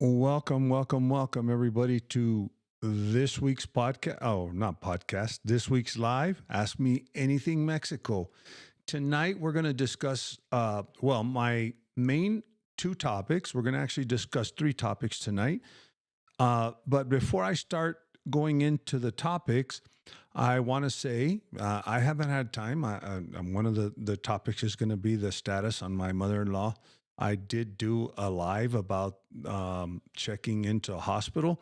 Welcome, everybody, to this week's podcast. Oh, not podcast, this week's live Ask Me Anything Mexico. Tonight, we're going to discuss, my main two topics. We're going to actually discuss three topics tonight. But before I start going into the topics, I want to say I haven't had time. One of the topics is going to be the status on my mother in law. I did do a live about checking into a hospital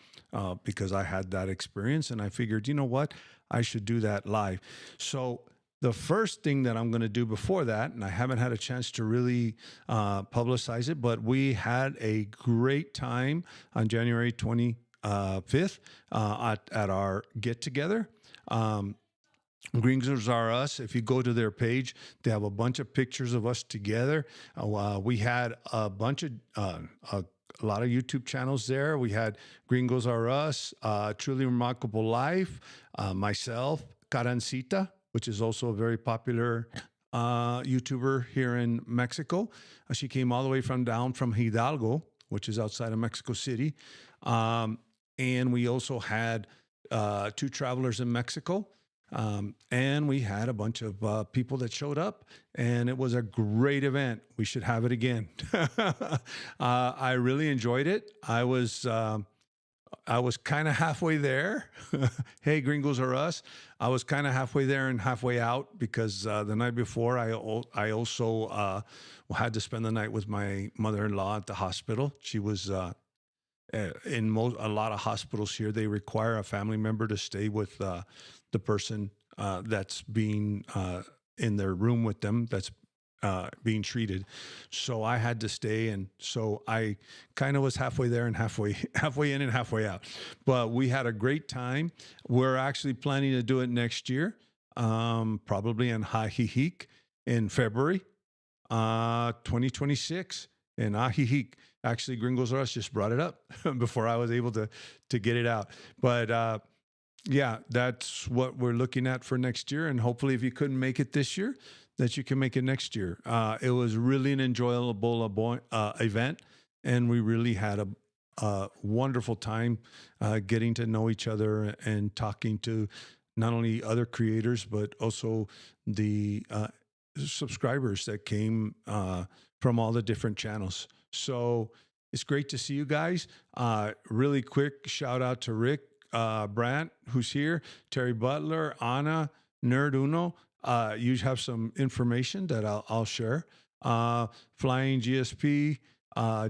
because I had that experience, and I figured, you know what, I should do that live. So the first thing that I'm going to do before that, and I haven't had a chance to really publicize it, but we had a great time on January 25th at our get together. Gringos Are Us. If you go to their page, they have a bunch of pictures of us together. We had a lot of YouTube channels there. We had Gringos Are Us, Truly Remarkable Life, myself, Carancita, which is also a very popular YouTuber here in Mexico. She came all the way down from Hidalgo, which is outside of Mexico City. And we also had two travelers in Mexico. And we had a bunch of people that showed up, and it was a great event. We should have it again. I really enjoyed it. I was kind of halfway there. Hey, Gringos Are Us. I was kind of halfway there and halfway out because the night before I also had to spend the night with my mother-in-law at the hospital. She was a lot of hospitals here, they require a family member to stay with the person that's being in their room with them, that's being treated. So I had to stay, and so I kind of was halfway there and halfway in and halfway out. But we had a great time. We're actually planning to do it next year, probably in Ajijic in February, 2026 in Ajijic. Actually, Gringos R Us just brought it up before I was able to get it out. But yeah, that's what we're looking at for next year. And hopefully, if you couldn't make it this year, that you can make it next year. It was really an enjoyable event, and we really had a wonderful time getting to know each other and talking to not only other creators, but also the subscribers that came from all the different channels. So it's great to see you guys. Really quick shout out to Rick Brandt, who's here, Terry Butler, Anna, Nerd Uno. You have some information that I'll share. Flying GSP,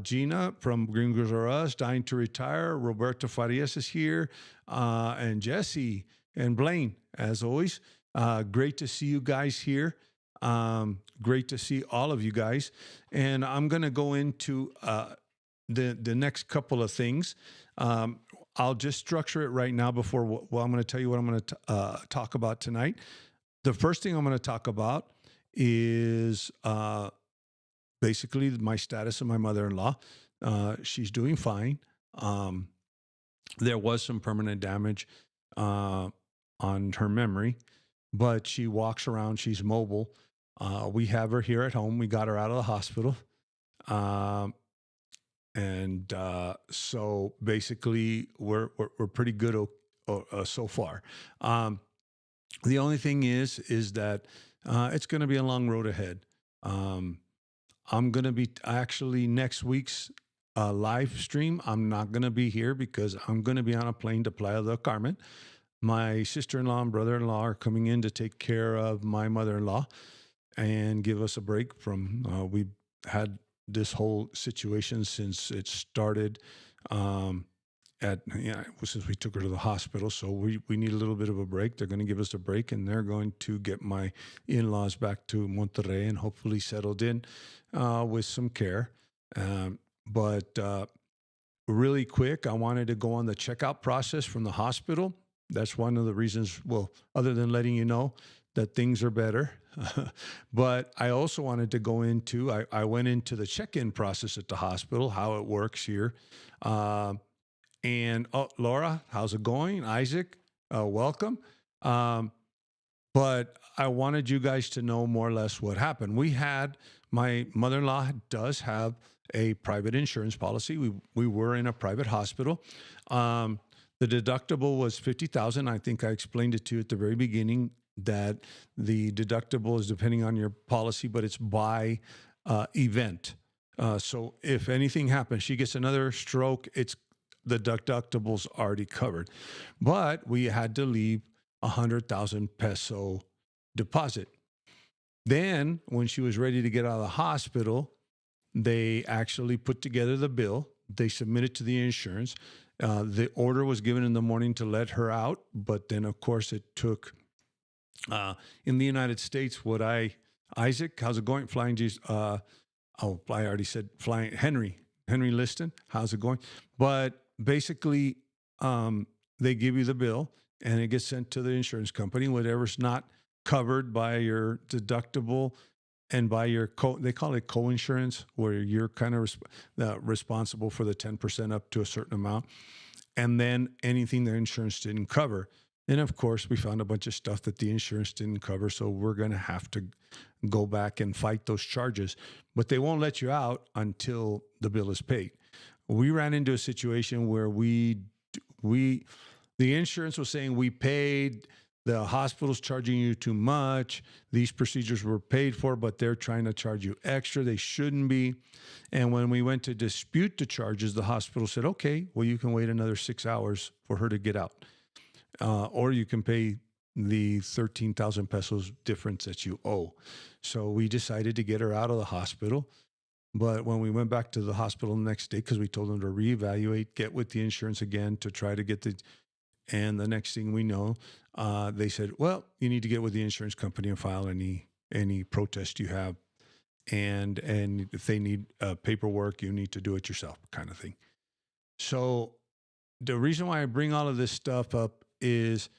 Gina from Gringos Are Us, Dying to Retire. Roberto Farias is here, and Jesse and Blaine, as always. Great to see you guys here. Great to see all of you guys. And I'm going to go into the next couple of things. I'll just structure it right now before, well, I'm going to tell you what I'm going to talk about tonight. The first thing I'm going to talk about is basically my status of my mother-in-law. She's doing fine. There was some permanent damage on her memory, but she walks around. She's mobile. We have her here at home. We got her out of the hospital. So basically we're pretty good so far. The only thing is that it's going to be a long road ahead. I'm going to be actually next week's live stream. I'm not going to be here because I'm going to be on a plane to Playa del Carmen. My sister-in-law and brother-in-law are coming in to take care of my mother-in-law and give us a break from, we've had this whole situation since it started since we took her to the hospital. So we need a little bit of a break. They're going to give us a break, and they're going to get my in-laws back to Monterrey and hopefully settled in with some care. But really quick, I wanted to go on the checkout process from the hospital. That's one of the reasons, well, other than letting you know that things are better. But I also wanted to go into, I went into the check-in process at the hospital, how it works here. And Laura, how's it going? Isaac, welcome. But I wanted you guys to know more or less what happened. My mother-in-law does have a private insurance policy. We were in a private hospital. The deductible was 50,000. I think I explained it to you at the very beginning that the deductible is depending on your policy, but it's by event. So if anything happens, she gets another stroke, it's the deductible's already covered. But we had to leave 100,000 peso deposit. Then, when she was ready to get out of the hospital, they actually put together the bill. They submitted to the insurance. The order was given in the morning to let her out, but then, of course, it took. In the United States, Isaac, how's it going? Flying Jesus. I already said flying Henry Liston. How's it going? But basically, they give you the bill and it gets sent to the insurance company. Whatever's not covered by your deductible and by your they call it co-insurance, where you're kind of responsible for the 10% up to a certain amount, and then anything the insurance didn't cover. And of course, we found a bunch of stuff that the insurance didn't cover, so we're going to have to go back and fight those charges. But they won't let you out until the bill is paid. We ran into a situation where the insurance was saying we paid, the hospital's charging you too much, these procedures were paid for, but they're trying to charge you extra. They shouldn't be. And when we went to dispute the charges, the hospital said, okay, well, you can wait another 6 hours for her to get out. Or you can pay the 13,000 pesos difference that you owe. So we decided to get her out of the hospital. But when we went back to the hospital the next day, because we told them to reevaluate, get with the insurance again to try to get and the next thing we know, they said, well, you need to get with the insurance company and file any protest you have. And if they need paperwork, you need to do it yourself, kind of thing. So the reason why I bring all of this stuff up is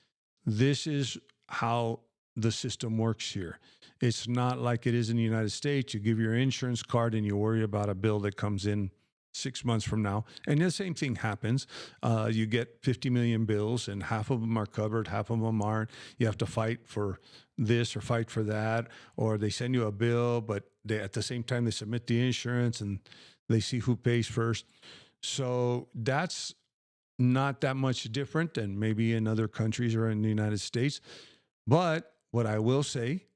this is how the system works here. It's not like it is in the United States. You give your insurance card and you worry about a bill that comes in 6 months from now. And the same thing happens. You get 50 million bills and half of them are covered, half of them aren't. You have to fight for this or fight for that, or they send you a bill, but at the same time they submit the insurance and they see who pays first. So that's not that much different than maybe in other countries or in the United States. But what I will say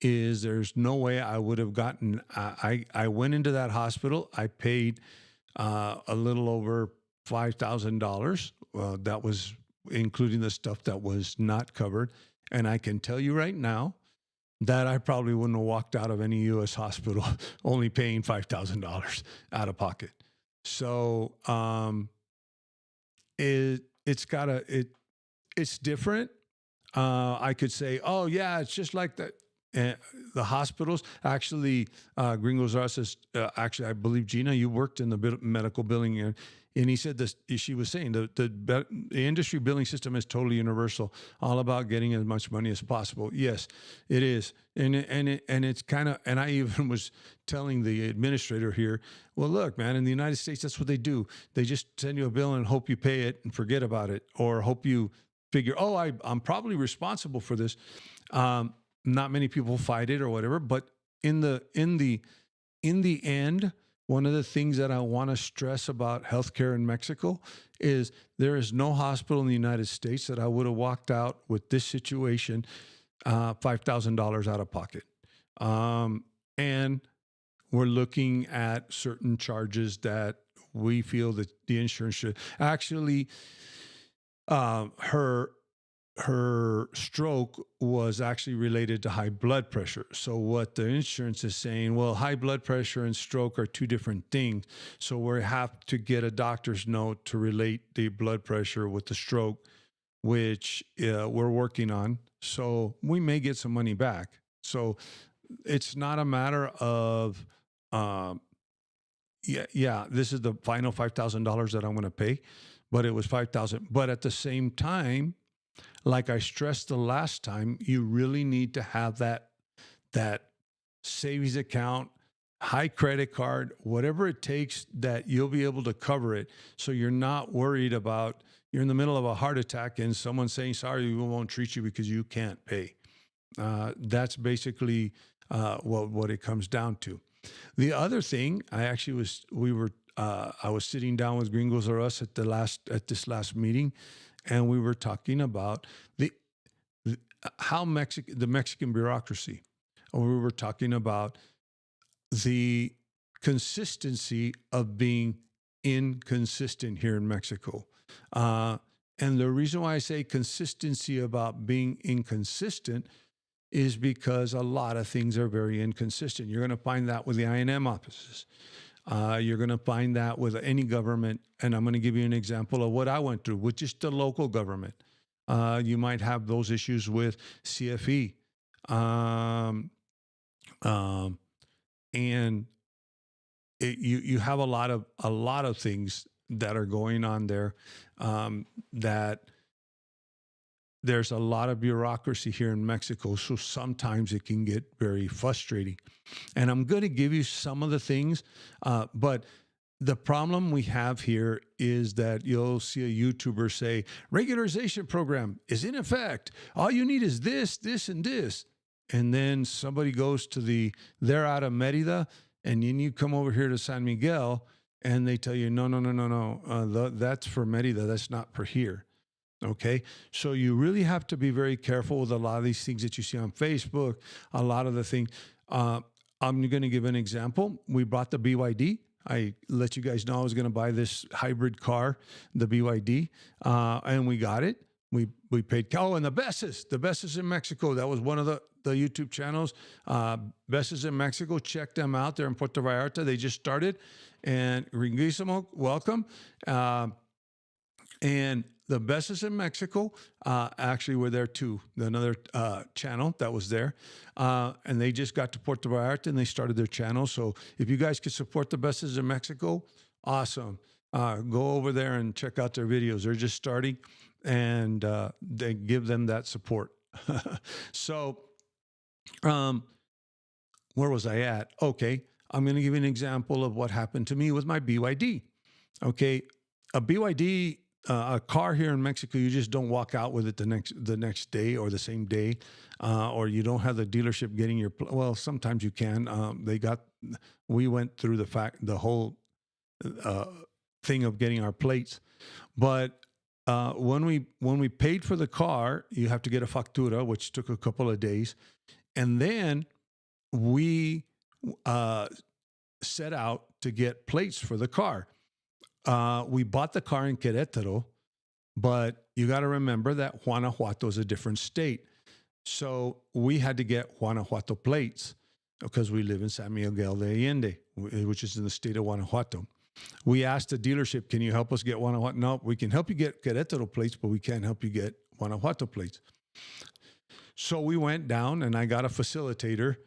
is there's no way I would have gotten, I went into that hospital. I paid a little over $5,000. That was including the stuff that was not covered. And I can tell you right now that I probably wouldn't have walked out of any U.S. hospital only paying $5,000 out of pocket. So, it's different. I could say, oh yeah, it's just like that. The hospitals actually, Gringos R says, actually, I believe Gina, you worked in the medical billing, and he said this. She was saying the industry billing system is totally universal, all about getting as much money as possible. Yes, it is, and it's kind of. And I even was telling the administrator here, well, look, man, in the United States, that's what they do. They just send you a bill and hope you pay it and forget about it, or hope you figure, oh, I'm probably responsible for this. Not many people fight it or whatever, but in the end, one of the things that I want to stress about healthcare in Mexico is there is no hospital in the United States that I would have walked out with this situation, $5,000 out of pocket. And we're looking at certain charges that we feel that the insurance should actually, her stroke was actually related to high blood pressure. So what the insurance is saying, well, high blood pressure and stroke are two different things. So we have to get a doctor's note to relate the blood pressure with the stroke, which we're working on. So we may get some money back. So it's not a matter of, this is the final $5,000 that I'm going to pay, but it was $5,000. But at the same time, like I stressed the last time, you really need to have that savings account, high credit card, whatever it takes that you'll be able to cover it. So you're not worried about, you're in the middle of a heart attack and someone saying, sorry, we won't treat you because you can't pay. That's basically what it comes down to. The other thing, I was sitting down with Gringos or Us at this last meeting, and we were talking about the, the Mexican bureaucracy. And we were talking about the consistency of being inconsistent here in Mexico. Uh, and the reason why I say consistency about being inconsistent is because a lot of things are very inconsistent. You're going to find that with the INM offices. You're going to find that with any government. And I'm going to give you an example of what I went through with just the local government. You might have those issues with CFE. Um, um, and you have a lot of things that are going on there, that there's a lot of bureaucracy here in Mexico, so sometimes it can get very frustrating. And I'm going to give you some of the things, but the problem we have here is that you'll see a YouTuber say, regularization program is in effect. All you need is this, this, and this. And then somebody goes to they're out of Merida, and then you come over here to San Miguel, and they tell you, no, that's for Merida. That's not for here. Okay. So you really have to be very careful with a lot of these things that you see on Facebook, a lot of the things. I'm going to give an example. We bought the BYD. I let you guys know I was going to buy this hybrid car, the BYD, and we got it. We paid. Oh, and the Besses in Mexico. That was one of the YouTube channels. Besses in Mexico. Check them out. They're in Puerto Vallarta. They just started. And Ringuísimo, welcome. And the Besses in Mexico actually were there too. Another channel that was there. And they just got to Puerto Vallarta and they started their channel. So if you guys could support the Besses in Mexico, awesome. Go over there and check out their videos. They're just starting, and they give them that support. So where was I at? Okay. I'm going to give you an example of what happened to me with my BYD. Okay. A BYD, a car here in Mexico, you just don't walk out with it the next day or the same day, or you don't have the dealership getting your. Well, sometimes you can. We went through the whole thing of getting our plates, but when we paid for the car, you have to get a factura, which took a couple of days, and then we set out to get plates for the car. We bought the car in Querétaro, but you got to remember that Guanajuato is a different state. So we had to get Guanajuato plates because we live in San Miguel de Allende, which is in the state of Guanajuato. We asked the dealership, can you help us get Guanajuato? No, we can help you get Querétaro plates, but we can't help you get Guanajuato plates. So we went down and I got a facilitator,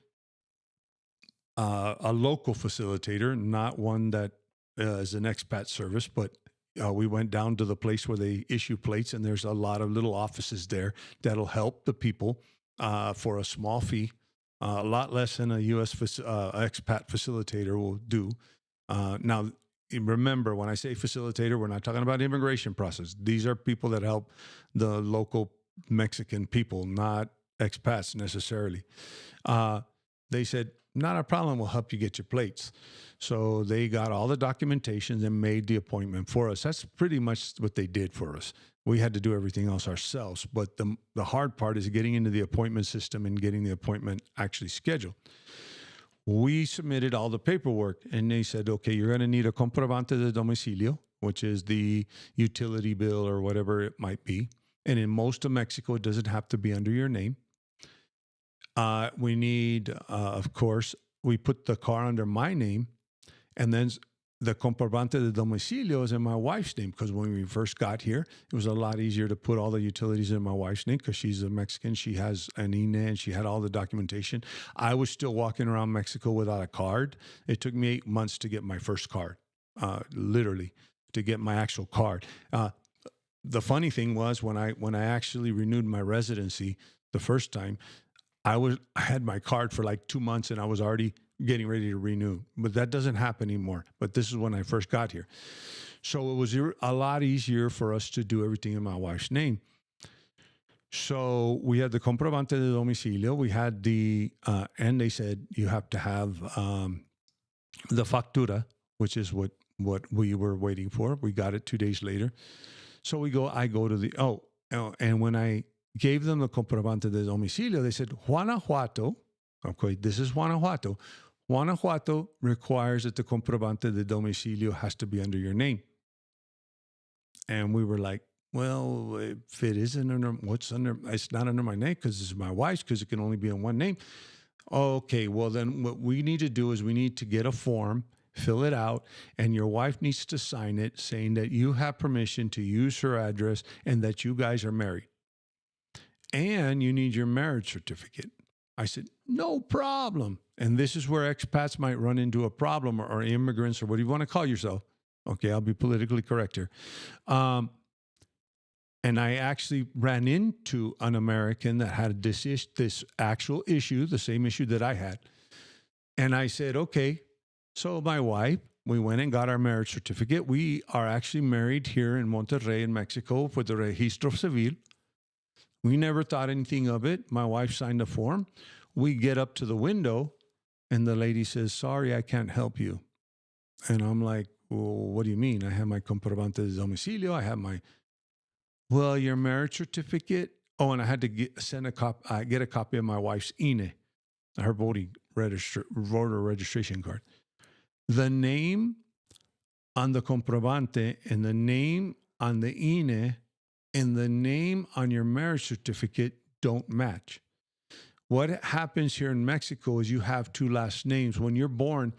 a local facilitator, not one that is an expat service, but we went down to the place where they issue plates, and there's a lot of little offices there that'll help the people for a small fee, a lot less than a U.S. expat facilitator will do. Now, remember, when I say facilitator, we're not talking about immigration process. These are people that help the local Mexican people, not expats necessarily. They said, not a problem, we'll help you get your plates. So they got all the documentation and made the appointment for us. That's pretty much what they did for us. We had to do everything else ourselves. But the hard part is getting into the appointment system and getting the appointment actually scheduled. We submitted all the paperwork, and they said, okay, you're going to need a comprobante de domicilio, which is the utility bill or whatever it might be. And in most of Mexico, it doesn't have to be under your name. We need, of course, we put the car under my name, and then the comprobante de domicilio is in my wife's name, because when we first got here, it was a lot easier to put all the utilities in my wife's name because she's a Mexican. She has an INE and she had all the documentation. I was still walking around Mexico without a card. It took me 8 months to get my first card, literally, to get my actual card. The funny thing was when I actually renewed my residency the first time, I had my card for like 2 months and I was already getting ready to renew, but that doesn't happen anymore. But this is when I first got here. So it was a lot easier for us to do everything in my wife's name. So we had the comprobante de domicilio. We had and they said you have to have the factura, which is what we were waiting for. We got it 2 days later. So I go to and when I gave them the comprobante de domicilio, they said, Guanajuato, okay, this is Guanajuato. Guanajuato requires that the comprobante de domicilio has to be under your name. And we were like, well, if it isn't under, it's not under my name because it's my wife's, because it can only be in one name. Okay, well, then what we need to do is we need to get a form, fill it out, and your wife needs to sign it saying that you have permission to use her address and that you guys are married. And you need your marriage certificate. I said, no problem. And this is where expats might run into a problem, or immigrants, or what do you want to call yourself? Okay, I'll be politically correct here. And I actually ran into an American that had this actual issue, the same issue that I had. And I said, okay, so my wife, we went and got our marriage certificate. We are actually married here in Monterrey, in Mexico, for the Registro Civil. We never thought anything of it. My wife signed a form. We get up to the window, and the lady says, sorry, I can't help you. And I'm like, well, what do you mean? I have my comprobante de domicilio. I have my... Well, your marriage certificate. Oh, and I had to get a copy of my wife's INE, her voter registration card. The name on the comprobante and the name on the INE and the name on your marriage certificate don't match. What happens here in Mexico is you have two last names. When you're born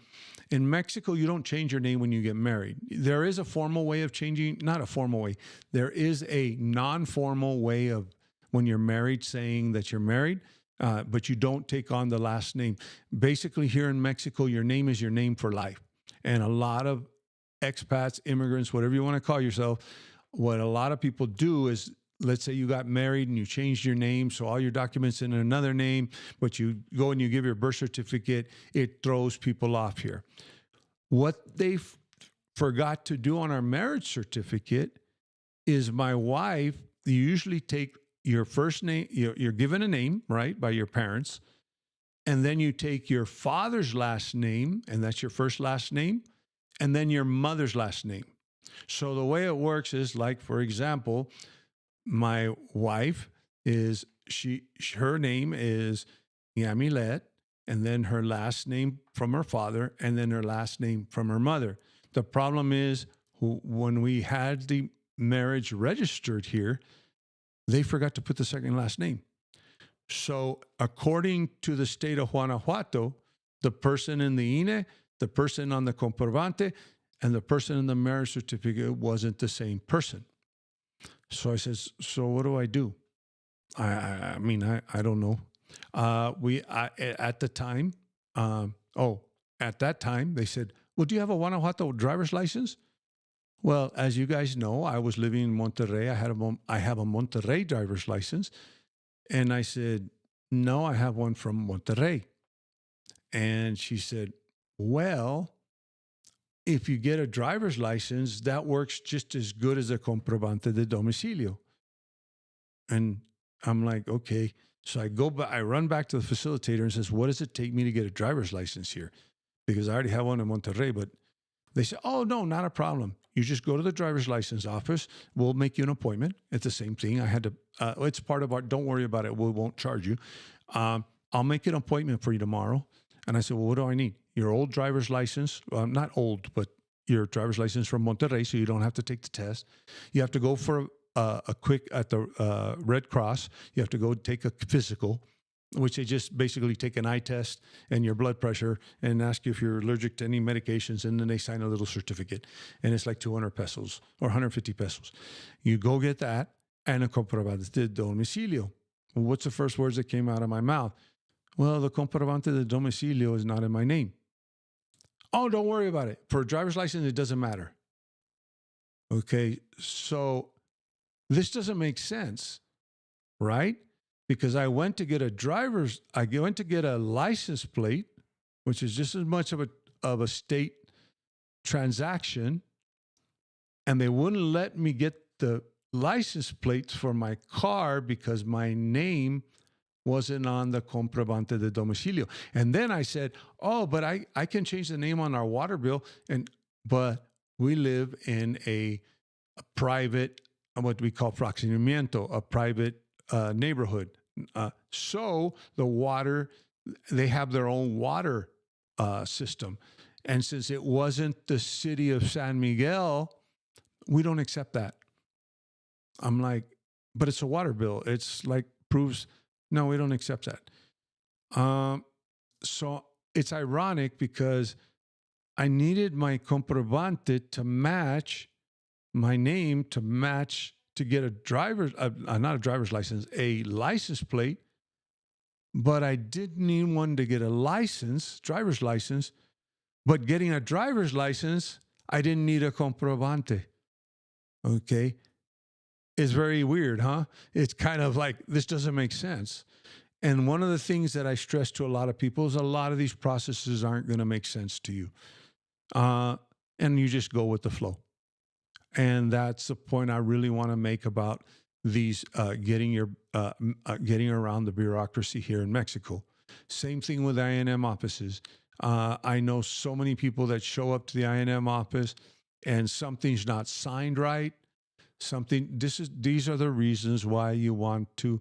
in Mexico, you don't change your name when you get married. There is a formal way of changing, not a formal way. There is a non-formal way of when you're married saying that you're married, but you don't take on the last name. Basically, here in Mexico, your name is your name for life. And a lot of expats, immigrants, whatever you want to call yourself, what a lot of people do is, let's say you got married and you changed your name, so all your documents in another name, but you go and you give your birth certificate, it throws people off here. What they forgot to do on our marriage certificate is my wife, you usually take your first name, you're given a name, right, by your parents, and then you take your father's last name, and that's your first last name, and then your mother's last name. So the way it works is, like, for example, my wife is, her name is Yamilet, and then her last name from her father, and then her last name from her mother. The problem is, when we had the marriage registered here, they forgot to put the second last name. So according to the state of Guanajuato, the person in the INE, the person on the comprobante, and the person in the marriage certificate wasn't the same person. So I says, so what do I do? I mean, I don't know. At that time, they said, well, do you have a Guanajuato driver's license? Well, as you guys know, I was living in Monterrey. I have a Monterrey driver's license. And I said, no, I have one from Monterrey. And she said, well, if you get a driver's license, that works just as good as a comprobante de domicilio. And I'm like, okay. So I run back to the facilitator and says, what does it take me to get a driver's license here? Because I already have one in Monterrey. But they said, oh, no, not a problem. You just go to the driver's license office. We'll make you an appointment. It's the same thing. I had to, it's part of our, don't worry about it. We won't charge you. I'll make an appointment for you tomorrow. And I said, well, what do I need? Your old driver's license, not old, but your driver's license from Monterrey, so you don't have to take the test. You have to go for a quick, at the Red Cross, you have to go take a physical, which they just basically take an eye test and your blood pressure and ask you if you're allergic to any medications, and then they sign a little certificate. And it's like 200 pesos or 150 pesos. You go get that, and a comprobante de domicilio. What's the first words that came out of my mouth? Well, the comprobante de domicilio is not in my name. Oh, don't worry about it. For a driver's license, it doesn't matter. Okay, so this doesn't make sense, right? Because I went to get a license plate, which is just as much of a state transaction, and they wouldn't let me get the license plates for my car because my name wasn't on the comprobante de domicilio. And then I said, oh, but I can change the name on our water bill. But we live in a private, what we call fraccionamiento, a private neighborhood. So the water, they have their own water system. And since it wasn't the city of San Miguel, we don't accept that. I'm like, but it's a water bill. It's like proves, no, we don't accept that. So it's ironic because I needed my comprobante to match my name to get a driver's, not a driver's license, a license plate. But I didn't need one to get a license, driver's license. But getting a driver's license, I didn't need a comprobante. Okay. It's very weird, huh? It's kind of like, this doesn't make sense. And one of the things that I stress to a lot of people is a lot of these processes aren't going to make sense to you. And you just go with the flow. And that's the point I really want to make about these getting around the bureaucracy here in Mexico. Same thing with INM offices. I know so many people that show up to the INM office and something's not signed right. These are the reasons why you want to.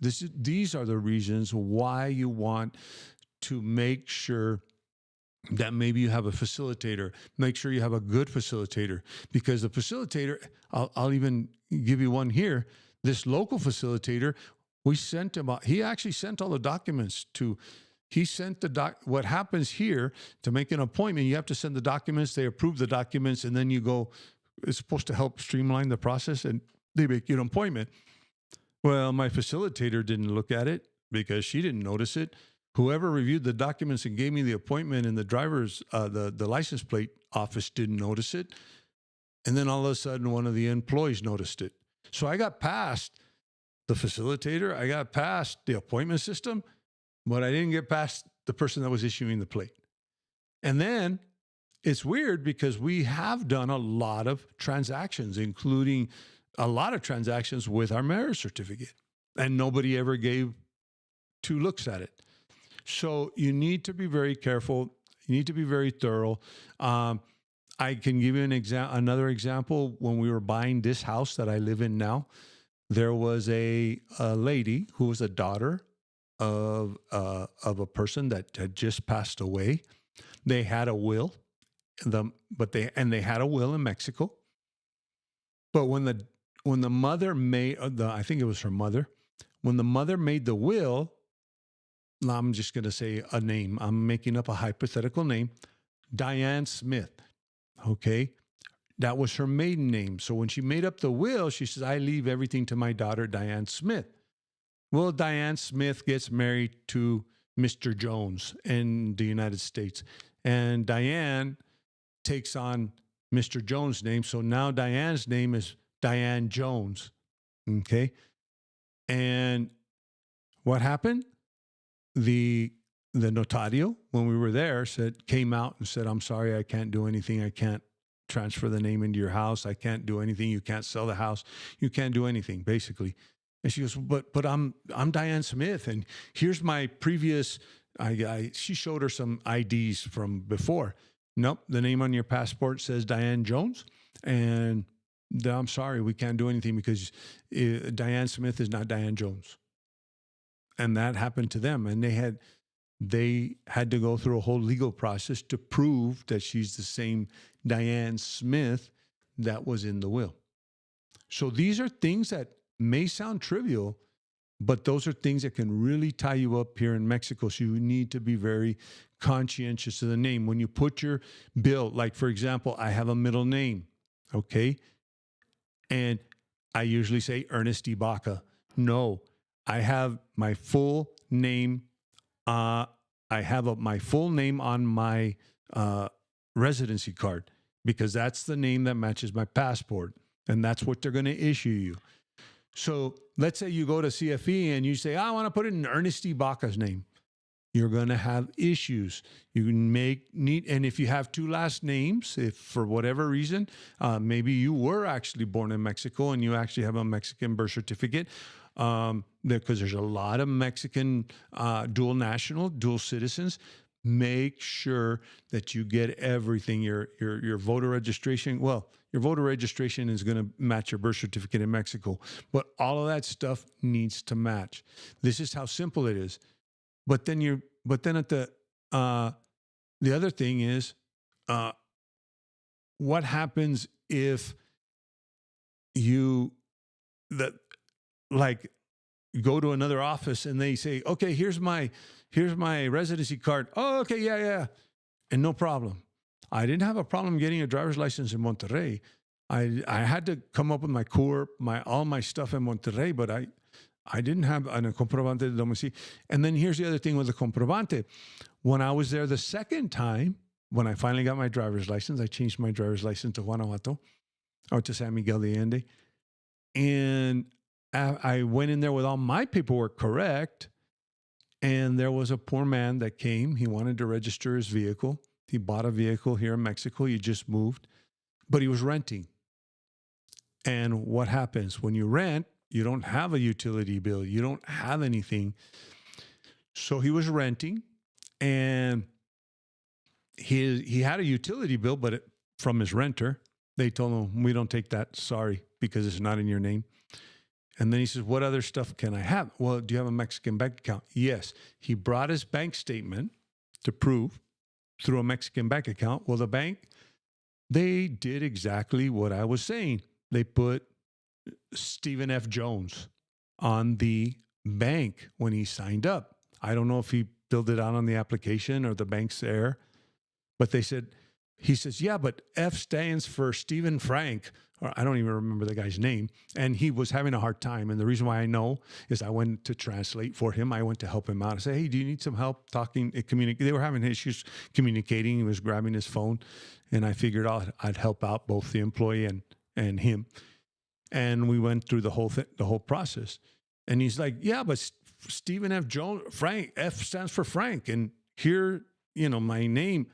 These are the reasons why you want to make sure that maybe you have a facilitator. Make sure you have a good facilitator, because the facilitator, I'll even give you one here. This local facilitator, we sent him out. He actually sent all the documents to. He sent what happens here to make an appointment. You have to send the documents. They approve the documents, and then you go. It's supposed to help streamline the process, and they make you an appointment. Well, my facilitator didn't look at it because she didn't notice it. Whoever reviewed the documents and gave me the appointment in the driver's, the license plate office didn't notice it. And then all of a sudden, one of the employees noticed it. So I got past the facilitator. I got past the appointment system, but I didn't get past the person that was issuing the plate. And then it's weird because we have done a lot of transactions, including a lot of transactions with our marriage certificate, and nobody ever gave 2 looks at it. So you need to be very careful. You need to be very thorough. I can give you another example. When we were buying this house that I live in now, there was a lady who was a daughter of a person that had just passed away. They had a will, they had a will in Mexico. But when the mother made I think it was her mother, when the mother made the will, I'm just going to say a name. I'm making up a hypothetical name, Diane Smith. Okay. That was her maiden name. So when she made up the will, she says, I leave everything to my daughter, Diane Smith. Well, Diane Smith gets married to Mr. Jones in the United States. And Diane takes on Mr. Jones' name. So now Diane's name is Diane Jones. Okay. And what happened? The notario, when we were there, came out and said, I'm sorry, I can't do anything. I can't transfer the name into your house. I can't do anything. You can't sell the house. You can't do anything, basically. And she goes, but I'm Diane Smith, and here's my previous. She showed her some IDs from before. Nope, the name on your passport says Diane Jones, and I'm sorry, we can't do anything because Diane Smith is not Diane Jones. And that happened to them, and they had to go through a whole legal process to prove that she's the same Diane Smith that was in the will. So these are things that may sound trivial, but those are things that can really tie you up here in Mexico. So you need to be very conscientious of the name. When you put your bill, like for example, I have a middle name, okay? And I usually say Ernest Ibaka. No, I have my full name. I have my full name on my residency card because that's the name that matches my passport. And that's what they're going to issue you. So let's say you go to CFE and you say, I want to put it in Ernest Ibaka's name. You're going to have issues. You can and if you have 2 last names, if for whatever reason, maybe you were actually born in Mexico and you actually have a Mexican birth certificate, because there's a lot of Mexican dual national, dual citizens. Make sure that you get everything. Your voter registration. Well, your voter registration is going to match your birth certificate in Mexico, but all of that stuff needs to match. This is how simple it is. But then at the other thing is, what happens if you like go to another office and they say, okay, here's my residency card. Oh, okay, yeah, and no problem. I didn't have a problem getting a driver's license in Monterrey. I had to come up with my CURP, all my stuff in Monterrey, but I didn't have a comprobante de domicilio. And then here's the other thing with the comprobante. When I was there the second time, when I finally got my driver's license, I changed my driver's license to Guanajuato or to San Miguel de Allende. And I went in there with all my paperwork correct. And there was a poor man that came. He wanted to register his vehicle. He bought a vehicle here in Mexico. He just moved, but he was renting. And what happens when you rent? You don't have a utility bill. You don't have anything. So he was renting, and he had a utility bill, but from his renter. They told him, we don't take that. Sorry, because it's not in your name. And then he says, what other stuff can I have? Well, do you have a Mexican bank account? Yes. He brought his bank statement to prove through a Mexican bank account. Well, the bank, they did exactly what I was saying. They put Stephen F. Jones on the bank when he signed up. I don't know if he filled it out on the application or the bank's there, but he says, yeah, but F stands for Stephen Frank, or I don't even remember the guy's name. And he was having a hard time. And the reason why I know is I went to translate for him. I went to help him out. I said, hey, do you need some help talking? They were having issues communicating. He was grabbing his phone. And I figured I'd help out both the employee and him. And we went through the whole process. And he's like, yeah, but Stephen F. Jones, Frank, F stands for Frank. And here, my name,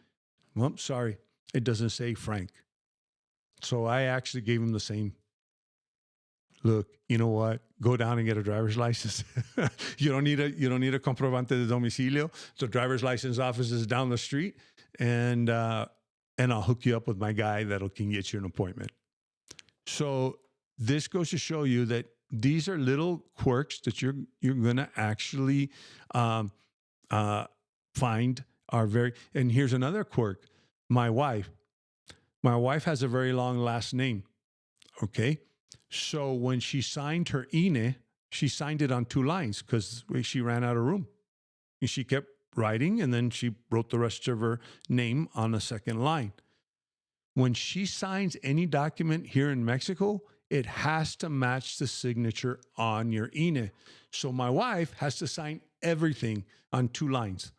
well, sorry, it doesn't say Frank. So I actually gave him the same. Look, you know what? Go down and get a driver's license. You don't need a comprobante de domicilio. The driver's license office is down the street, and I'll hook you up with my guy that can get you an appointment. So this goes to show you that these are little quirks that you're going to actually find are very. And here's another quirk. My wife has a very long last name. Okay. So when she signed her INE, she signed it on 2 lines because she ran out of room. And she kept writing, and then she wrote the rest of her name on the second line. When she signs any document here in Mexico, it has to match the signature on your INE. So my wife has to sign everything on 2 lines.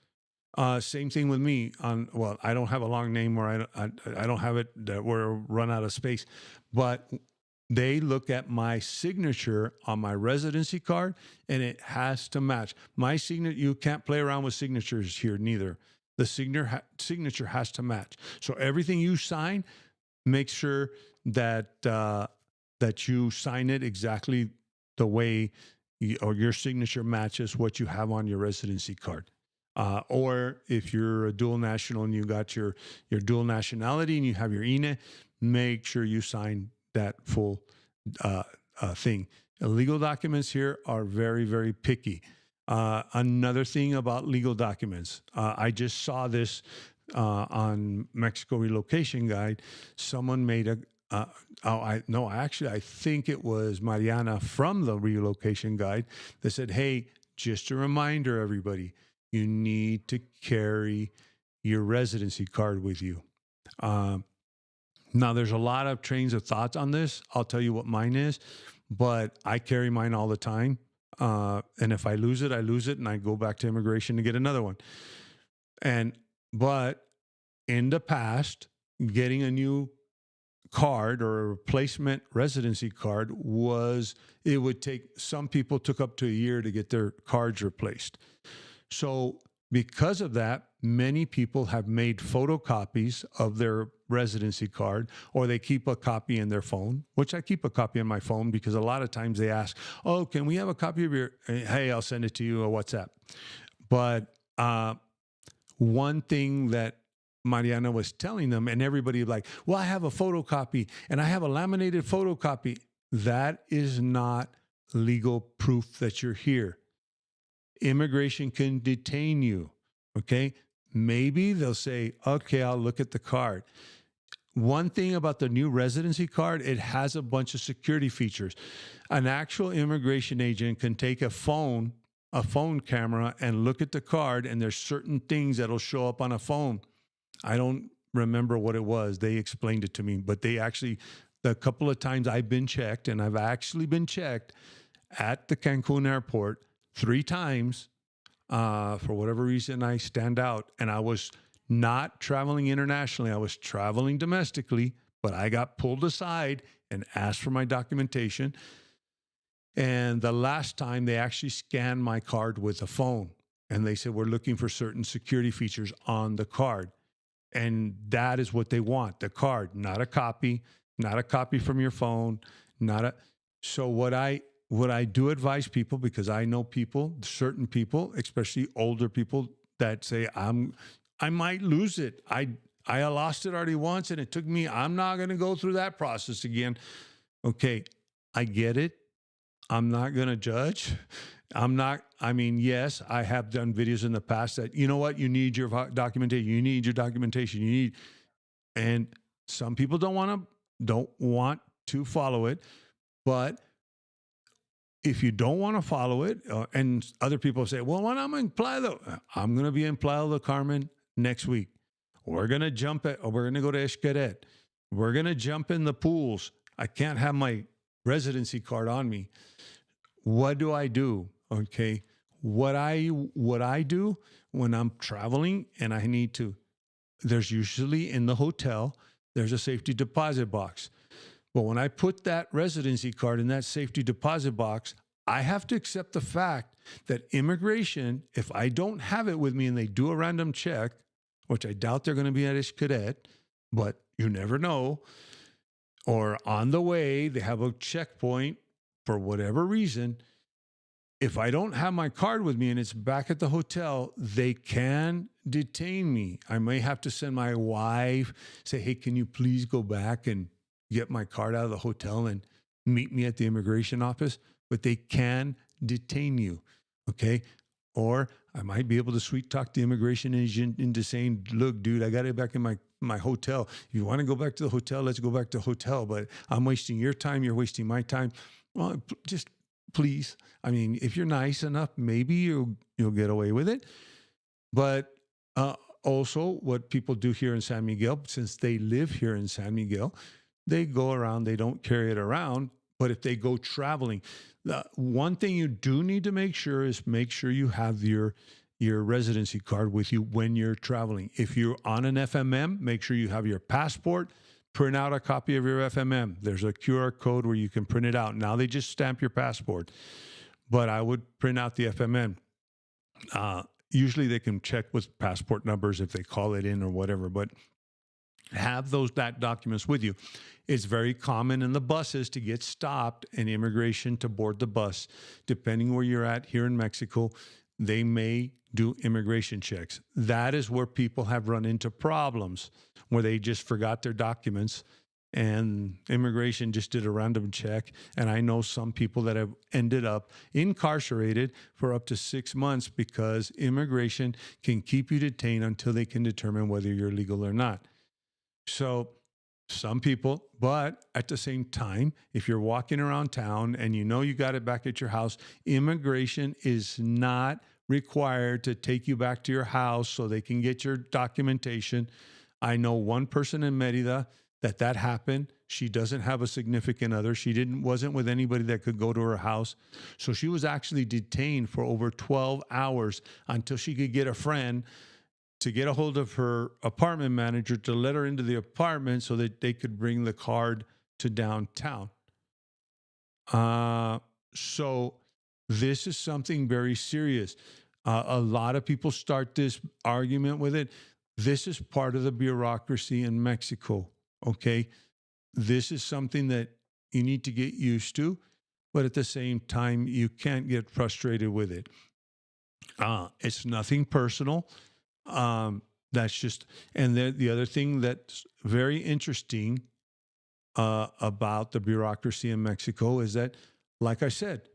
Same thing with me. I don't have a long name, or I don't have it that we're run out of space, but they look at my signature on my residency card, and it has to match my signature. You can't play around with signatures here, neither. The signature has to match. So everything you sign, make sure that you sign it exactly the way or your signature matches what you have on your residency card. Or if you're a dual national and you got your dual nationality and you have your INE, make sure you sign that full thing. Legal documents here are very, very picky. Another thing about legal documents, I just saw this on Mexico Relocation Guide. Someone made I think it was Mariana from the Relocation Guide that said, hey, just a reminder, everybody, you need to carry your residency card with you. Now, there's a lot of trains of thoughts on this. I'll tell you what mine is, but I carry mine all the time. And if I lose it, and I go back to immigration to get another one. But in the past, getting a new card or a replacement residency card some people took up to a year to get their cards replaced. So Because of that, many people have made photocopies of their residency card, or they keep a copy in their phone, which I keep a copy in my phone because a lot of times they ask, "Oh, can we have a copy of your?" Hey, I'll send it to you or WhatsApp. But one thing that Mariana was telling them, and everybody like, "Well, I have a photocopy and I have a laminated photocopy." That is not legal proof that you're here. Immigration can detain you. Okay. Maybe they'll say, okay, I'll look at the card. One thing about the new residency card, it has a bunch of security features. An actual immigration agent can take a phone camera and look at the card, and there's certain things that'll show up on a phone. I don't remember what it was. They explained it to me, but they actually, the couple of times I've been checked, and I've actually been checked at the Cancun airport 3 times. For whatever reason, I stand out, and I was not traveling internationally. I was traveling domestically, but I got pulled aside and asked for my documentation. And the last time they actually scanned my card with a phone, and they said, we're looking for certain security features on the card. And that is what they want, the card, not a copy from your phone, not a. So what I do advise people, because I know people, certain people, especially older people, that say, I might lose it. I lost it already once and it took me, I'm not going to go through that process again. Okay, I get it. I'm not going to judge. Yes, I have done videos in the past that, you know what, you need your documentation. You need your documentation. And some people don't want to follow it. But if you don't want to follow it, and other people say, well, when I'm in Playa, I'm going to be in Playa del Carmen next week. We're going to we're going to go to Xcaret. We're going to jump in the pools. I can't have my residency card on me. What do I do? Okay. What I do when I'm traveling and I need to, there's usually in the hotel, there's a safety deposit box. But when I put that residency card in that safety deposit box, I have to accept the fact that immigration, if I don't have it with me and they do a random check, which I doubt they're going to be at Xcaret, but you never know, or on the way, they have a checkpoint for whatever reason. If I don't have my card with me and it's back at the hotel, they can detain me. I may have to send my wife, say, hey, can you please go back and get my card out of the hotel and meet me at the immigration office? But they can detain you, okay? Or I might be able to sweet talk the immigration agent into saying, look, dude, I got it back in my hotel. If you want to go back to the hotel, let's go back to the hotel. But I'm wasting your time. You're wasting my time. Well, just please. I mean, if you're nice enough, maybe you'll get away with it. But also what people do here in San Miguel, since they live here in San Miguel, they go around, they don't carry it around. But if they go traveling, the one thing you do need to make sure you have your residency card with you when you're traveling. If you're on an FMM, make sure you have your passport, print out a copy of your FMM. There's a QR code where you can print it out. Now they just stamp your passport, but I would print out the FMM. Usually they can check with passport numbers if they call it in or whatever, but have that documents with you. It's very common in the buses to get stopped in immigration to board the bus. Depending where you're at here in Mexico, they may do immigration checks. That is where people have run into problems, where they just forgot their documents and immigration just did a random check. And I know some people that have ended up incarcerated for up to 6 months because immigration can keep you detained until they can determine whether you're legal or not. So some people, but at the same time, if you're walking around town and you know you got it back at your house, immigration is not required to take you back to your house so they can get your documentation. I know one person in Merida that happened. She doesn't have a significant other. She wasn't with anybody that could go to her house. So she was actually detained for over 12 hours until she could get a friend to get a hold of her apartment manager to let her into the apartment so that they could bring the card to downtown. So this is something very serious. A lot of people start this argument with it. This is part of the bureaucracy in Mexico. Okay. This is something that you need to get used to, but at the same time, you can't get frustrated with it. It's nothing personal. That's just, and the other thing that's very interesting about the bureaucracy in Mexico is that, like I said,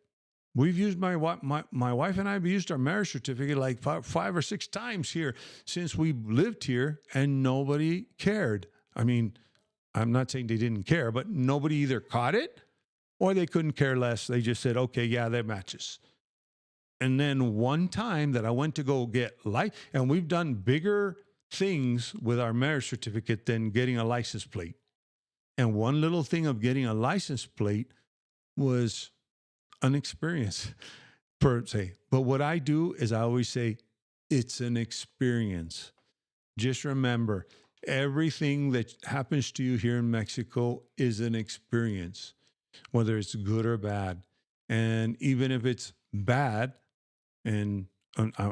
we've used my wife and I have used our marriage certificate like five or six times here since we lived here, and nobody cared. I mean, I'm not saying they didn't care, but nobody either caught it or they couldn't care less. They just said, okay, yeah, that matches. And then one time that I went to go get and we've done bigger things with our marriage certificate than getting a license plate. And one little thing of getting a license plate was an experience per se. But what I do is I always say, it's an experience. Just remember, everything that happens to you here in Mexico is an experience, whether it's good or bad. And even if it's bad, and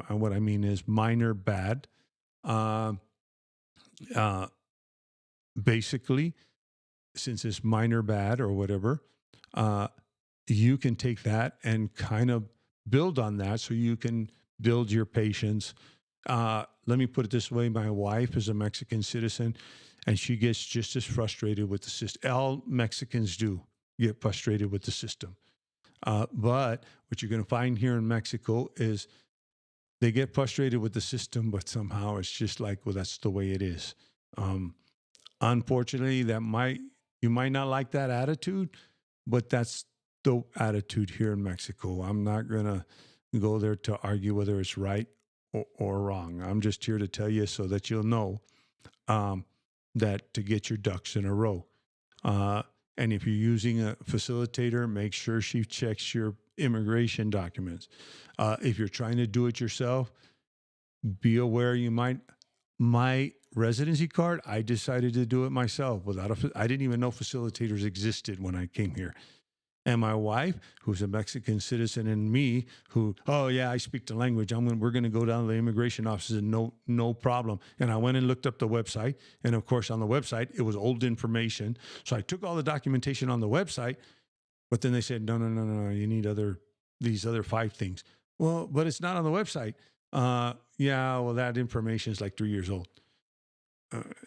what I mean is minor bad, basically, since it's minor bad or whatever, you can take that and kind of build on that so you can build your patience. Let me put it this way. My wife is a Mexican citizen, and she gets just as frustrated with the system. All Mexicans do get frustrated with the system. But what you're going to find here in Mexico is they get frustrated with the system, but somehow it's just like, well, that's the way it is. Unfortunately, you might not like that attitude, but that's the attitude here in Mexico. I'm not going to go there to argue whether it's right or wrong. I'm just here to tell you so that you'll know that to get your ducks in a row. And if you're using a facilitator, make sure she checks your immigration documents. If you're trying to do it yourself, be aware my residency card, I decided to do it myself I didn't even know facilitators existed when I came here. And my wife, who's a Mexican citizen, and me, oh yeah, I speak the language. We're going to go down to the immigration offices, and no problem. And I went and looked up the website, and of course on the website it was old information. So I took all the documentation on the website, but then they said no, you need these other 5 things. Well, but it's not on the website. Yeah, well that information is like 3 years old,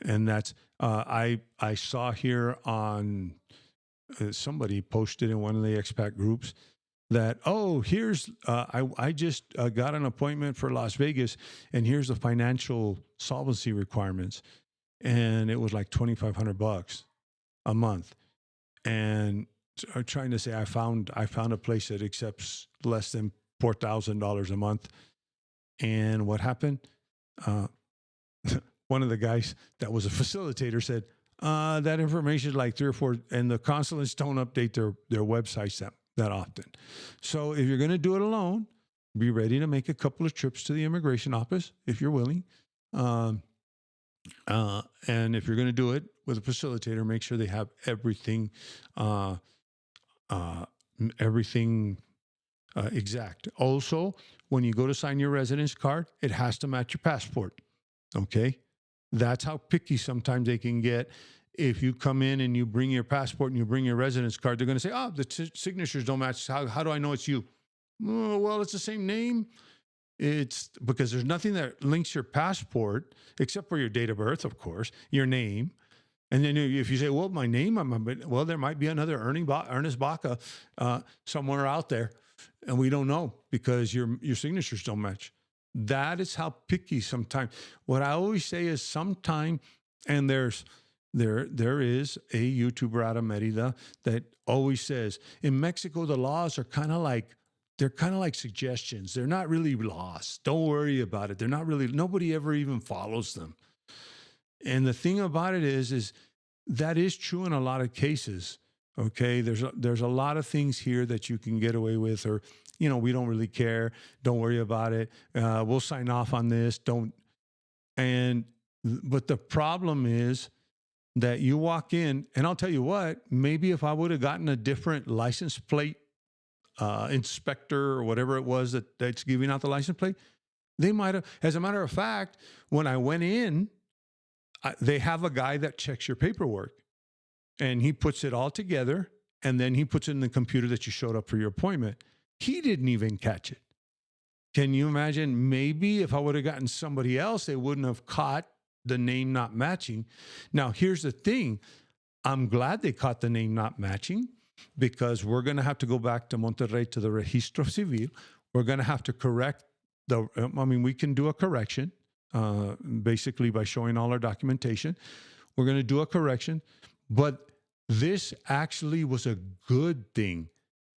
and that's I saw here on. Somebody posted in one of the expat groups that, here's, I just got an appointment for Las Vegas, and here's the financial solvency requirements. And it was like $2,500 a month. And I'm trying to say, I found a place that accepts less than $4,000 a month. And what happened? One of the guys that was a facilitator said, that information is like 3 or 4, and the consulates don't update their websites that often. So if you're going to do it alone, be ready to make a couple of trips to the immigration office if you're willing. And if you're going to do it with a facilitator, make sure they have everything exact. Also, when you go to sign your residence card, it has to match your passport. Okay? That's how picky sometimes they can get. If you come in and you bring your passport and you bring your residence card, they're going to say, the signatures don't match. How do I know it's you? Oh, well, it's the same name. It's because there's nothing that links your passport except for your date of birth, of course, your name. And then if you say, well, my name, well, there might be another Ernest Baca somewhere out there, and we don't know because your signatures don't match. That is how picky sometimes. What I always say is sometime, and there is a YouTuber out of Merida that always says, in Mexico, the laws are kind of like suggestions. They're not really laws. Don't worry about it. They're not really, nobody ever even follows them. And the thing about it is that is true in a lot of cases. Okay. There's a lot of things here that you can get away with, or, we don't really care. Don't worry about it. We'll sign off on this. But the problem is that you walk in, and I'll tell you what, maybe if I would have gotten a different license plate inspector or whatever it was that's giving out the license plate, They might have, as a matter of fact, when I went in, they have a guy that checks your paperwork and he puts it all together and then he puts it in the computer that you showed up for your appointment. He didn't even catch it. Can you imagine? Maybe if I would have gotten somebody else, they wouldn't have caught the name not matching. Now, here's the thing. I'm glad they caught the name not matching because we're going to have to go back to Monterrey to the Registro Civil. We're going to have to correct we can do a correction basically by showing all our documentation. We're going to do a correction, but this actually was a good thing.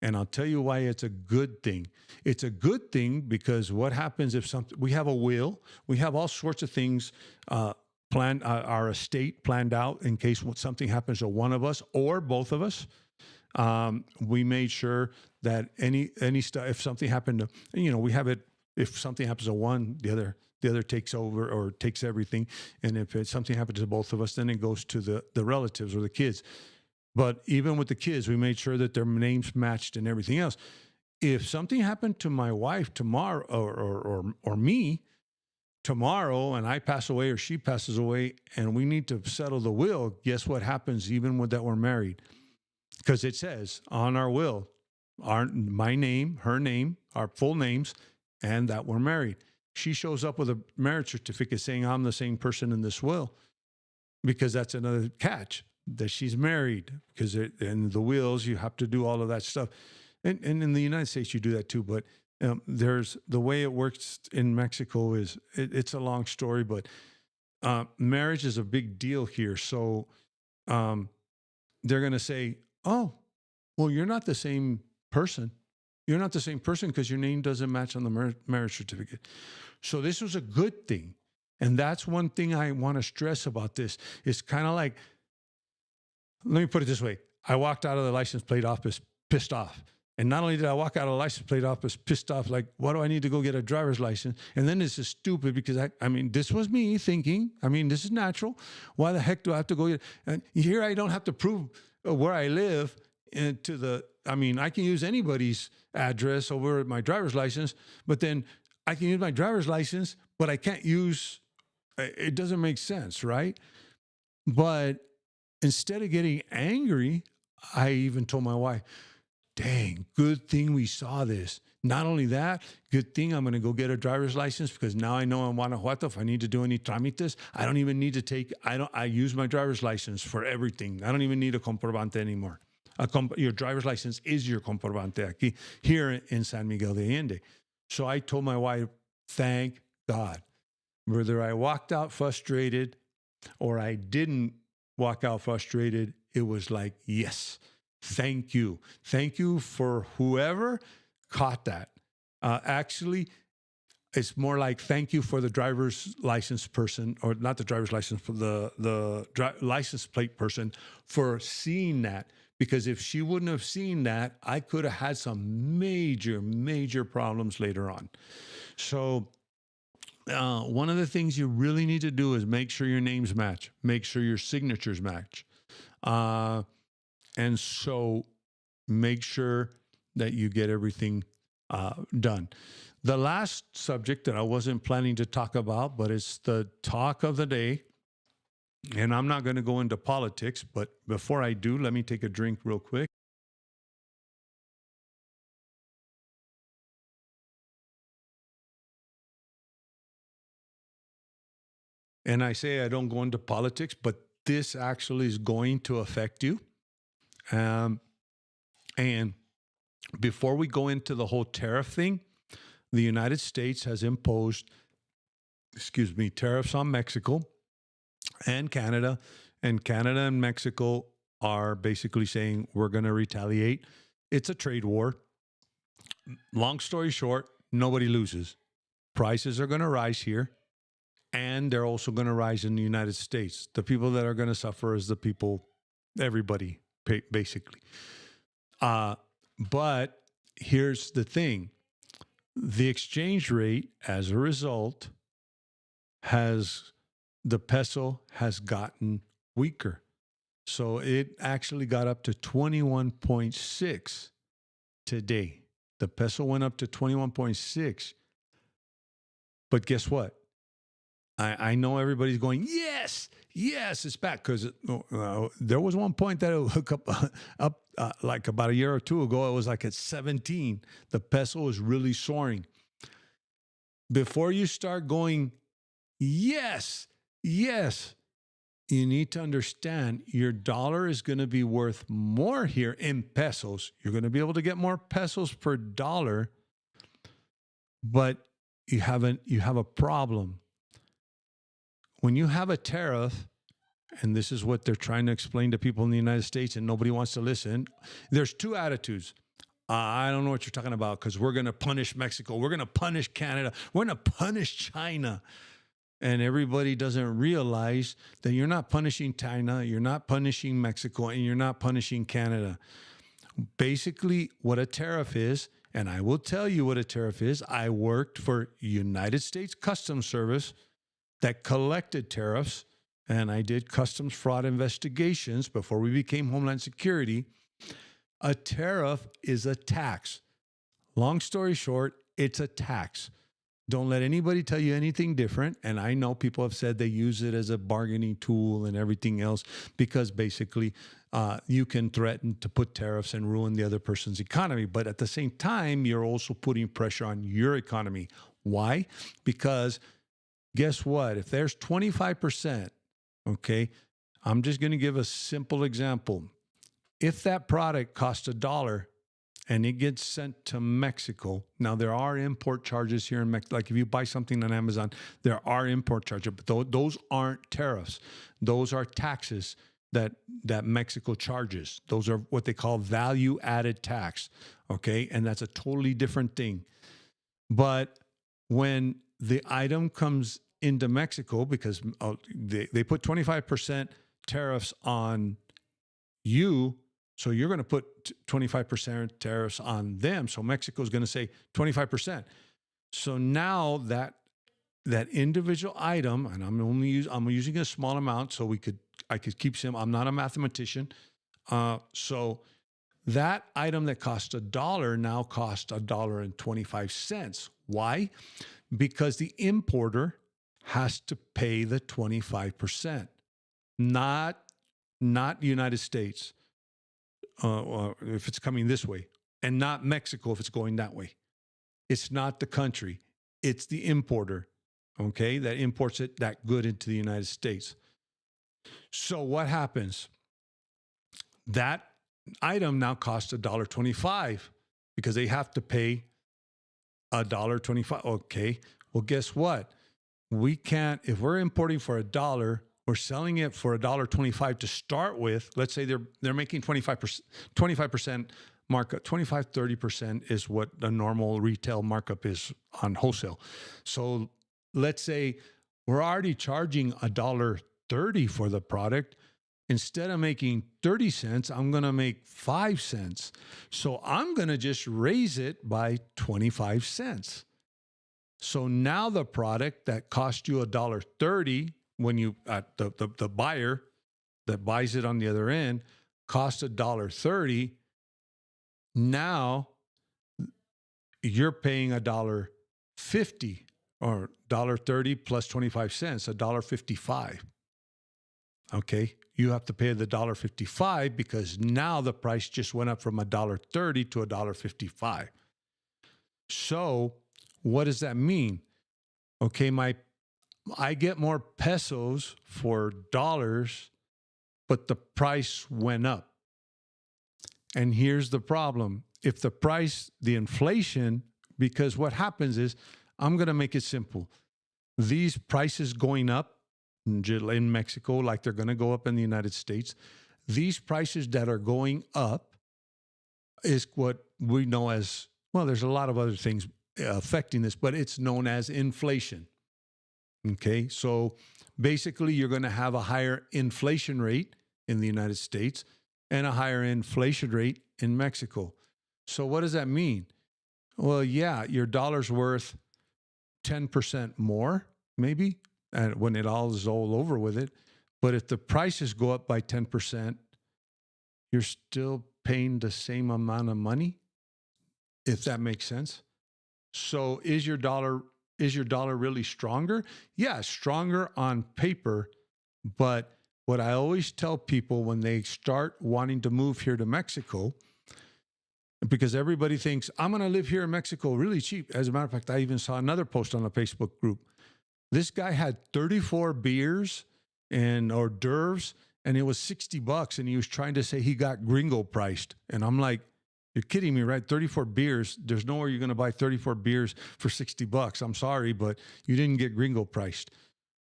And I'll tell you why it's a good thing. It's a good thing because what happens if we have a will, we have all sorts of things planned, our estate planned out in case something happens to one of us or both of us. We made sure that any stuff, if something happened to, we have it. If something happens to one, the other takes over or takes everything. And if something happens to both of us, then it goes to the relatives or the kids. But even with the kids, we made sure that their names matched and everything else. If something happened to my wife tomorrow or me tomorrow and I pass away or she passes away and we need to settle the will, guess what happens even with that we're married? Because it says on our will, my name, her name, our full names, and that we're married. She shows up with a marriage certificate saying I'm the same person in this will because that's another catch. That she's married because in the wills, you have to do all of that stuff. And in the United States, you do that too. But there's the way it works in Mexico is it's a long story, but marriage is a big deal here. So they're going to say, oh, well, you're not the same person. You're not the same person because your name doesn't match on the marriage certificate. So this was a good thing. And that's one thing I want to stress about this. It's kind of like, let me put it this way. I walked out of the license plate office pissed off. And not only did I walk out of the license plate office pissed off, like, why do I need to go get a driver's license? And then this is stupid because this was me thinking, this is natural. Why the heck do I have to go get, and here I don't have to prove where I live I can use anybody's address over my driver's license, but then I can use my driver's license, but I can't use, it doesn't make sense, right? But instead of getting angry, I even told my wife, dang, good thing we saw this. Not only that, good thing I'm going to go get a driver's license because now I know in Guanajuato, if I need to do any trámites, I don't even need to I use my driver's license for everything. I don't even need a comprobante anymore. Your driver's license is your comprobante here in San Miguel de Allende. So I told my wife, thank God. Whether I walked out frustrated or I didn't walk out frustrated, it was like, yes, thank you. Thank you for whoever caught that. Actually, it's more like thank you for the driver's license person, or not the driver's license, for the license plate person for seeing that. Because if she wouldn't have seen that, I could have had some major, major problems later on. So one of the things you really need to do is make sure your names match, make sure your signatures match. And so make sure that you get everything done. The last subject that I wasn't planning to talk about, but it's the talk of the day. And I'm not going to go into politics, but before I do, let me take a drink real quick. And I say I don't go into politics, but this actually is going to affect you. And before we go into the whole tariff thing, the United States has imposed, tariffs on Mexico and Canada. And Canada and Mexico are basically saying we're going to retaliate. It's a trade war. Long story short, nobody loses. Prices are going to rise here. And they're also going to rise in the United States. The people that are going to suffer is the people, everybody, basically. But here's the thing. The exchange rate, as a result, the peso has gotten weaker. So it actually got up to 21.6 today. The peso went up to 21.6. But guess what? I know everybody's going, yes, yes, it's back. Because there was one point that it hooked up like about a year or two ago. It was like at 17. The peso was really soaring. Before you start going, yes, yes, you need to understand your dollar is going to be worth more here in pesos. You're going to be able to get more pesos per dollar, but you have a problem. When you have a tariff, and this is what they're trying to explain to people in the United States, and nobody wants to listen, there's two attitudes. I don't know what you're talking about because we're going to punish Mexico. We're going to punish Canada. We're going to punish China. And everybody doesn't realize that you're not punishing China, you're not punishing Mexico, and you're not punishing Canada. Basically, what a tariff is, and I will tell you what a tariff is. I worked for United States Customs Service that collected tariffs, and I did customs fraud investigations before we became Homeland Security. A tariff is a tax. Long story short, it's a tax. Don't let anybody tell you anything different. And I know people have said they use it as a bargaining tool and everything else because basically you can threaten to put tariffs and ruin the other person's economy. But at the same time, you're also putting pressure on your economy. Why? Because guess what? If there's 25%, okay, I'm just going to give a simple example. If that product costs $1 and it gets sent to Mexico, now there are import charges here in Mexico. Like if you buy something on Amazon, there are import charges, but those aren't tariffs. Those are taxes that Mexico charges. Those are what they call value-added tax, okay? And that's a totally different thing. But when the item comes into Mexico, because they put 25% tariffs on you, so you're going to put 25% tariffs on them. So Mexico is going to say 25%. So now that individual item, and I'm using a small amount, so I could keep some. I'm not a mathematician, so that item that cost $1 now costs $1.25. Why? Because the importer has to pay the 25%, not United States. If it's coming this way, and not Mexico if it's going that way. It's not the country, it's the importer, okay, that imports that good into the United States. So what happens? That item now costs $1.25 because they have to pay $1.25. Okay, well, guess what? We can't, if we're importing for $1, we're selling it for $1.25 to start with. Let's say they're making 25% markup. 25-30% is what the normal retail markup is on wholesale. So let's say we're already charging $1.30 for the product. Instead of making 30 cents, I'm going to make 5 cents. So I'm going to just raise it by 25 cents. So now the product that cost you $1.30 when you the buyer that buys it on the other end costs $1.30. Now you're paying $1.50 or $1.30 plus 25 cents, $1.55. Okay, you have to pay the $1.55 because now the price just went up from $1.30 to $1.55. So what does that mean? Okay, I get more pesos for dollars, but the price went up. And here's the problem. If the inflation, because what happens is, I'm going to make it simple. These prices going up in Mexico, like they're going to go up in the United States, these prices that are going up is what we know as, well, there's a lot of other things affecting this, but it's known as inflation. Okay, so basically you're going to have a higher inflation rate in the United States and a higher inflation rate in Mexico. So what does that mean? Well, yeah, your dollar's worth 10% more, maybe, and when it all is all over with it. But if the prices go up by 10%, you're still paying the same amount of money, if that makes sense. So is your dollar is your dollar really stronger? Yeah, stronger on paper. But what I always tell people when they start wanting to move here to Mexico, because everybody thinks, I'm going to live here in Mexico really cheap. As a matter of fact, I even saw another post on a Facebook group. This guy had 34 beers and hors d'oeuvres, and it was $60, and he was trying to say he got gringo priced. And I'm like, you're kidding me, right? 34 beers. There's nowhere you're going to buy 34 beers for $60. I'm sorry, but you didn't get gringo priced.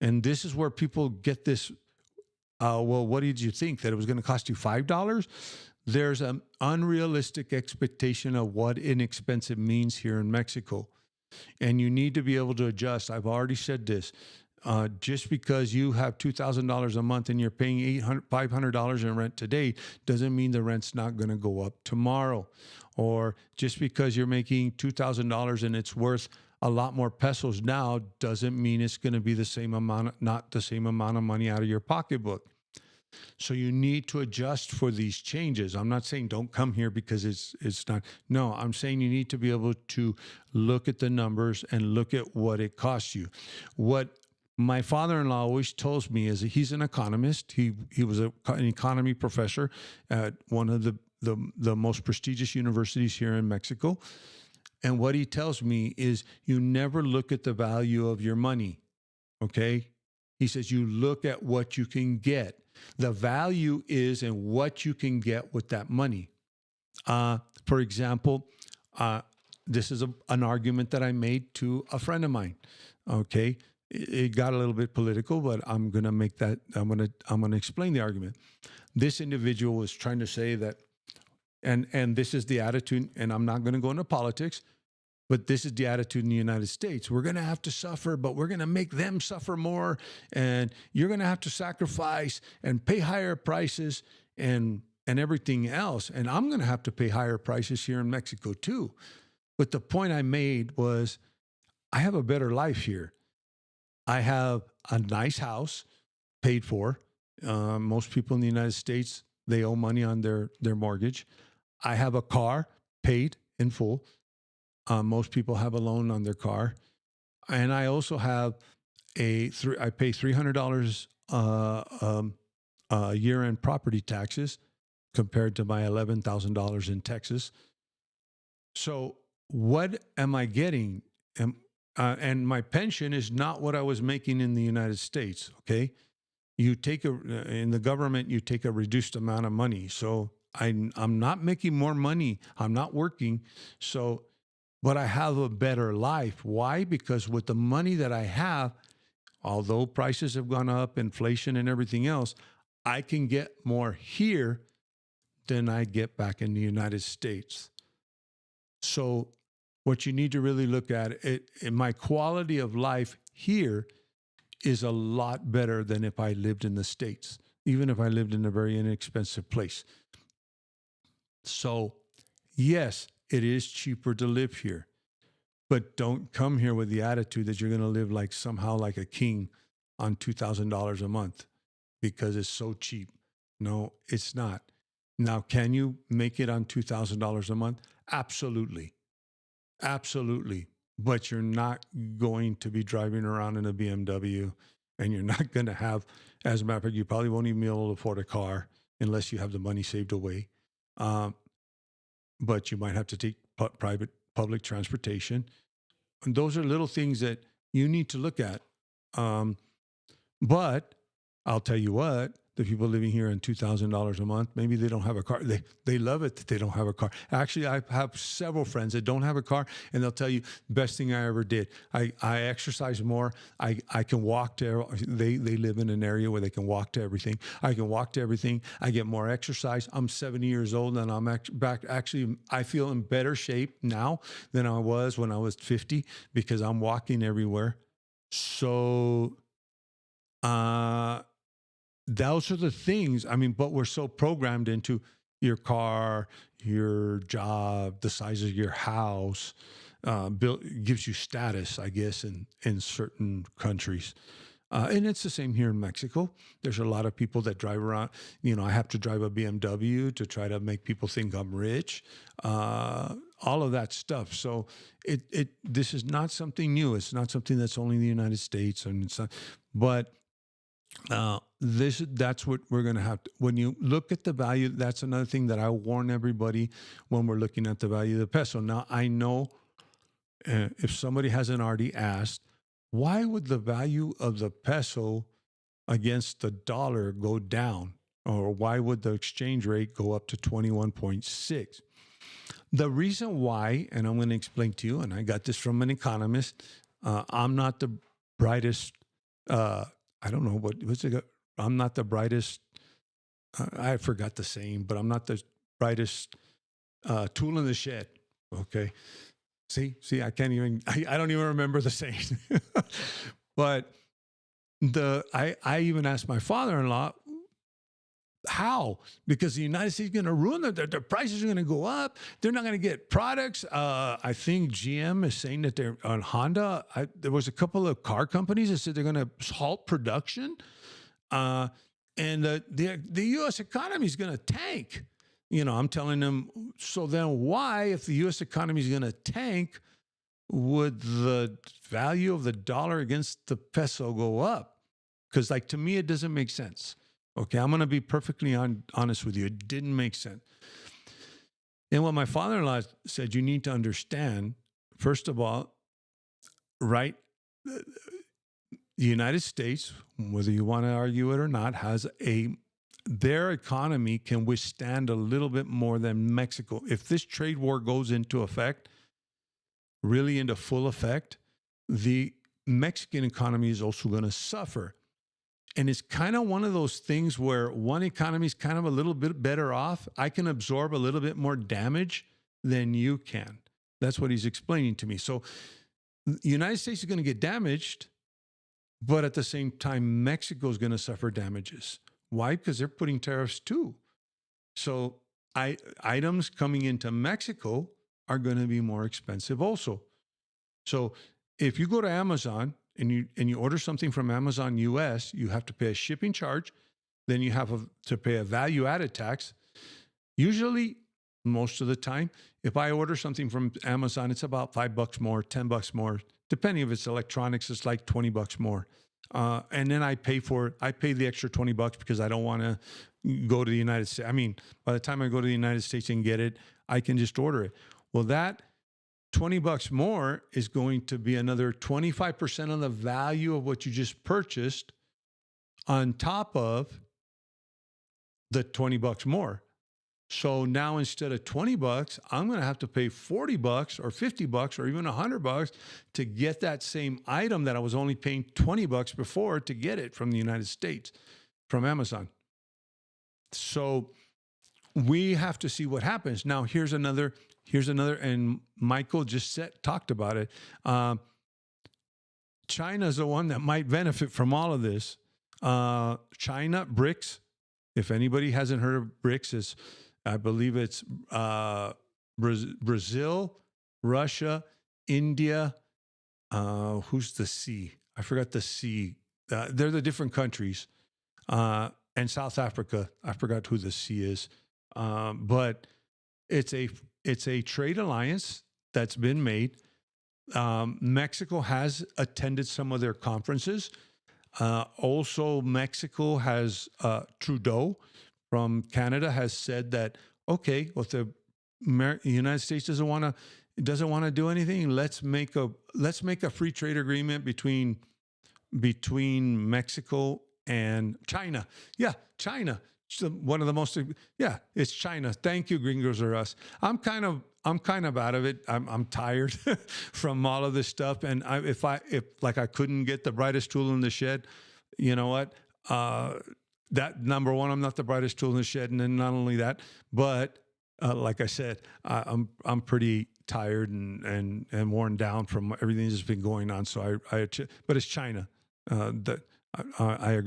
And this is where people get this. Well, what did you think? That it was going to cost you $5? There's an unrealistic expectation of what inexpensive means here in Mexico. And you need to be able to adjust. I've already said this. Just because you have $2,000 a month and you're paying $500 in rent today doesn't mean the rent's not going to go up tomorrow. Or just because you're making $2,000 and it's worth a lot more pesos now doesn't mean it's going to be the same amount, not the same amount of money out of your pocketbook. So you need to adjust for these changes. I'm not saying don't come here because it's not. No, I'm saying you need to be able to look at the numbers and look at what it costs you. What my father-in-law always tells me is that he's an economist. He was an economy professor at one of the most prestigious universities here in Mexico. And what he tells me is you never look at the value of your money, okay? He says you look at what you can get. The value is in what you can get with that money. For example, this is an argument that I made to a friend of mine, okay? It got a little bit political, but I'm going to make that, I'm going to explain the argument. This individual was trying to say that, and this is the attitude, and I'm not going to go into politics, but this is the attitude in the United States. We're going to have to suffer, but we're going to make them suffer more. And you're going to have to sacrifice and pay higher prices and everything else. And I'm going to have to pay higher prices here in Mexico too. But the point I made was I have a better life here. I have a nice house paid for. Most people in the United States, they owe money on their mortgage. I have a car paid in full. Most people have a loan on their car. And I also have I pay $300 a year in property taxes compared to my $11,000 in Texas. So what am I getting? And my pension is not what I was making in the United States, okay? You take in the government, you take a reduced amount of money. So I'm not making more money. I'm not working. So but I have a better life. Why? Because with the money that I have, although prices have gone up, inflation and everything else, I can get more here than I get back in the United States. So what you need to really look at, my quality of life here is a lot better than if I lived in the States, even if I lived in a very inexpensive place. So yes, it is cheaper to live here, but don't come here with the attitude that you're going to live like somehow like a king on $2,000 a month because it's so cheap. No, it's not. Now, can you make it on $2,000 a month? Absolutely. Absolutely. But you're not going to be driving around in a BMW, and you're not going to have, as a matter of fact, you probably won't even be able to afford a car unless you have the money saved away. But you might have to take public transportation. And those are little things that you need to look at. But I'll tell you what, the people living here on $2,000 a month, maybe they don't have a car. They love it that they don't have a car. Actually, I have several friends that don't have a car, and they'll tell you, best thing I ever did. I exercise more. I can walk to, they live in an area where they can walk to everything. I can walk to everything. I get more exercise. I'm 70 years old, and I'm actually, I feel in better shape now than I was when I was 50 because I'm walking everywhere. So, those are the things, I mean, but we're so programmed into your car, your job, the size of your house, gives you status, I guess, in certain countries. And it's the same here in Mexico. There's a lot of people that drive around. You know, I have to drive a BMW to try to make people think I'm rich. all of that stuff. So this is not something new. It's not something that's only in the United States, and it's not, but that's what we're going to have to, when you look at the value. That's another thing that I warn everybody when we're looking at the value of the peso. Now, I know if somebody hasn't already asked, why would the value of the peso against the dollar go down? Or why would the exchange rate go up to 21.6? The reason why, and I'm going to explain to you, and I got this from an economist. I'm not the brightest, I don't know, what's it? I'm not the brightest, I forgot the saying, but I'm not the brightest tool in the shed, okay? See, I can't even, I don't even remember the saying. But I even asked my father-in-law, how? Because the United States is going to ruin their prices are going to go up. They're not going to get products. I think GM is saying that they're on Honda. There was a couple of car companies that said they're going to halt production. And the U.S. economy is going to tank. I'm telling them, so then why, if the U.S. economy is going to tank, would the value of the dollar against the peso go up? Because, to me, it doesn't make sense. Okay, I'm going to be perfectly honest with you. It didn't make sense. And what my father-in-law said, you need to understand, first of all, right, the United States, whether you want to argue it or not, their economy can withstand a little bit more than Mexico. If this trade war goes into effect, really into full effect, the Mexican economy is also going to suffer. And it's kind of one of those things where one economy is kind of a little bit better off. I can absorb a little bit more damage than you can. That's what he's explaining to me. So the United States is going to get damaged, but at the same time, Mexico is going to suffer damages. Why? Because they're putting tariffs too. So items coming into Mexico are going to be more expensive also. So if you go to Amazon and you order something from Amazon US, you have to pay a shipping charge. Then you have to pay a value-added tax. Usually, most of the time, if I order something from Amazon, it's about $5 more, $10 more. Depending if it's electronics, it's like $20 more. And then I pay the extra $20 because I don't want to go to the United States. I mean, by the time I go to the United States and get it, I can just order it. Well, that $20 more is going to be another 25% on the value of what you just purchased on top of the $20 more. So now instead of $20, I'm going to have to pay $40 or $50 or even $100 to get that same item that I was only paying $20 before to get it from the United States, from Amazon. So we have to see what happens. Now, here's another, and Michael just talked about it. China's the one that might benefit from all of this. China, BRICS, if anybody hasn't heard of BRICS, I believe it's Brazil, Russia, India, who's the C? I forgot the C. They're the different countries. And South Africa, I forgot who the C is. But it's a trade alliance that's been made. Mexico has attended some of their conferences. Also, Mexico has Trudeau from Canada has said that, okay, well, if the United States doesn't want to do anything, let's make a free trade agreement between Mexico and China. Yeah, China. One of the most, it's China. Thank you, Gringos or Us. I'm kind of out of it. I'm tired from all of this stuff. And if I couldn't get the brightest tool in the shed, you know what? That number one, I'm not the brightest tool in the shed. And then not only that, but like I said, I'm pretty tired and worn down from everything that's been going on. So but it's China that. I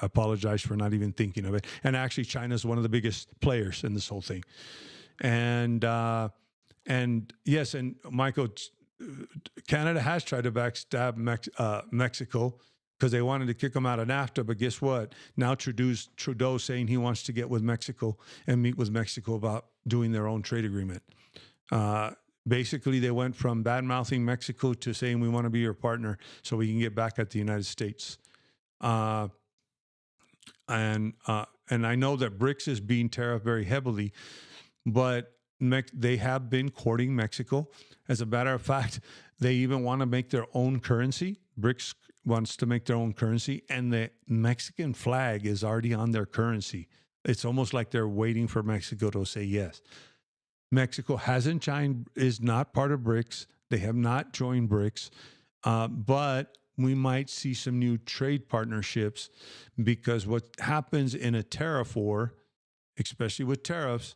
apologize for not even thinking of it. And actually, China is one of the biggest players in this whole thing. And yes, and Michael, Canada has tried to backstab Mexico because they wanted to kick them out of NAFTA. But guess what? Now Trudeau saying he wants to get with Mexico and meet with Mexico about doing their own trade agreement. Basically, they went from bad mouthing Mexico to saying we want to be your partner so we can get back at the United States. Uh, and I know that BRICS is being tariffed very heavily, but they have been courting Mexico. As a matter of fact, they even want to make their own currency. BRICS wants to make their own currency, and the Mexican flag is already on their currency. It's almost like they're waiting for Mexico to say yes. Mexico hasn't joined, is not part of BRICS. They have not joined BRICS, but we might see some new trade partnerships, because what happens in a tariff war, especially with tariffs,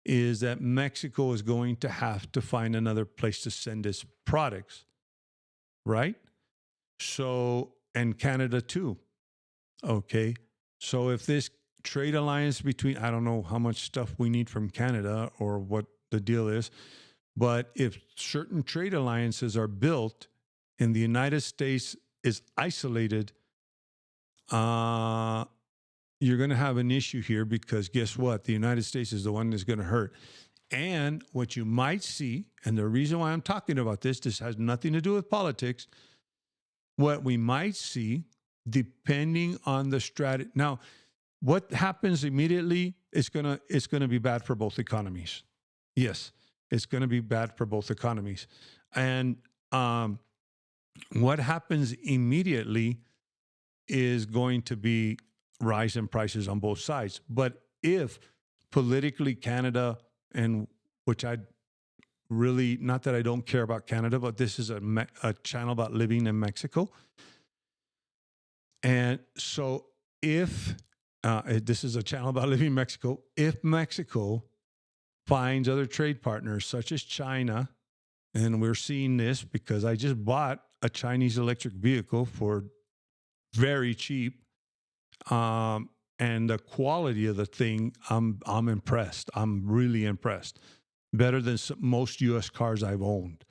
is that Mexico is going to have to find another place to send its products, right? So, and Canada too. Okay. So if this trade alliance between, I don't know how much stuff we need from Canada or what the deal is, but if certain trade alliances are built and the United States is isolated, you're going to have an issue here, because guess what? The United States is the one that's going to hurt. And what you might see, and the reason why I'm talking about this has nothing to do with politics. What we might see, depending on the strategy. Now, what happens immediately is gonna be bad for both economies. Yes, it's going to be bad for both economies. And what happens immediately is going to be rise in prices on both sides. But if politically Canada, and which I really, not that I don't care about Canada, but this is a channel about living in Mexico. And so if this is a channel about living in Mexico, if Mexico finds other trade partners such as China, and we're seeing this because I just bought a Chinese electric vehicle for very cheap, and the quality of the thing, I'm impressed. I'm really impressed. Better than most U.S. cars I've owned.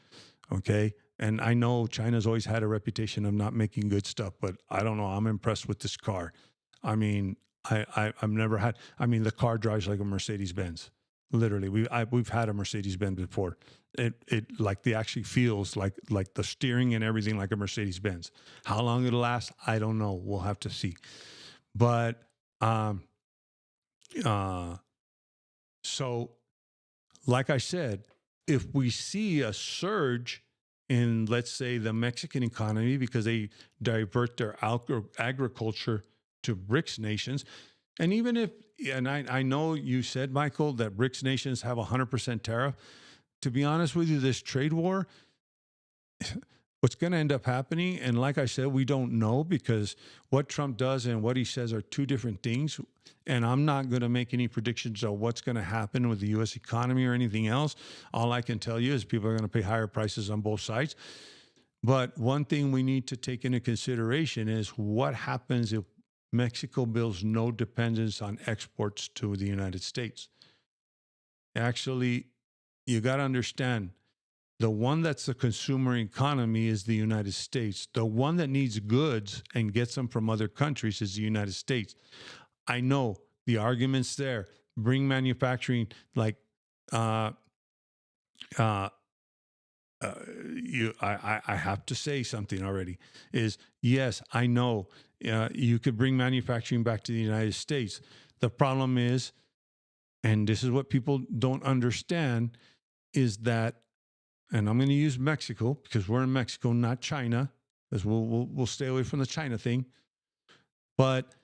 Okay, and I know China's always had a reputation of not making good stuff, but I don't know. I'm impressed with this car. I mean, I've never had. I mean, the car drives like a Mercedes Benz. Literally, we've had a Mercedes Benz before. It like the actually feels like the steering and everything like a Mercedes Benz. How long it'll last, I don't know. We'll have to see. But so, like I said, if we see a surge in, let's say, the Mexican economy because they divert their agriculture to BRICS nations, and even if, and I know you said, Michael, that BRICS nations have 100% tariff. To be honest with you, this trade war, what's going to end up happening, and like I said, we don't know, because what Trump does and what he says are two different things. And I'm not going to make any predictions of what's going to happen with the U.S. economy or anything else. All I can tell you is people are going to pay higher prices on both sides. But one thing we need to take into consideration is what happens if Mexico builds no dependence on exports to the United States. Actually, you got to understand, the one that's the consumer economy is the United States. The one that needs goods and gets them from other countries is the United States. I know the argument's there. Bring manufacturing, like I have to say something already. Is yes, I know you could bring manufacturing back to the United States. The problem is, and this is what people don't understand, is that, and I'm going to use Mexico because we're in Mexico, not China, because we'll stay away from the China thing. But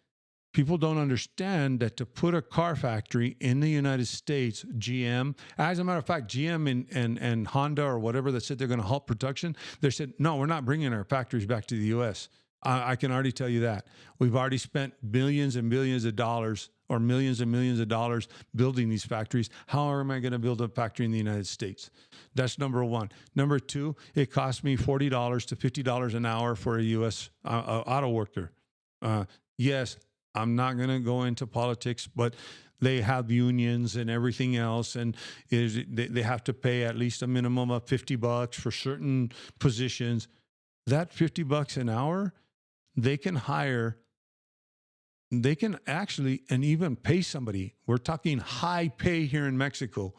people don't understand that to put a car factory in the United States, GM, as a matter of fact, GM and Honda or whatever that said they're going to halt production, they said, no, we're not bringing our factories back to the U.S. I can already tell you that. We've already spent billions and billions of dollars, or millions and millions of dollars building these factories. How am I going to build a factory in the United States? That's number one. Number two, it cost me $40 to $50 an hour for a U.S. Auto worker. Yes, I'm not going to go into politics, but they have unions and everything else, and they have to pay at least a minimum of $50 for certain positions. That $50 an hour, they can actually, and even pay somebody. We're talking high pay here in Mexico.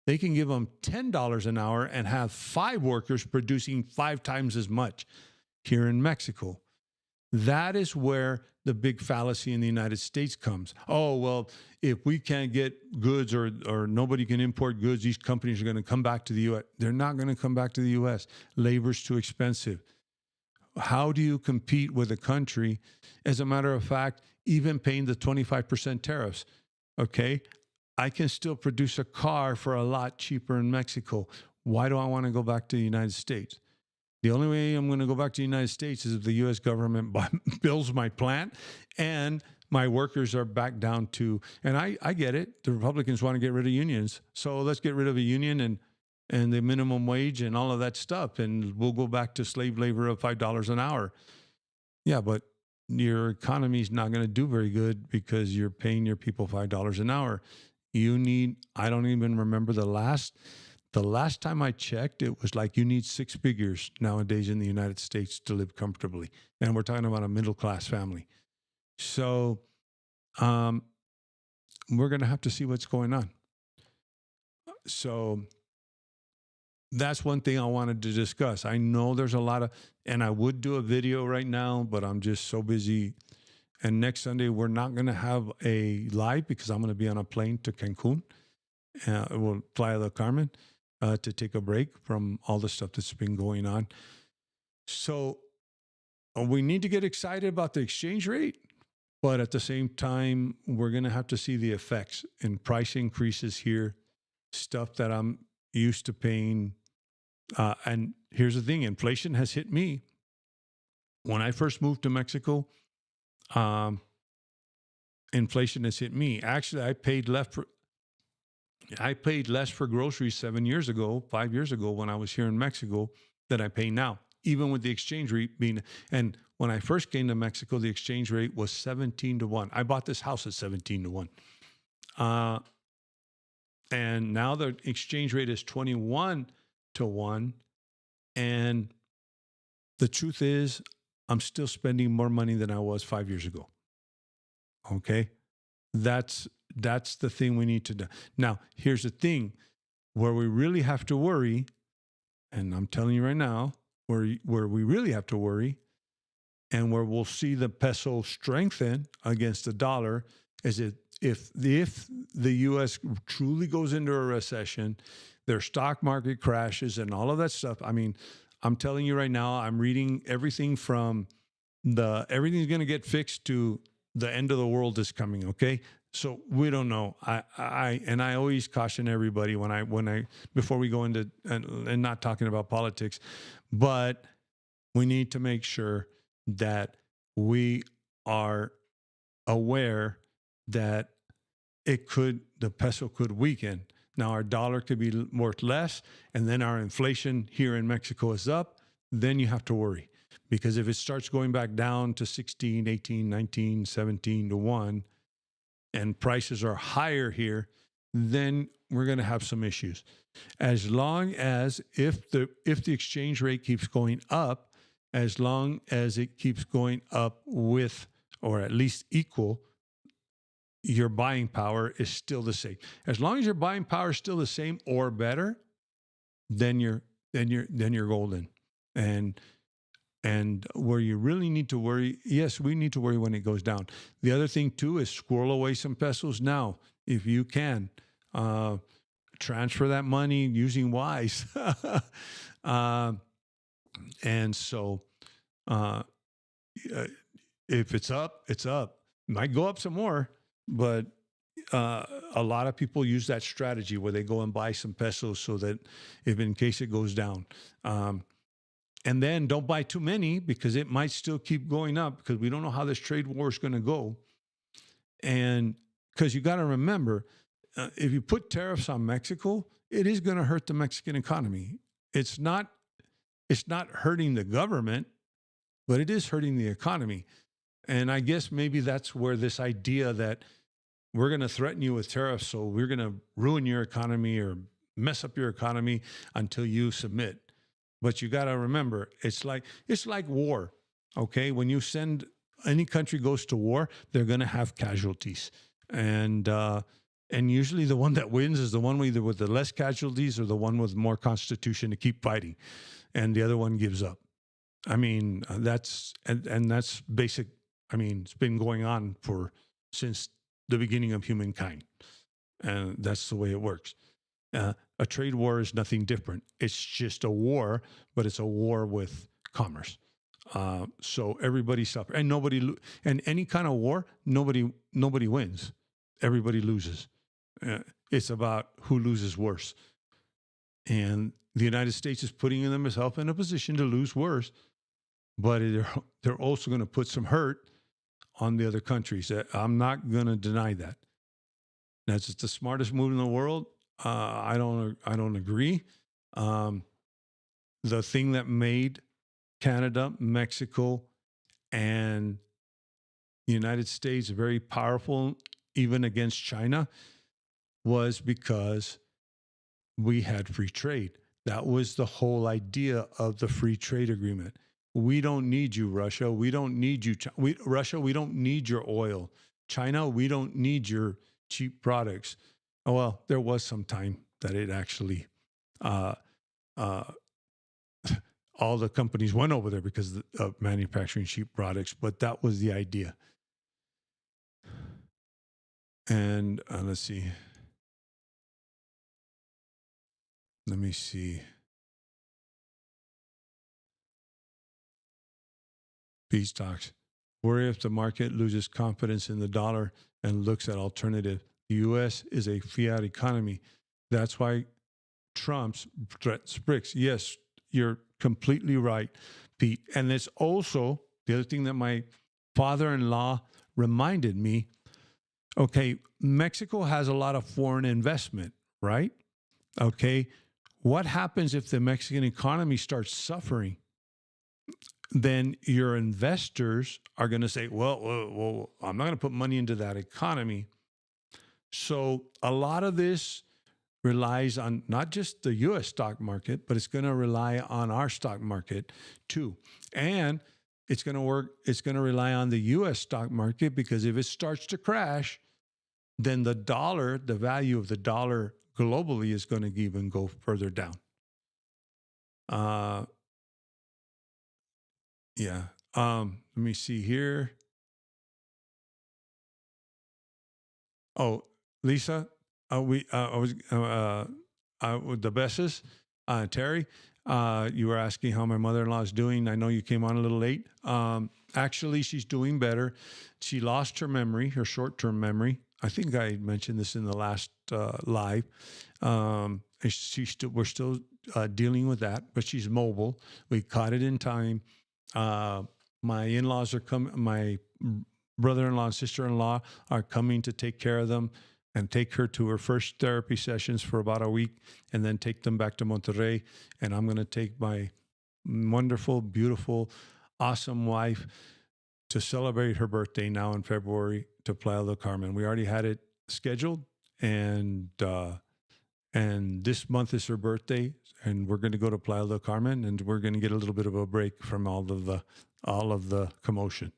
They can give them $10 an hour and have 5 workers producing 5 times as much here in Mexico. That is where the big fallacy in the United States comes. Oh, well, if we can't get goods or nobody can import goods, these companies are going to come back to the U.S. They're not going to come back to the U.S. Labor's too expensive. How do you compete with a country, as a matter of fact, even paying the 25% tariffs? Okay, I can still produce a car for a lot cheaper in Mexico. Why do I want to go back to the United States? The only way I'm going to go back to the United States is if the U.S. government builds my plant and my workers are back down to, and I get it, the Republicans want to get rid of unions. So let's get rid of a union and the minimum wage and all of that stuff, and we'll go back to slave labor of $5 an hour. Yeah, but your economy is not going to do very good because you're paying your people $5 an hour. I don't even remember the last time I checked, it was like you need 6 figures nowadays in the United States to live comfortably. And we're talking about a middle-class family. So we're going to have to see what's going on. So that's one thing I wanted to discuss. I know there's a lot of, and I would do a video right now, but I'm just so busy. And next Sunday, we're not going to have a live because I'm going to be on a plane to Cancun. We'll fly the Carmen. To take a break from all the stuff that's been going on. So we need to get excited about the exchange rate, but at the same time, we're going to have to see the effects in price increases here, stuff that I'm used to paying. And here's the thing, inflation has hit me. When I first moved to Mexico, inflation has hit me. Actually, I paid less for groceries 5 years ago, when I was here in Mexico than I pay now, even with the exchange rate being, and when I first came to Mexico, the exchange rate was 17 to 1. I bought this house at 17 to 1. And now the exchange rate is 21 to 1. And the truth is, I'm still spending more money than I was 5 years ago. Okay? That's the thing we need to do. Now, here's the thing where we really have to worry, and I'm telling you right now, where we really have to worry and where we'll see the peso strengthen against the dollar is if the U.S. truly goes into a recession, their stock market crashes and all of that stuff. I mean, I'm telling you right now, I'm reading everything from everything's going to get fixed to the end of the world is coming, okay? So we don't know. I always caution everybody when I before we go into and not talking about politics, but we need to make sure that we are aware that the peso could weaken. Now our dollar could be worth less, and then our inflation here in Mexico is up. Then you have to worry. Because if it starts going back down to 16, 18, 19, 17 to 1, and prices are higher here, then we're going to have some issues. As long as if the exchange rate keeps going up, as long as it keeps going up with, or at least equal, your buying power is still the same. As long as your buying power is still the same or better, then you're golden. And where you really need to worry, yes, we need to worry when it goes down. The other thing, too, is squirrel away some pesos now. If you can, transfer that money using Wise. And so if it's up, it's up. It might go up some more, but a lot of people use that strategy where they go and buy some pesos so that if in case it goes down. And then don't buy too many because it might still keep going up because we don't know how this trade war is going to go. And because you got to remember, if you put tariffs on Mexico, it is going to hurt the Mexican economy. It's not hurting the government, but it is hurting the economy. And I guess maybe that's where this idea that we're going to threaten you with tariffs, so we're going to ruin your economy or mess up your economy until you submit. But you got to remember, it's like war, okay? When you send any country goes to war, they're going to have casualties. And And usually the one that wins is the one either with the less casualties or the one with more constitution to keep fighting. And the other one gives up. I mean, and that's basic. I mean, it's been going on since the beginning of humankind. And that's the way it works. A trade war is nothing different. It's just a war, but it's a war with commerce. So everybody suffers, and and any kind of war, nobody wins. Everybody loses. It's about who loses worse. And the United States is putting themselves in a position to lose worse, but they're also going to put some hurt on the other countries. I'm not going to deny that. That's just the smartest move in the world. I don't agree. The thing that made Canada, Mexico, and the United States very powerful, even against China, was because we had free trade. That was the whole idea of the free trade agreement. We don't need you, Russia. We don't need you, Russia. We don't need your oil. China, we don't need your cheap products. Oh, well, there was some time that it actually, all the companies went over there because of manufacturing cheap products, but that was the idea. And let's see. Let me see. Peace talks. Worry if the market loses confidence in the dollar and looks at alternative. The U.S. is a fiat economy. That's why Trump's threats BRICS. Yes, you're completely right, Pete. And it's also the other thing that my father-in-law reminded me. Okay, Mexico has a lot of foreign investment, right? Okay, what happens if the Mexican economy starts suffering? Then your investors are going to say, well, I'm not going to put money into that economy. So a lot of this relies on not just the U.S. stock market, but it's going to rely on our stock market too. And it's going to rely on the U.S. stock market, because if it starts to crash, then the value of the dollar globally is going to even go further down. Yeah. Let me see here. Oh, Lisa, the bestest, Terry, you were asking how my mother-in-law is doing. I know you came on a little late. Actually, she's doing better. She lost her memory, her short-term memory. I think I mentioned this in the last live. We're still dealing with that, but she's mobile. We caught it in time. My in-laws are coming. My brother-in-law and sister-in-law are coming to take care of them and take her to her first therapy sessions for about a week, and then take them back to Monterrey. And I'm going to take my wonderful, beautiful, awesome wife to celebrate her birthday now in February to Playa del Carmen. We already had it scheduled, and this month is her birthday, and we're going to go to Playa del Carmen, and we're going to get a little bit of a break from all of the commotion.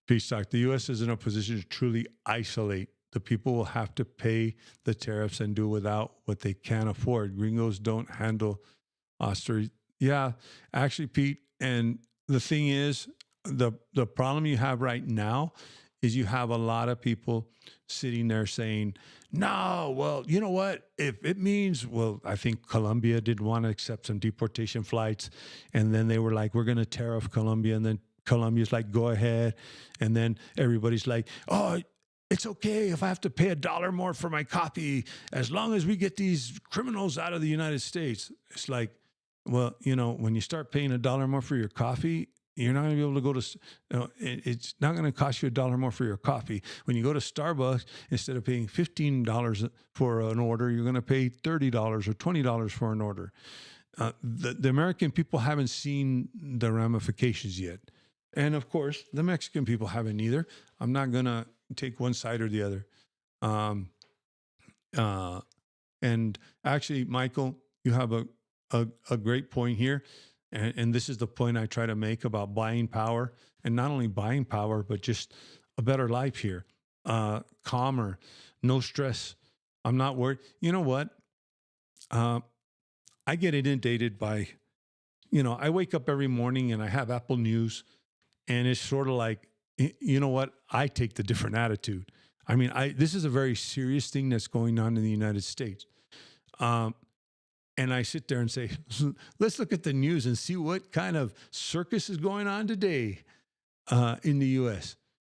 Peace talk. The U.S. is in a position to truly isolate. The people will have to pay the tariffs and do without what they can't afford. Gringos don't handle austerity. Yeah, actually, Pete. And the thing is, the problem you have right now is you have a lot of people sitting there saying, no, well, you know what? If it means, well, I think Colombia did want to accept some deportation flights. And then they were like, we're going to tariff Colombia. And then Colombia's like, go ahead. And then everybody's like, oh, it's okay if I have to pay $1 more for my coffee, as long as we get these criminals out of the United States. It's like, well, when you start paying $1 more for your coffee, you're not going to be able to go to, it's not going to cost you $1 more for your coffee. When you go to Starbucks, instead of paying $15 for an order, you're going to pay $30 or $20 for an order. The American people haven't seen the ramifications yet. And of course, the Mexican people haven't either. I'm not going to take one side or the other. And actually, Michael, you have a great point here. And this is the point I try to make about buying power, and not only buying power, but just a better life here. calmer, no stress. I'm not worried. You know what? Uh, I get inundated by, I wake up every morning and I have Apple News, and it's sort of like, you know what? I take the different attitude. I mean, this is a very serious thing that's going on in the United States. Um, and I sit there and say, let's look at the news and see what kind of circus is going on today in the U.S.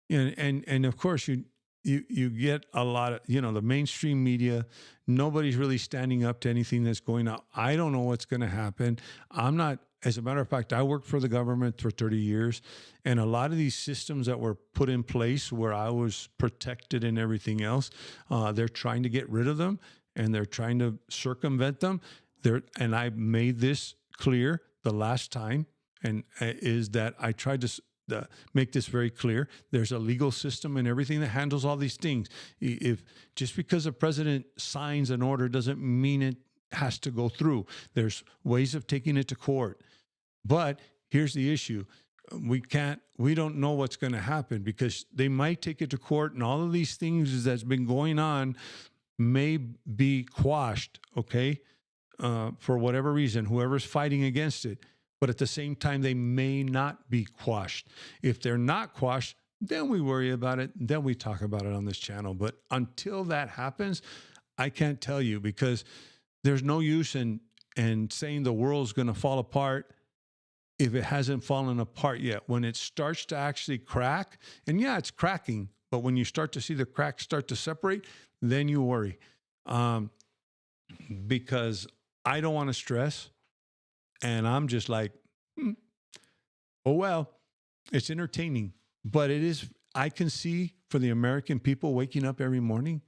And of course you get a lot of the mainstream media. Nobody's really standing up to anything that's going on. I don't know what's going to happen. I'm not. As a matter of fact, I worked for the government for 30 years, and a lot of these systems that were put in place where I was protected and everything else, they're trying to get rid of them, and they're trying to circumvent them. And I made this clear the last time, and is that I tried to make this very clear. There's a legal system and everything that handles all these things. If just because a president signs an order doesn't mean it has to go through. There's ways of taking it to court. But here's the issue. We don't know what's going to happen, because they might take it to court, and all of these things that's been going on may be quashed, okay? For whatever reason, whoever's fighting against it. But at the same time, they may not be quashed. If they're not quashed, then we worry about it. Then we talk about it on this channel. But until that happens, I can't tell you, because there's no use in saying the world's going to fall apart if it hasn't fallen apart yet. When it starts to actually crack, and yeah, it's cracking, but when you start to see the cracks start to separate, then you worry. Because I don't want to stress. And I'm just like, oh, well, it's entertaining. But it is, I can see for the American people waking up every morning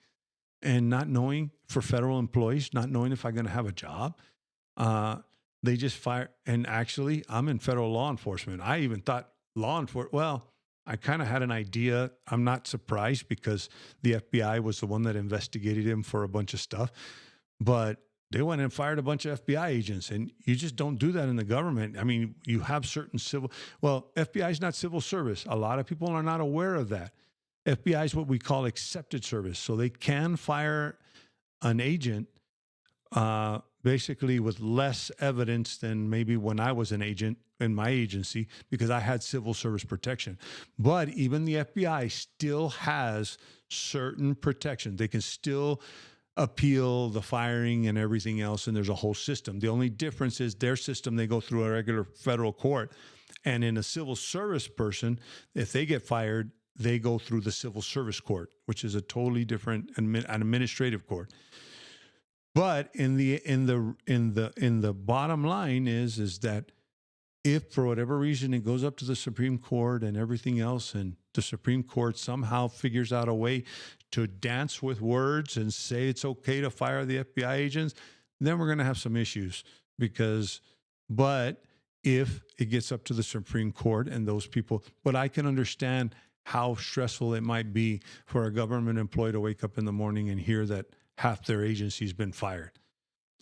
and not knowing, for federal employees, not knowing if I'm going to have a job. They just fire. And actually, I'm in federal law enforcement. I even thought I kind of had an idea. I'm not surprised, because the FBI was the one that investigated him for a bunch of stuff. But they went and fired a bunch of FBI agents, and you just don't do that in the government. I mean, you have certain FBI is not civil service. A lot of people are not aware of that. FBI is what we call accepted service. So they can fire an agent basically with less evidence than maybe when I was an agent in my agency, because I had civil service protection. But even the FBI still has certain protection. They can still appeal the firing and everything else, and there's a whole system. The only difference is their system, they go through a regular federal court, and in a civil service person, if they get fired, they go through the civil service court, which is a totally different an administrative court. But in the bottom line is that if for whatever reason it goes up to the Supreme Court and everything else, and the Supreme Court somehow figures out a way to dance with words and say it's okay to fire the FBI agents, then we're going to have some issues. But if it gets up to the Supreme Court and those people, but I can understand how stressful it might be for a government employee to wake up in the morning and hear that half their agency's been fired.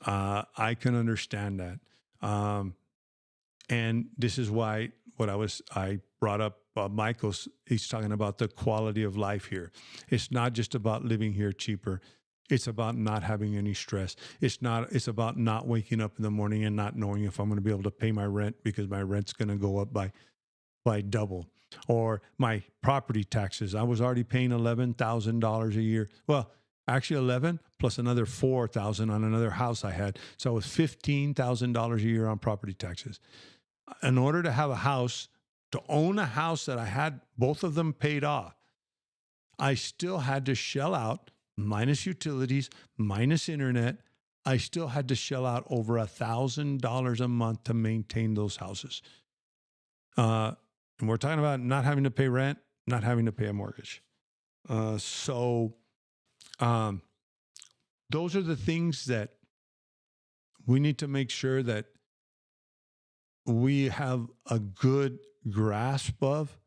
I can understand that. And this is why I brought up Michael's, he's talking about the quality of life here. It's not just about living here cheaper. It's about not having any stress. It's about not waking up in the morning and not knowing if I'm going to be able to pay my rent, because my rent's going to go up by double. Or my property taxes. I was already paying $11,000 a year. Well, actually 11 plus another 4,000 on another house I had. So it was $15,000 a year on property taxes. In order to have a house, to own a house that I had both of them paid off, I still had to shell out, minus utilities, minus internet, I still had to shell out over $1,000 a month to maintain those houses. And we're talking about not having to pay rent, not having to pay a mortgage. So those are the things that we need to make sure that we have a good grasp of,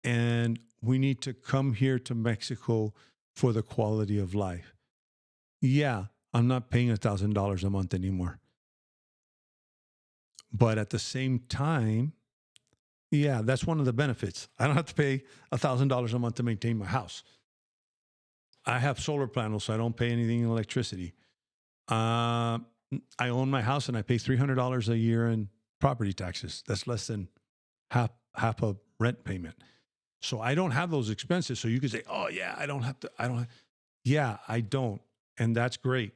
and we need to come here to Mexico for the quality of life. Yeah, I'm not paying $1,000 a month anymore. But at the same time, yeah, that's one of the benefits. I don't have to pay $1,000 a month to maintain my house. I have solar panels, so I don't pay anything in electricity. Uh, I own my house and I pay $300 a year in property taxes. That's less than half a rent payment. So I don't have those expenses. So you could say, "Oh yeah, I don't have to." I don't. Yeah, I don't, and that's great.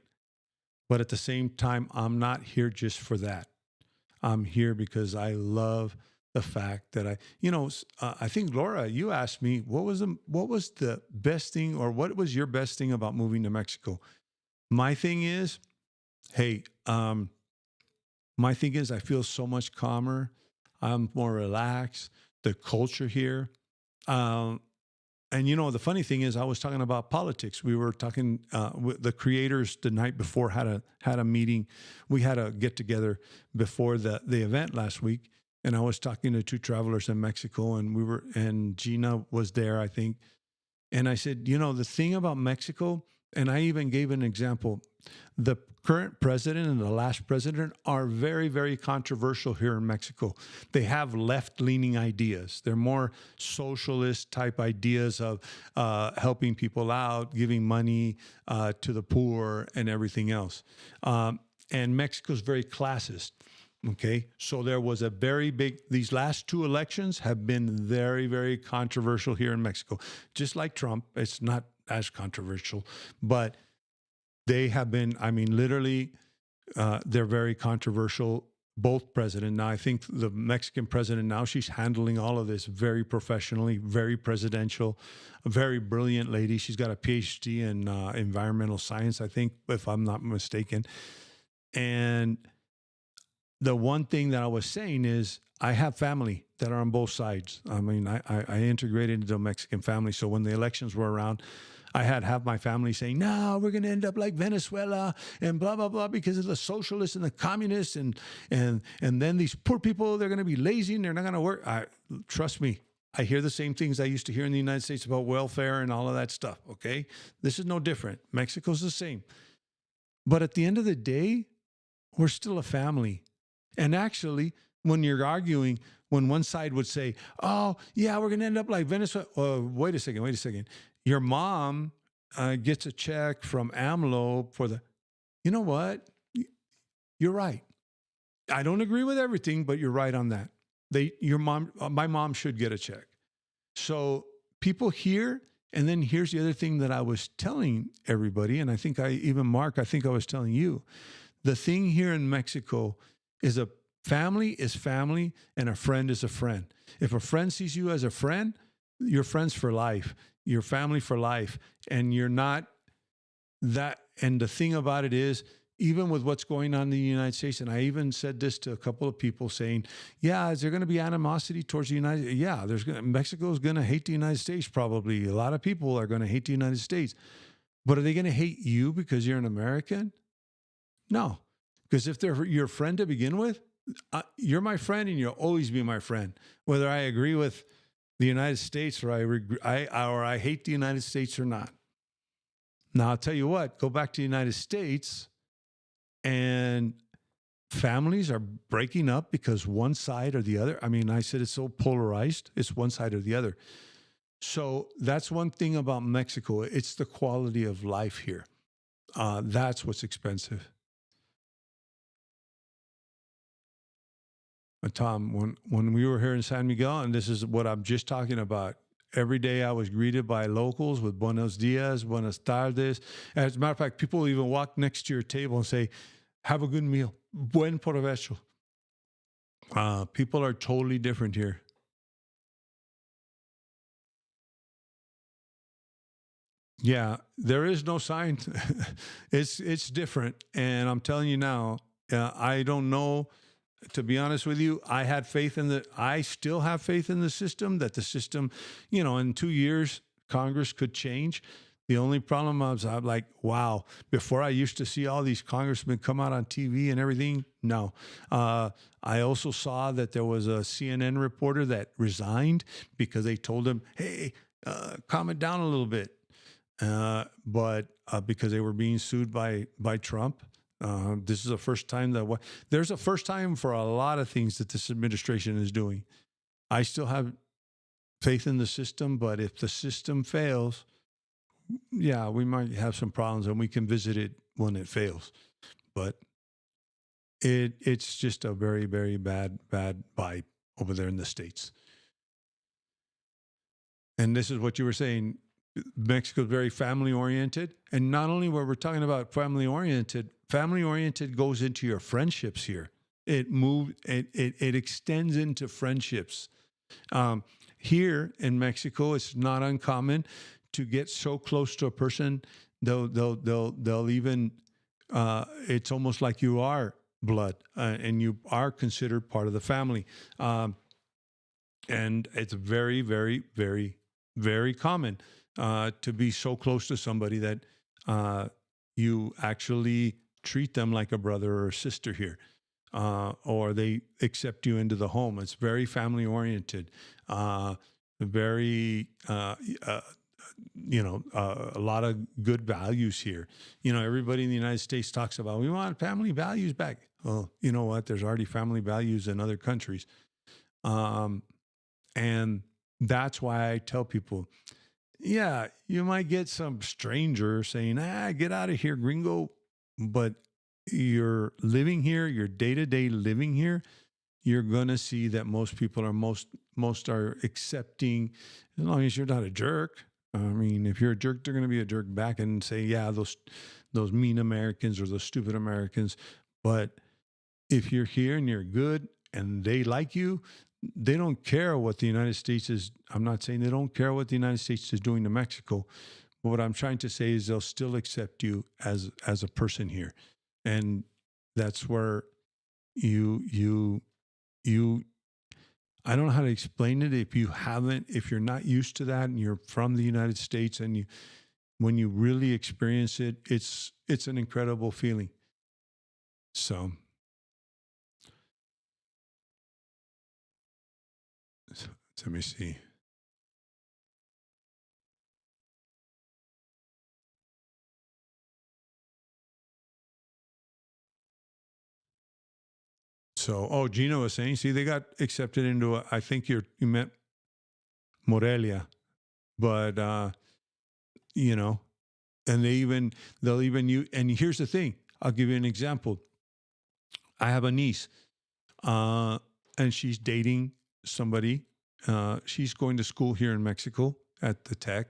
But at the same time, I'm not here just for that. I'm here because I love the fact that I think Laura, you asked me what was the best thing, or what was your best thing about moving to Mexico. My thing is, hey, my thing is, I feel so much calmer. I'm more relaxed. The culture here. Um, and the funny thing is, I was talking about politics. We were talking with the creators the night before, had a meeting. We had a get together before the event last week, and I was talking to two travelers in Mexico, and Gina was there, I think. And I said, the thing about Mexico, and I even gave an example. The current president and the last president are very, very controversial here in Mexico. They have left-leaning ideas. They're more socialist type ideas of helping people out, giving money to the poor, and everything else. And Mexico's very classist. Okay, so there was a very big, these last two elections have been very, very controversial here in Mexico. Just like Trump, it's not as controversial, but they have been, I mean, literally, they're very controversial, both president. Now, I think the Mexican president now, she's handling all of this very professionally, very presidential, a very brilliant lady. She's got a PhD in environmental science, I think, if I'm not mistaken. And the one thing that I was saying is I have family that are on both sides. I mean, I integrated into a Mexican family. So when the elections were around, I had half my family saying, no, we're going to end up like Venezuela and blah, blah, blah, because of the socialists and the communists. And then these poor people, they're going to be lazy and they're not going to work. Trust me, I hear the same things I used to hear in the United States about welfare and all of that stuff. Okay. This is no different. Mexico's the same. But at the end of the day, we're still a family. And actually, when you're arguing, when one side would say, oh, yeah, we're going to end up like Venezuela. Wait a second. Your mom gets a check from AMLO for you know what? You're right. I don't agree with everything, but you're right on that. My mom should get a check. So people here, and then here's the other thing that I was telling everybody, and I think Mark, I think I was telling you, the thing here in Mexico is a family is family and a friend is a friend. If a friend sees you as a friend, you're friends for life, you're family for life, and you're not that. And the thing about it is, even with what's going on in the United States, and I even said this to a couple of people saying, yeah, is there going to be animosity towards the United States? Yeah, Mexico's going to hate the United States probably. A lot of people are going to hate the United States. But are they going to hate you because you're an American? No. Because if they're your friend to begin with, you're my friend and you'll always be my friend. Whether I agree with the United States or I hate the United States or not. Now, I'll tell you what, go back to the United States and families are breaking up because one side or the other. I mean, I said it's so polarized. It's one side or the other. So that's one thing about Mexico. It's the quality of life here. That's what's expensive. Tom, when we were here in San Miguel, and this is what I'm just talking about, every day I was greeted by locals with buenos dias, buenas tardes. As a matter of fact, people even walk next to your table and say, have a good meal, buen provecho. People are totally different here. Yeah, there is no sign. It's different, and I'm telling you now, I don't know. To be honest with you, I still have faith in the system, that the system, in 2 years, Congress could change. The only problem was I'm like, wow, before I used to see all these congressmen come out on TV and everything. No. I also saw that there was a CNN reporter that resigned because they told him, hey, calm it down a little bit. But because they were being sued by Trump. This is the first time there's a first time for a lot of things that this administration is doing. I still have faith in the system, but if the system fails, yeah, we might have some problems, and we can visit it when it fails. But it's just a very, very bad vibe over there in the States. And this is what you were saying. Mexico is very family oriented, and not only where we're talking about family oriented goes into your friendships here. It extends into friendships. Um, Here in Mexico, it's not uncommon to get so close to a person, they'll even, it's almost like you are blood, and you are considered part of the family. And it's very, very, very, very common to be so close to somebody that you actually treat them like a brother or a sister here, or they accept you into the home. It's very family oriented, very, a lot of good values here. Everybody in the United States talks about, we want family values back. Well, you know what? There's already family values in other countries. And that's why I tell people, yeah, you might get some stranger saying, get out of here, gringo. But you're living here, your day to day living here, you're going to see that most people are most are accepting, as long as you're not a jerk. I mean, if you're a jerk, they're going to be a jerk back and say, yeah, those mean Americans or those stupid Americans. But if you're here and you're good and they like you, they don't care what the United States is. I'm not saying they don't care what the United States is doing to Mexico. But what I'm trying to say is they'll still accept you as a person here. And that's where you I don't know how to explain it. If you're not used to that and you're from the United States, and when you really experience it, it's an incredible feeling. So let me see. So, Gino was saying, see, they got accepted into I think you meant Morelia, but you know, and they'll even you. And here's the thing: I'll give you an example. I have a niece, uh, and she's dating somebody. She's going to school here in Mexico at the Tech,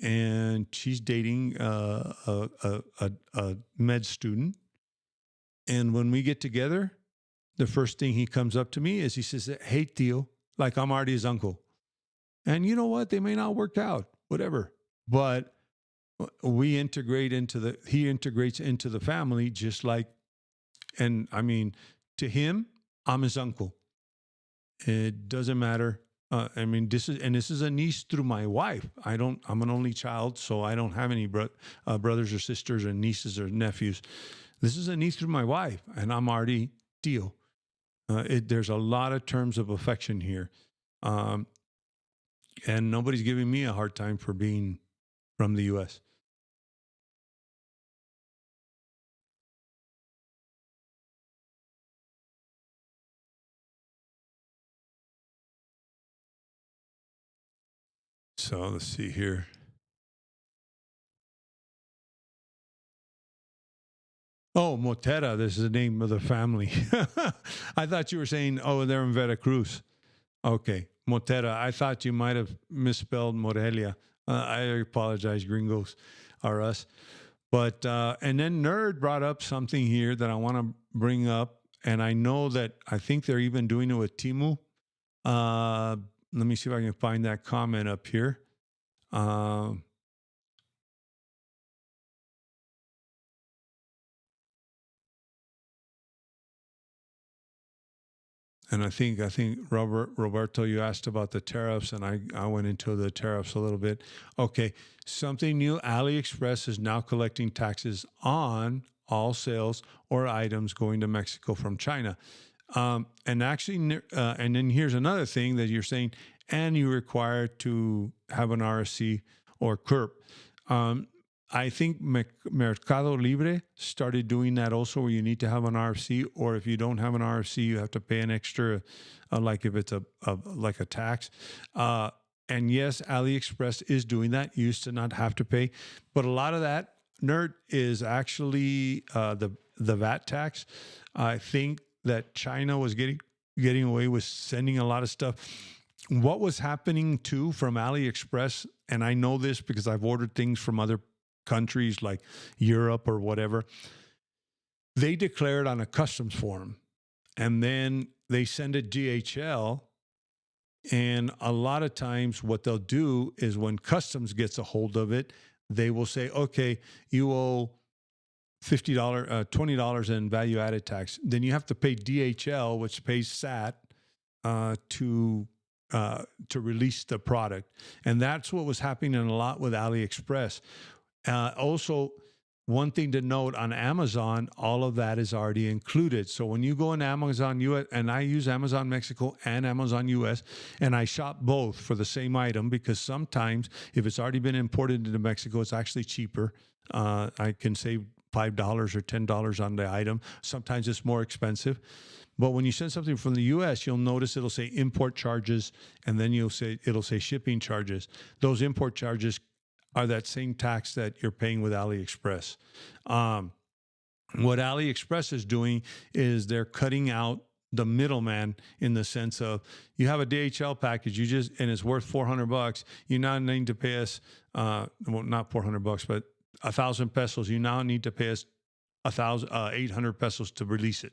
and she's dating a med student. And when we get together, the first thing he comes up to me is he says, "Hey, Tio," like I'm already his uncle. And you know what? They may not work out, whatever. But he integrates into the family just like, and I mean, to him, I'm his uncle. It doesn't matter. I mean, this is a niece through my wife. I'm an only child, so I don't have any brothers or sisters or nieces or nephews. This is a niece through my wife, and I'm already Tio. There's a lot of terms of affection here. Um, and nobody's giving me a hard time for being from the U.S. So let's see here. Oh, Motera. This is the name of the family. I thought you were saying, oh, they're in Veracruz. Okay, Motera. I thought you might have misspelled Morelia. I apologize, gringos are us. But and then Nerd brought up something here that I want to bring up, and I think they're even doing it with Timu. Let me see if I can find that comment up here. Um, and I think Roberto, you asked about the tariffs, and I went into the tariffs a little bit. Okay, something new: AliExpress is now collecting taxes on all sales or items going to Mexico from China. And actually, and then here's another thing that you're saying, and you're required to have an RSC or CURP. Um, I think Mercado Libre started doing that also, where you need to have an RFC, or if you don't have an RFC, you have to pay an extra, like if it's like a tax. Uh, And yes, AliExpress is doing that. You used to not have to pay, but a lot of that nerd is actually the VAT tax. I think that China was getting away with sending a lot of stuff. What was happening too from AliExpress, and I know this because I've ordered things from other countries like Europe or whatever, they declare it on a customs form and then they send it DHL. And a lot of times what they'll do is when customs gets a hold of it, they will say, okay, you owe $50, $20 in value added tax. Then you have to pay DHL, which pays SAT, to release the product. And that's what was happening a lot with AliExpress. Also, one thing to note on Amazon, all of that is already included. So when you go in Amazon US, and I use Amazon Mexico and Amazon US, and I shop both for the same item because sometimes if it's already been imported into Mexico, it's actually cheaper. I can save $5 or $10 on the item. Sometimes it's more expensive. But when you send something from the US, you'll notice it'll say import charges, and then it'll say shipping charges. Those import charges are that same tax that you're paying with AliExpress. What AliExpress is doing is they're cutting out the middleman in the sense of you have a DHL package, and it's worth $400. You now need to pay us, well, not $400, but 1,000 pesos. You now need to pay us 800 pesos to release it.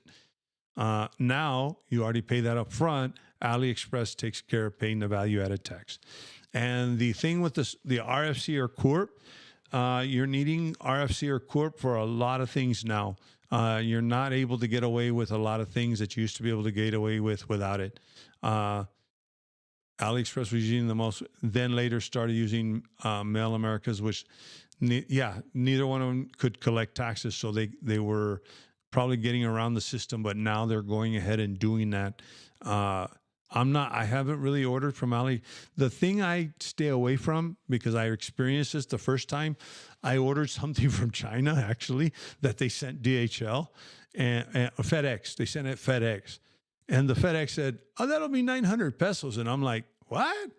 Now you already pay that up front. AliExpress takes care of paying the value added tax. And the thing with the RFC or Corp, you're needing RFC or Corp for a lot of things now. You're not able to get away with a lot of things that you used to be able to get away with without it. AliExpress was using the most, then later started using Mail Americas, which, neither one of them could collect taxes. So they were probably getting around the system, but now they're going ahead and doing that. I haven't really ordered from Ali. The thing I stay away from, because I experienced this the first time, I ordered something from China, actually, that they sent DHL and FedEx. They sent it FedEx. And the FedEx said, oh, that'll be 900 pesos. And I'm like, what?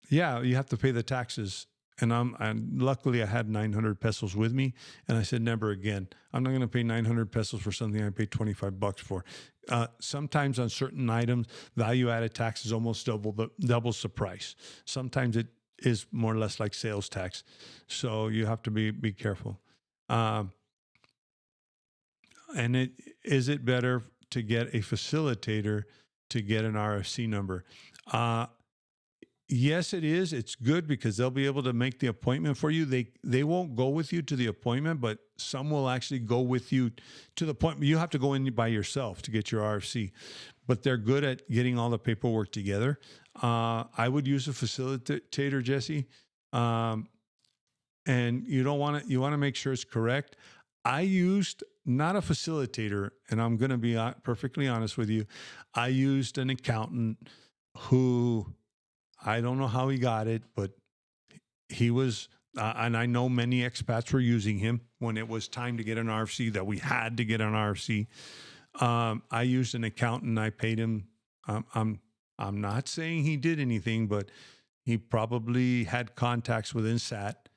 Yeah, you have to pay the taxes. And luckily I had 900 pesos with me. And I said, never again. I'm not going to pay 900 pesos for something I paid $25 for. Sometimes on certain items, value-added tax is almost doubles the price. Sometimes it is more or less like sales tax. So you have to be careful. And is it better to get a facilitator to get an RFC number? Yes, it is. It's good because they'll be able to make the appointment for you. They won't go with you to the appointment, but some will actually go with you to the appointment. You have to go in by yourself to get your RFC, but they're good at getting all the paperwork together. I would use a facilitator, Jesse, and you want to make sure it's correct. I used not a facilitator, and I'm going to be perfectly honest with you. I used an accountant who, I don't know how he got it, but he was, and I know many expats were using him when it was time to get an RFC, that we had to get an RFC. I used an accountant. I paid him. I'm not saying he did anything, but he probably had contacts within SAT,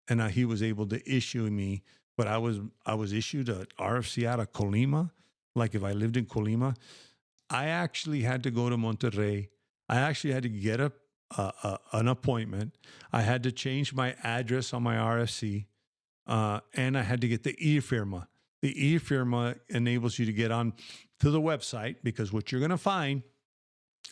and he was able to issue me. But I was issued an RFC out of Colima. Like if I lived in Colima, I actually had to go to Monterrey. I actually had to get an appointment. I had to change my address on my RFC, and I had to get the e-firma. The e-firma enables you to get on to the website, because what you're going to find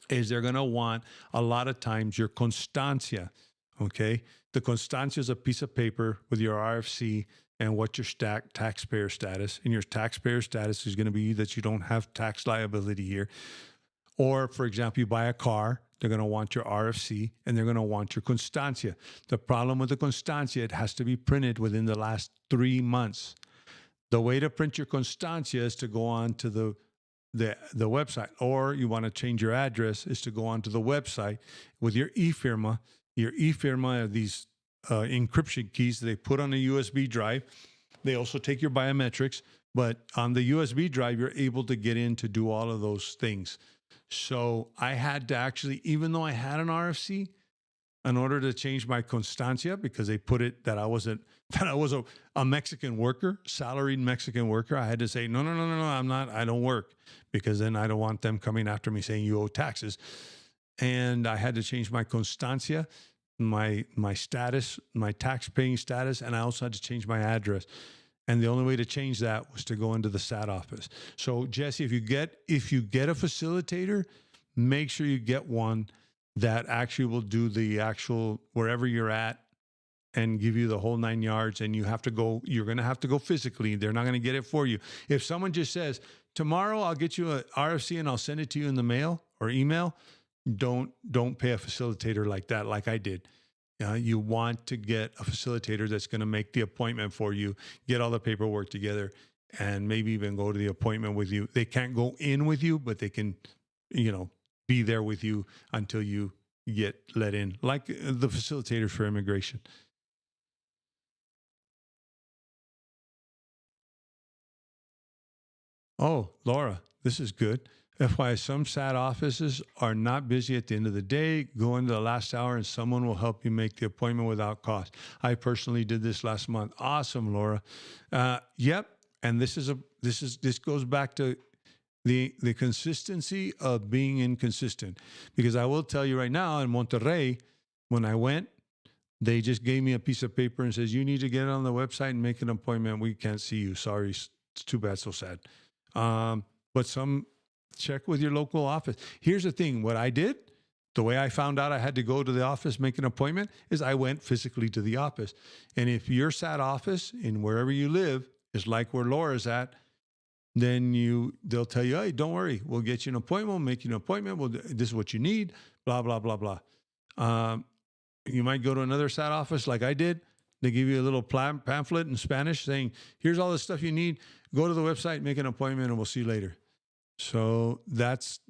is they're going to want a lot of times your constancia. Okay, the constancia is a piece of paper with your RFC and what your taxpayer status, and your taxpayer status is going to be that you don't have tax liability here. Or, for example, you buy a car, they're going to want your RFC, and they're going to want your constancia. The problem with the constancia, it has to be printed within the last 3 months. The way to print your constancia is to go on to the website, or you want to change your address, is to go onto the website with your e-firma. Your e-firma are these encryption keys that they put on a USB drive. They also take your biometrics, but on the USB drive, you're able to get in to do all of those things. So I had to actually, even though I had an RFC, in order to change my constancia, because they put it that I was a Mexican worker, salaried Mexican worker. I had to say, no, I'm not, I don't work, because then I don't want them coming after me saying you owe taxes. And I had to change my constancia, my status, my tax paying status, and I also had to change my address. And the only way to change that was to go into the SAT office. So Jesse, if you get a facilitator, make sure you get one that actually will do the actual wherever you're at and give you the whole 9 yards. And you're going to have to go physically. They're not going to get it for you. If someone just says, tomorrow I'll get you a RFC and I'll send it to you in the mail or email, don't pay a facilitator like that, like I did. You want to get a facilitator that's going to make the appointment for you, get all the paperwork together, and maybe even go to the appointment with you. They can't go in with you, but they can, be there with you until you get let in, like the facilitators for immigration. Oh, Laura, this is good. FYI, some SAT offices are not busy at the end of the day. Go into the last hour and someone will help you make the appointment without cost. I personally did this last month. Awesome, Laura. Yep. And this goes back to the consistency of being inconsistent. Because I will tell you right now, in Monterrey, when I went, they just gave me a piece of paper and says, you need to get on the website and make an appointment. We can't see you. Sorry. It's too bad. So sad. But check with your local office. Here's the thing. What I did, the way I found out I had to go to the office, make an appointment, is I went physically to the office. And if your SAT office in wherever you live is like where Laura's at, then they'll tell you, hey, don't worry. We'll get you an appointment. We'll make you an appointment. This is what you need, blah, blah, blah, blah. You might go to another SAT office like I did. They give you a little pamphlet in Spanish saying, here's all the stuff you need. Go to the website, make an appointment, and we'll see you later. So that's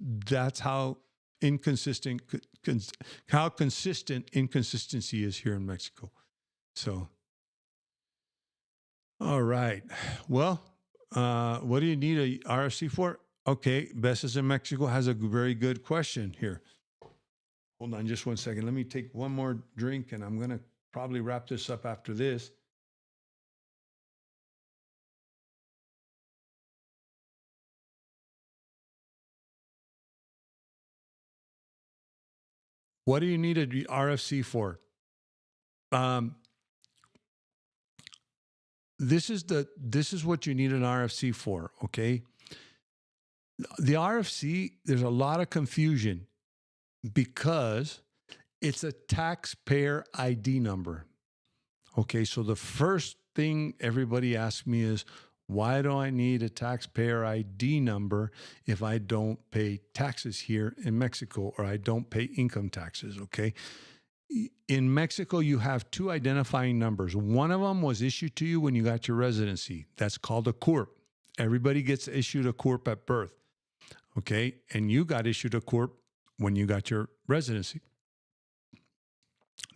how consistent inconsistency is here in Mexico. So, all right. Well, what do you need a RFC for? Okay, Besses in Mexico has a very good question here. Hold on just 1 second. Let me take one more drink, and I'm going to probably wrap this up after this. What do you need a RFC for? This is what you need an RFC for, okay? The RFC, there's a lot of confusion because it's a taxpayer ID number. Okay, so the first thing everybody asks me is, why do I need a taxpayer ID number if I don't pay taxes here in Mexico or I don't pay income taxes, okay? In Mexico, you have two identifying numbers. One of them was issued to you when you got your residency. That's called a CURP. Everybody gets issued a CURP at birth, okay? And you got issued a CURP when you got your residency.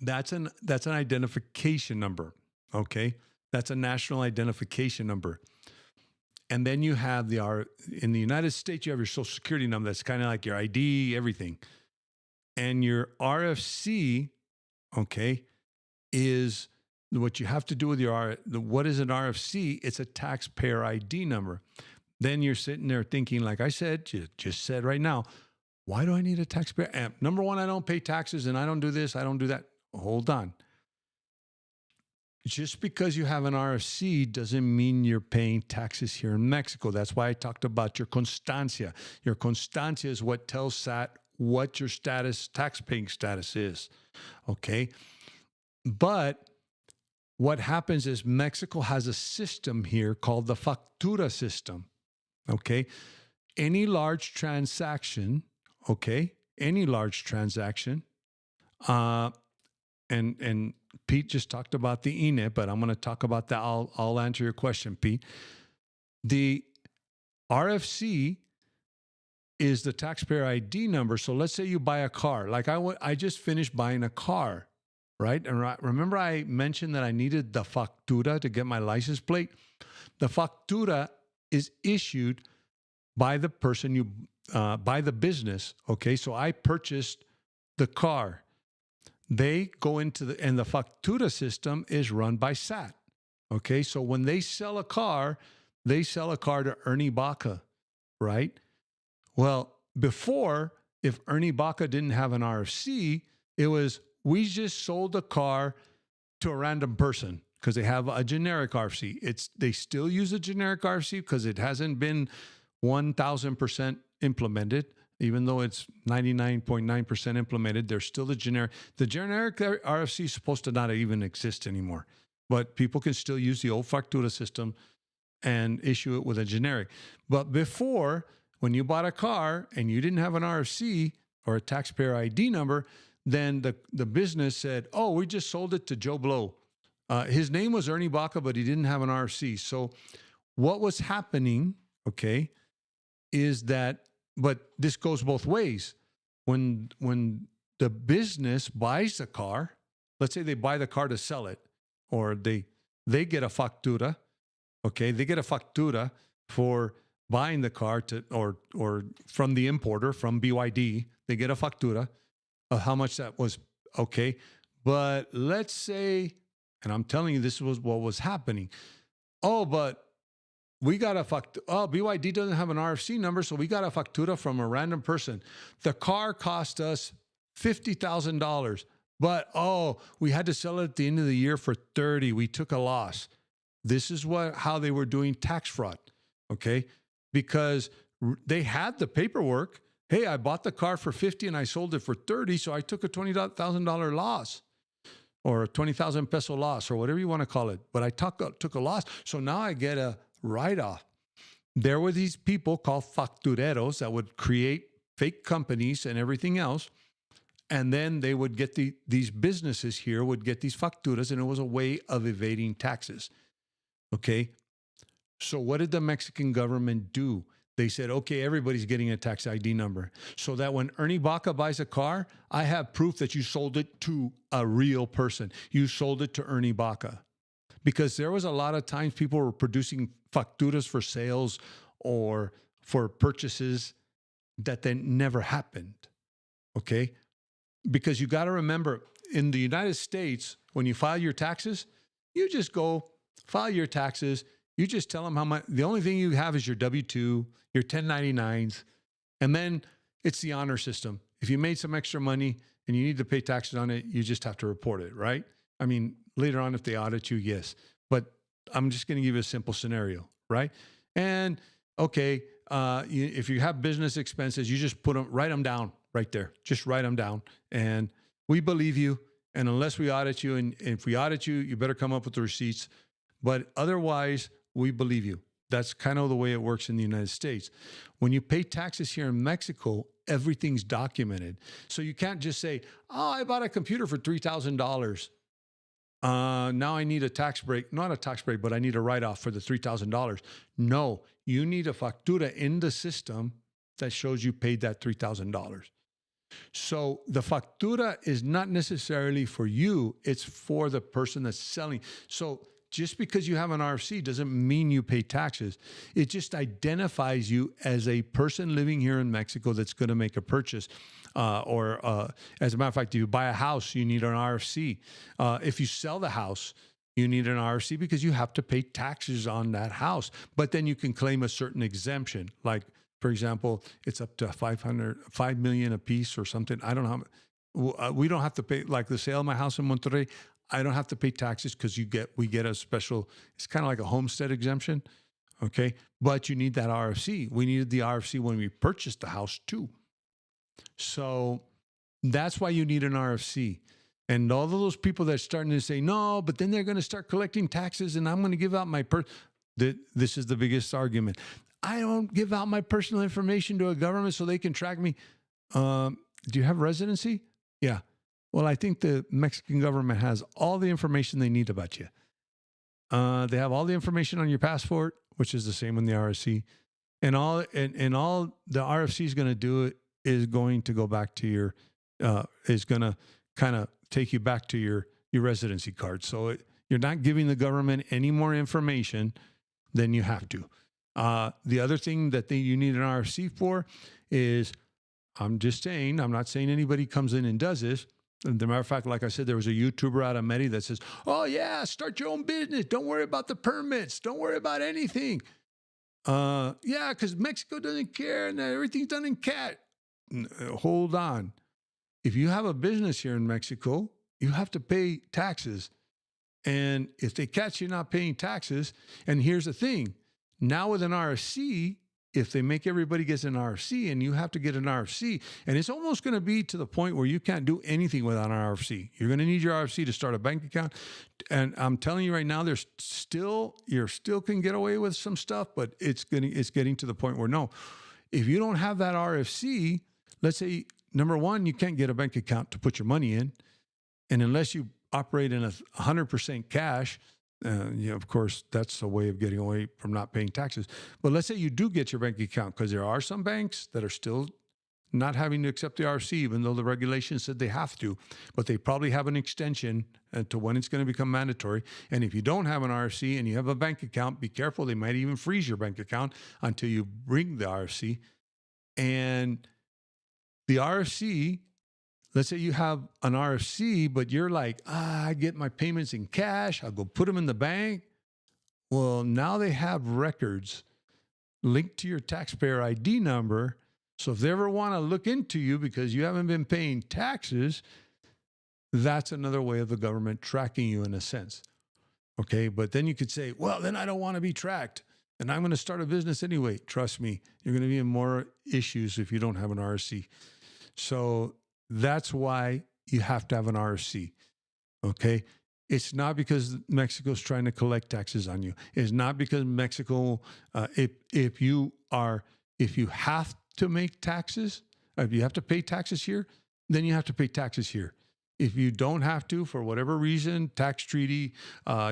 That's an identification number, okay? That's a national identification number. And then you have in the United States, you have your social security number. That's kind of like your ID, everything. And your RFC, okay, is what you have to do with what is an RFC? It's a taxpayer ID number. Then you're sitting there thinking, like I said, just said right now, why do I need a taxpayer? Number one, I don't pay taxes and I don't do this, I don't do that. Hold on. Just because you have an RFC doesn't mean you're paying taxes here in Mexico. That's why I talked about your constancia. Your constancia is what tells SAT what your tax-paying status is, okay? But what happens is Mexico has a system here called the factura system, okay? Any large transaction, okay? Any large transaction, and Pete just talked about the INE, but I'm going to talk about that. I'll answer your question, Pete. The RFC is the taxpayer ID number. So let's say you buy a car. Like I just finished buying a car, right? And remember I mentioned that I needed the factura to get my license plate? The factura is issued by the person by the business, okay? So I purchased the car. they go into and the factura system is run by SAT. Okay. So when they sell a car to Ernie Baca, right? Well, before, if Ernie Baca didn't have an RFC, it was, we just sold a car to a random person because they have a generic RFC. They still use a generic RFC because it hasn't been 1,000% implemented. Even though it's 99.9% implemented, there's still the generic. The generic RFC is supposed to not even exist anymore, but people can still use the old factura system and issue it with a generic. But before, when you bought a car and you didn't have an RFC or a taxpayer ID number, then the business said, oh, we just sold it to Joe Blow. His name was Ernie Baca, but he didn't have an RFC. So what was happening, okay, is that, but this goes both ways. When the business buys the car, let's say they buy the car to sell it, or they get a factura, okay, they get a factura for buying the car or from the importer, from BYD, they get a factura of how much that was, okay. But let's say, and I'm telling you, this was what was happening. Oh, but we got a factura. Oh, BYD doesn't have an RFC number, so we got a factura from a random person. The car cost us $50,000, but we had to sell it at the end of the year for $30,000. We took a loss. This is how they were doing tax fraud, okay? Because they had the paperwork. Hey, I bought the car for $50,000 and I sold it for $30,000, so I took a $20,000 loss, or a 20,000 peso loss, or whatever you want to call it. But I took a loss, so now I get a write-off. There were these people called factureros that would create fake companies and everything else, and then they would get these businesses here would get these facturas, and it was a way of evading taxes. Okay, so what did the Mexican government do? They said, okay, everybody's getting a tax ID number, so that when Ernie Baca buys a car, I have proof that you sold it to a real person. You sold it to Ernie Baca. Because there was a lot of times people were producing facturas for sales or for purchases that then never happened, okay? Because you got to remember, in the United States, when you file your taxes, you just go file your taxes. You just tell them how much. The only thing you have is your W-2, your 1099s, and then it's the honor system. If you made some extra money and you need to pay taxes on it, you just have to report it, right? I mean, later on, if they audit you, yes. But I'm just going to give you a simple scenario, right? And okay, if you have business expenses, you just write them down right there. Just write them down. And we believe you. And unless we audit you, and if we audit you, you better come up with the receipts. But otherwise, we believe you. That's kind of the way it works in the United States. When you pay taxes here in Mexico, everything's documented. So you can't just say, oh, I bought a computer for $3,000. Now I need a tax break, not a tax break, but I need a write-off for the $3,000. No, you need a factura in the system that shows you paid that $3,000. So the factura is not necessarily for you, it's for the person that's selling. So just because you have an RFC doesn't mean you pay taxes. It just identifies you as a person living here in Mexico that's going to make a purchase. As a matter of fact, if you buy a house, you need an RFC. If you sell the house, you need an RFC because you have to pay taxes on that house. But then you can claim a certain exemption. Like, for example, it's up to $5 million a piece or something. I don't know. We don't have to pay, like the sale of my house in Monterrey, I don't have to pay taxes because we get a special, it's kind of like a homestead exemption. Okay. But you need that RFC. We needed the RFC when we purchased the house too. So that's why you need an RFC. And all of those people that are starting to say, no, but then they're going to start collecting taxes and I'm going to give out my this is the biggest argument. I don't give out my personal information to a government so they can track me. Do you have residency? Yeah. Well, I think the Mexican government has all the information they need about you. They have all the information on your passport, which is the same on the RFC. And all the RFC is going to do is going to go back to your, is going to kind of take you back to your residency card. So you're not giving the government any more information than you have to. The other thing that you need an RFC for is, I'm just saying, I'm not saying anybody comes in and does this, And as a matter of fact, like I said, there was a YouTuber out of Medi that says, "Oh yeah, start your own business. Don't worry about the permits. Don't worry about anything." Yeah, because Mexico doesn't care and everything's done in cat. Hold on. If you have a business here in Mexico, you have to pay taxes. And if they catch you not paying taxes, and here's the thing, now with an RFC, if they make everybody gets an RFC and you have to get an RFC, and it's almost going to be to the point where you can't do anything without an RFC. You're going to need your RFC to start a bank account. And I'm telling you right now, you still can get away with some stuff, but it's getting to the point where no, if you don't have that RFC, let's say, number one, you can't get a bank account to put your money in. And unless you operate in 100% cash, of course, that's a way of getting away from not paying taxes. But let's say you do get your bank account, because there are some banks that are still not having to accept the RFC, even though the regulation said they have to. But they probably have an extension to when it's going to become mandatory. And if you don't have an RFC and you have a bank account, be careful. They might even freeze your bank account until you bring the RFC. And the RFC, let's say you have an RFC, but you're like, I get my payments in cash. I'll go put them in the bank. Well, now they have records linked to your taxpayer ID number. So if they ever want to look into you because you haven't been paying taxes, that's another way of the government tracking you in a sense. Okay. But then you could say, well, then I don't want to be tracked and I'm going to start a business anyway. Trust me, you're going to be in more issues if you don't have an RFC. So that's why you have to have an RFC, okay? It's not because Mexico's trying to collect taxes on you. It's not because Mexico, if you have to make taxes, if you have to pay taxes here, then you have to pay taxes here. If you don't have to, for whatever reason, tax treaty,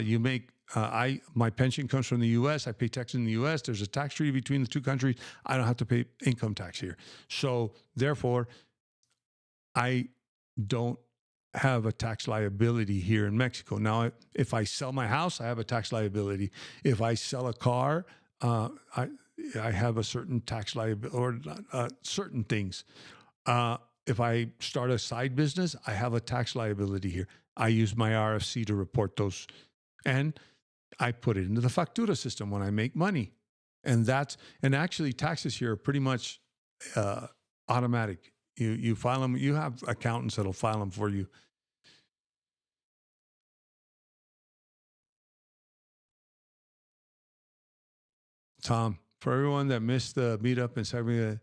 you make, my pension comes from the U.S., I pay taxes in the U.S., there's a tax treaty between the two countries, I don't have to pay income tax here. So therefore, I don't have a tax liability here in Mexico. Now, if I sell my house, I have a tax liability. If I sell a car, I have a certain tax liability or certain things. If I start a side business, I have a tax liability here. I use my RFC to report those, and I put it into the factura system when I make money. And actually taxes here are pretty much automatic. You file them. You have accountants that'll file them for you. Tom, for everyone that missed the meetup and Saturday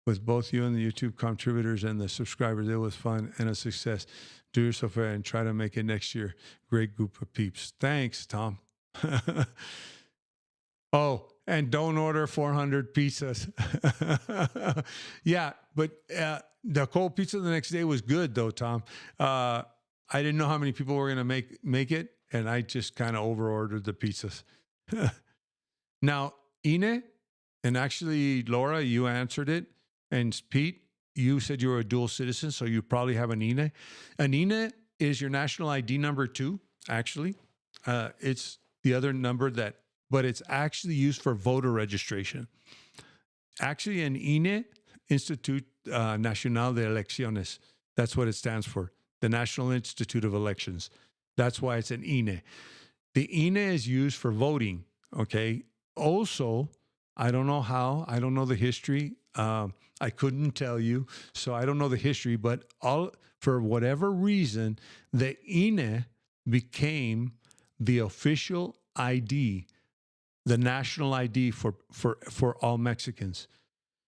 with both you and the YouTube contributors and the subscribers, it was fun and a success. Do yourself a favor and try to make it next year. Great group of peeps. Thanks, Tom. Oh, and don't order 400 pizzas. Yeah, but the cold pizza the next day was good, though, Tom. I didn't know how many people were going to make it, and I just kind of over-ordered the pizzas. Now, INE, and actually, Laura, you answered it, and Pete, you said you were a dual citizen, so you probably have an INE. An INE is your national ID number, too, actually. It's the other number but it's actually used for voter registration. Actually, an INE, Institut Nacional de Elecciones, that's what it stands for, the National Institute of Elections. That's why it's an INE. The INE is used for voting, okay? Also, I don't know how, I don't know the history. I couldn't tell you, so I don't know the history, but for whatever reason, the INE became the official ID, the national ID for all Mexicans.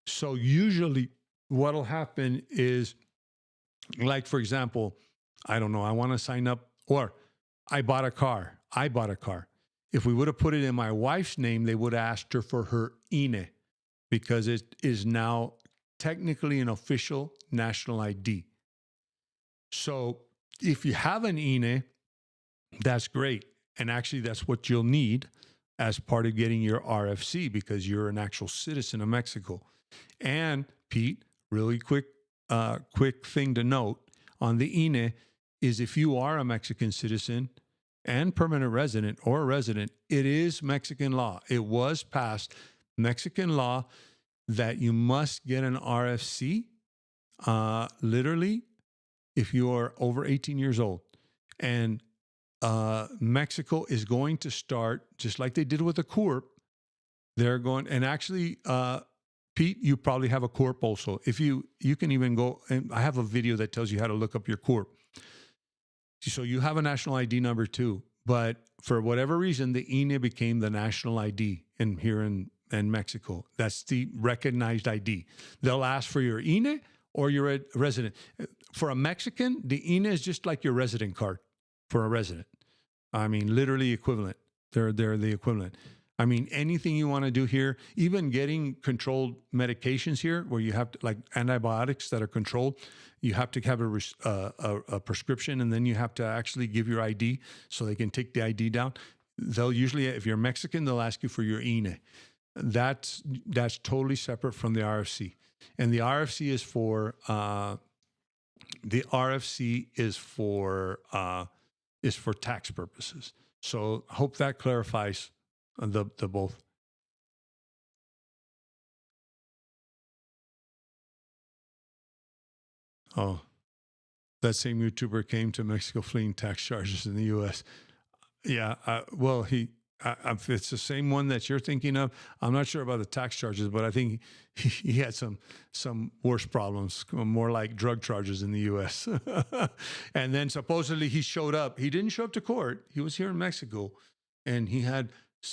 So usually what'll happen is, like, for example, I don't know, I want to sign up, or I bought a car. If we would have put it in my wife's name, they would have asked her for her INE because it is now technically an official national ID. So if you have an INE, that's great. And actually, that's what you'll need as part of getting your RFC because you're an actual citizen of Mexico. And Pete, really quick thing to note on the INE is if you are a Mexican citizen and permanent resident or a resident, it is Mexican law. It was passed Mexican law that you must get an RFC. Literally, if you are over 18 years old. And Mexico is going to start, just like they did with the Corp, they're going, and actually, Pete, you probably have a Corp also. If you can even go, and I have a video that tells you how to look up your Corp. So you have a national ID number too. But for whatever reason, the INE became the national ID here in Mexico. That's the recognized ID. They'll ask for your INE or your resident. For a Mexican, the INE is just like your resident card for a resident. I mean, literally equivalent. They're the equivalent. I mean, anything you want to do here, even getting controlled medications here, where you have to, like antibiotics that are controlled, you have to have a prescription, and then you have to actually give your ID so they can take the ID down. They'll usually, if you're Mexican, they'll ask you for your INE. That's totally separate from the RFC, and the RFC is for tax purposes. So hope that clarifies the both. Oh, that same YouTuber came to Mexico fleeing tax charges in the U.S. Yeah, well, if it's the same one that you're thinking of, I'm not sure about the tax charges, but I think he had some worse problems, more like drug charges in the U.S. And then supposedly he showed up. He didn't show up to court. He was here in Mexico, and he had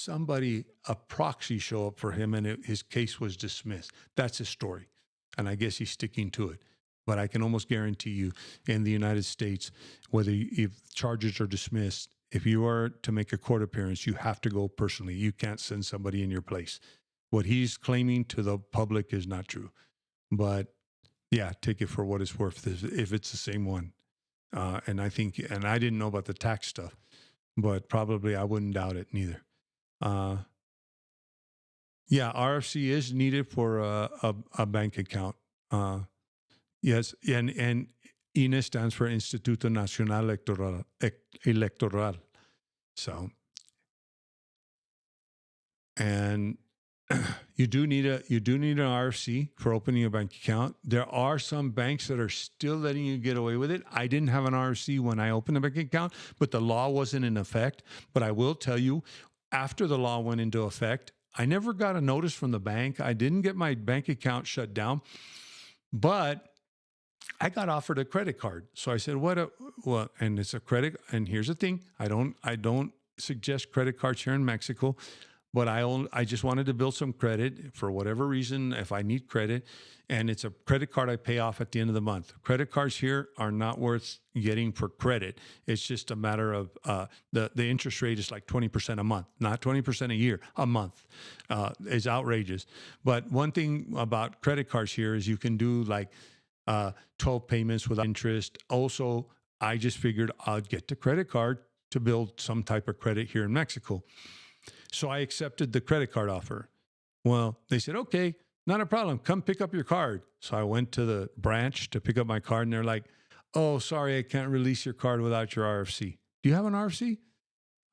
a proxy show up for him, and his case was dismissed. That's his story, and I guess he's sticking to it. But I can almost guarantee you, in the United States, if charges are dismissed, if you are to make a court appearance, you have to go personally. You can't send somebody in your place. What he's claiming to the public is not true. But yeah, take it for what it's worth if it's the same one. And I didn't know about the tax stuff, but probably I wouldn't doubt it neither. Yeah, RFC is needed for a bank account. Yes, and INE stands for Instituto Nacional Electoral. So, and you do need an RFC for opening a bank account. There are some banks that are still letting you get away with it. I didn't have an RFC when I opened a bank account, but the law wasn't in effect. But I will tell you, after the law went into effect, I never got a notice from the bank. I didn't get my bank account shut down, but I got offered a credit card. So I said, well, and it's a credit. And here's the thing. I don't suggest credit cards here in Mexico, but I just wanted to build some credit for whatever reason, if I need credit. And it's a credit card I pay off at the end of the month. Credit cards here are not worth getting for credit. It's just a matter of the interest rate is like 20% a month, not 20% a year, a month. It's outrageous. But one thing about credit cards here is you can do like 12 payments without interest. Also, I just figured I'd get the credit card to build some type of credit here in Mexico. So I accepted the credit card offer. Well, they said, okay, not a problem. Come pick up your card. So I went to the branch to pick up my card, and they're like, oh, sorry, I can't release your card without your RFC. Do you have an RFC?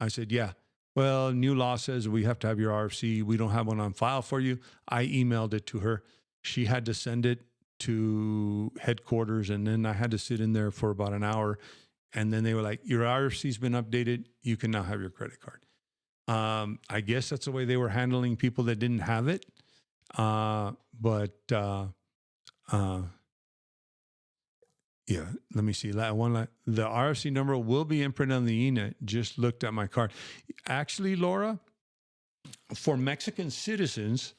I said, yeah. Well, new law says we have to have your RFC. We don't have one on file for you. I emailed it to her. She had to send it to headquarters, and then I had to sit in there for about an hour, and then they were like, your RFC's been updated, you can now have your credit card. I guess that's the way they were handling people that didn't have it. Yeah, let me see. The RFC number will be imprinted on the INE. Just looked at my card. Actually, Laura, for Mexican citizens,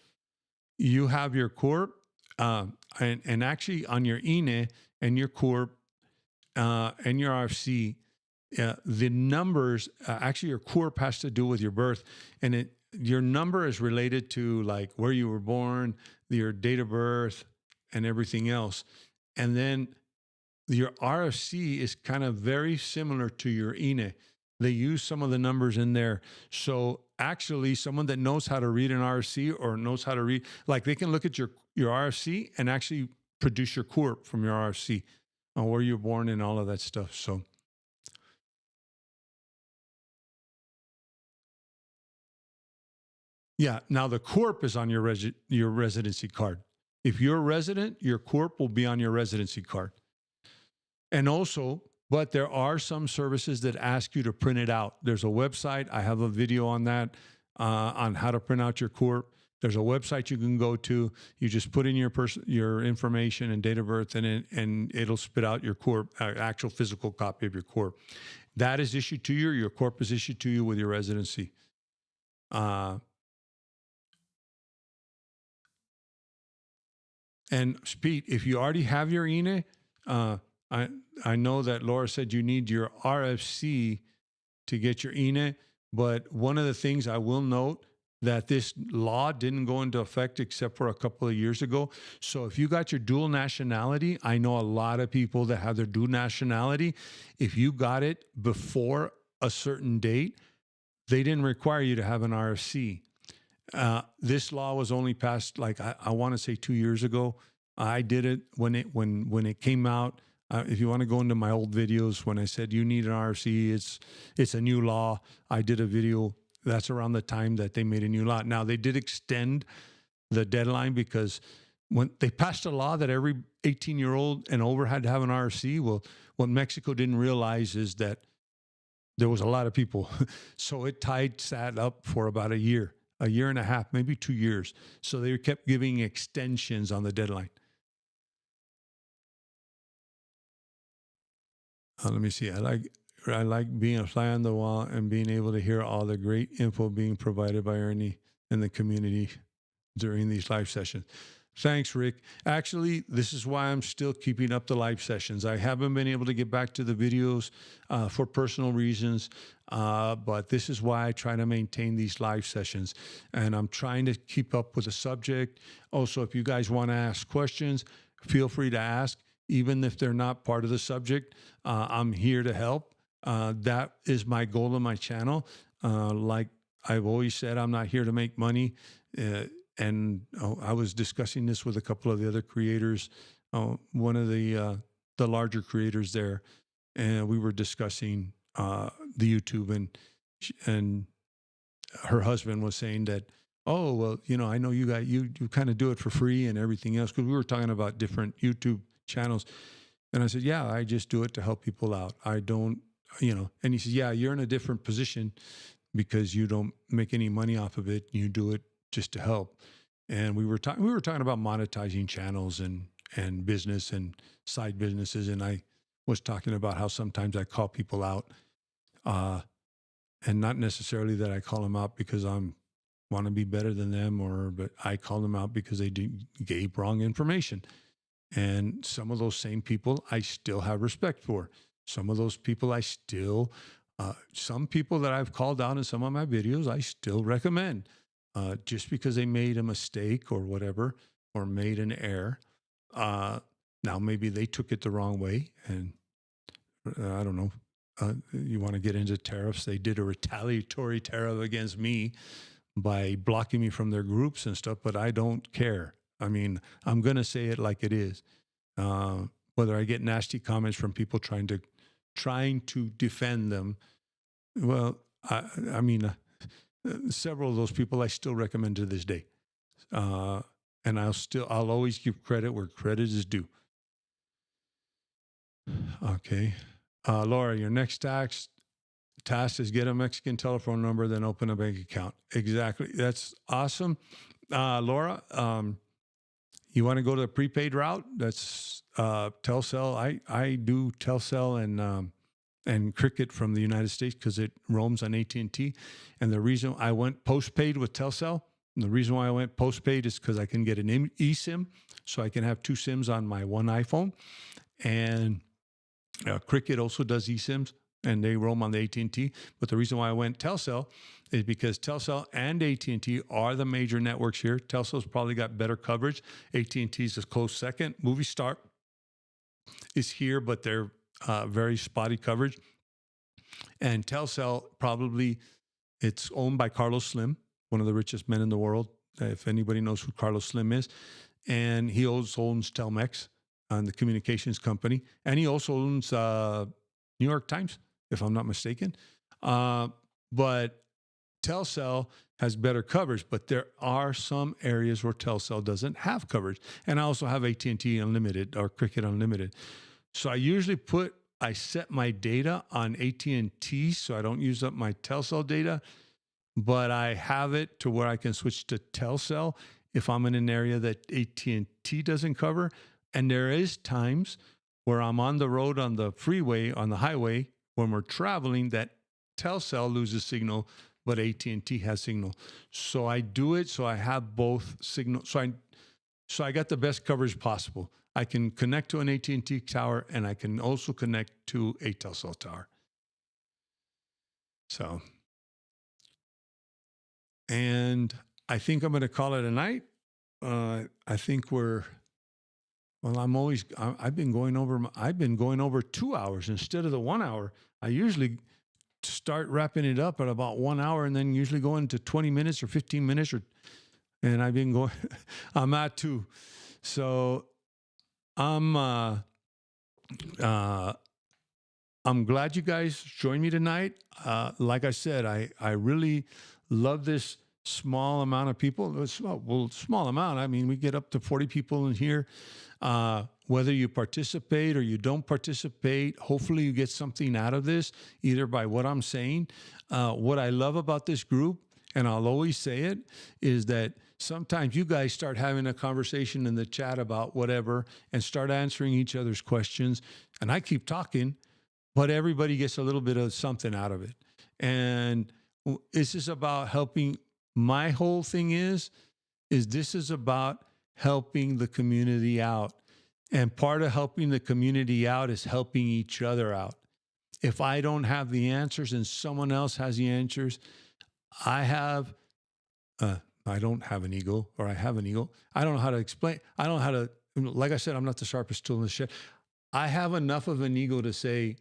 you have your corp, and actually on your INE and your corp and your RFC, the numbers, actually your corp has to do with your birth, and your number is related to like where you were born, your date of birth, and everything else. And then your RFC is kind of very similar to your INE. They use some of the numbers in there. So actually, someone that knows how to read an RFC or knows how to read, like they can look at your RFC and actually produce your corp from your RFC on where you're born and all of that stuff. So yeah, now the corp is on your residency card. If you're a resident, your corp will be on your residency card. And also, but there are some services that ask you to print it out. There's a website. I have a video on that, on how to print out your corp. There's a website you can go to. You just put in your information and date of birth, and it'll spit out your corp, actual physical copy of your corp. That is issued to you. Your corp is issued to you with your residency. And Pete, if you already have your INE, I know that Laura said you need your RFC to get your INE, but one of the things I will note that this law didn't go into effect except for a couple of years ago. So if you got your dual nationality, I know a lot of people that have their dual nationality. If you got it before a certain date, they didn't require you to have an RFC. This law was only passed, like, I want to say 2 years ago. I did it when it came out. If you want to go into my old videos, when I said you need an RFC, it's a new law. I did a video. That's around the time that they made a new law. Now, they did extend the deadline because when they passed a law that every 18-year-old and over had to have an RFC, well, what Mexico didn't realize is that there was a lot of people. So it sat up for about a year and a half, maybe 2 years. So they kept giving extensions on the deadline. Let me see. I like being a fly on the wall and being able to hear all the great info being provided by Ernie and the community during these live sessions. Thanks, Rick. Actually, this is why I'm still keeping up the live sessions. I haven't been able to get back to the videos for personal reasons, but this is why I try to maintain these live sessions. And I'm trying to keep up with the subject. Also, if you guys want to ask questions, feel free to ask. Even if they're not part of the subject, I'm here to help. That is my goal on my channel. Like I've always said, I'm not here to make money. I was discussing this with a couple of the other creators, one of the larger creators there, and we were discussing the YouTube, and her husband was saying that, oh, well, I know you kind of do it for free and everything else, because we were talking about different YouTube channels. And I said, yeah, I just do it to help people out. I don't, and he said, yeah, you're in a different position because you don't make any money off of it. You do it just to help. And we were talking about monetizing channels and business and side businesses. And I was talking about how sometimes I call people out, and not necessarily that I call them out because I'm want to be better than them, but I call them out because they gave wrong information. And some of those same people I still have respect for. Some of those people some people that I've called out in some of my videos, I still recommend. Just because they made a mistake or whatever, or made an error. Now, maybe they took it the wrong way, and I don't know. You want to get into tariffs? They did a retaliatory tariff against me by blocking me from their groups and stuff, but I don't care. I mean, I'm going to say it like it is. Whether I get nasty comments from people trying to defend them, well, I mean, several of those people I still recommend to this day. And I'll always give credit where credit is due. Okay. Laura, your next task is get a Mexican telephone number, then open a bank account. Exactly. That's awesome. Laura, you want to go to the prepaid route? That's Telcel. I do Telcel and Cricket from the United States because it roams on AT&T. And the reason I went postpaid with Telcel, and the reason why I went postpaid is because I can get an eSIM, so I can have 2 SIMs on my one iPhone. And Cricket also does eSIMs, and they roam on the AT&T. But the reason why I went Telcel is because Telcel and AT&T are the major networks here. Telcel's probably got better coverage. AT&T's a close second. Movistar is here, but they're very spotty coverage. And Telcel it's owned by Carlos Slim, one of the richest men in the world, if anybody knows who Carlos Slim is. And he also owns Telmex, the communications company. And he also owns New York Times, if I'm not mistaken. But Telcel has better coverage, but there are some areas where Telcel doesn't have coverage. And I also have AT&T Unlimited or Cricket Unlimited. So I set my data on AT&T so I don't use up my Telcel data, but I have it to where I can switch to Telcel if I'm in an area that AT&T doesn't cover. And there is times where I'm on the road, on the freeway, on the highway, when we're traveling, that Telcel loses signal, but AT&T has signal. So I do it so I have both signal. So I got the best coverage possible. I can connect to an AT&T tower, and I can also connect to a Telcel tower. So, and I think I'm going to call it a night. I think I've been going over 2 hours instead of the 1 hour. I usually start wrapping it up at about 1 hour and then usually go into 20 minutes or 15 minutes and I've been going, I'm at 2. So I'm glad you guys joined me tonight. Like I said, I really love this small amount of people. Small amount. I mean, we get up to 40 people in here. Whether you participate or you don't participate, hopefully you get something out of this, either by what I'm saying. What I love about this group, and I'll always say it, is that sometimes you guys start having a conversation in the chat about whatever and start answering each other's questions. And I keep talking, but everybody gets a little bit of something out of it. And this is about helping. My whole thing is this is about helping the community out. And part of helping the community out is helping each other out. If I don't have the answers and someone else has the answers, I don't have an ego, or I have an ego. I don't know how to explain. I don't know how to, like I said, I'm not the sharpest tool in the shed. I have enough of an ego to say,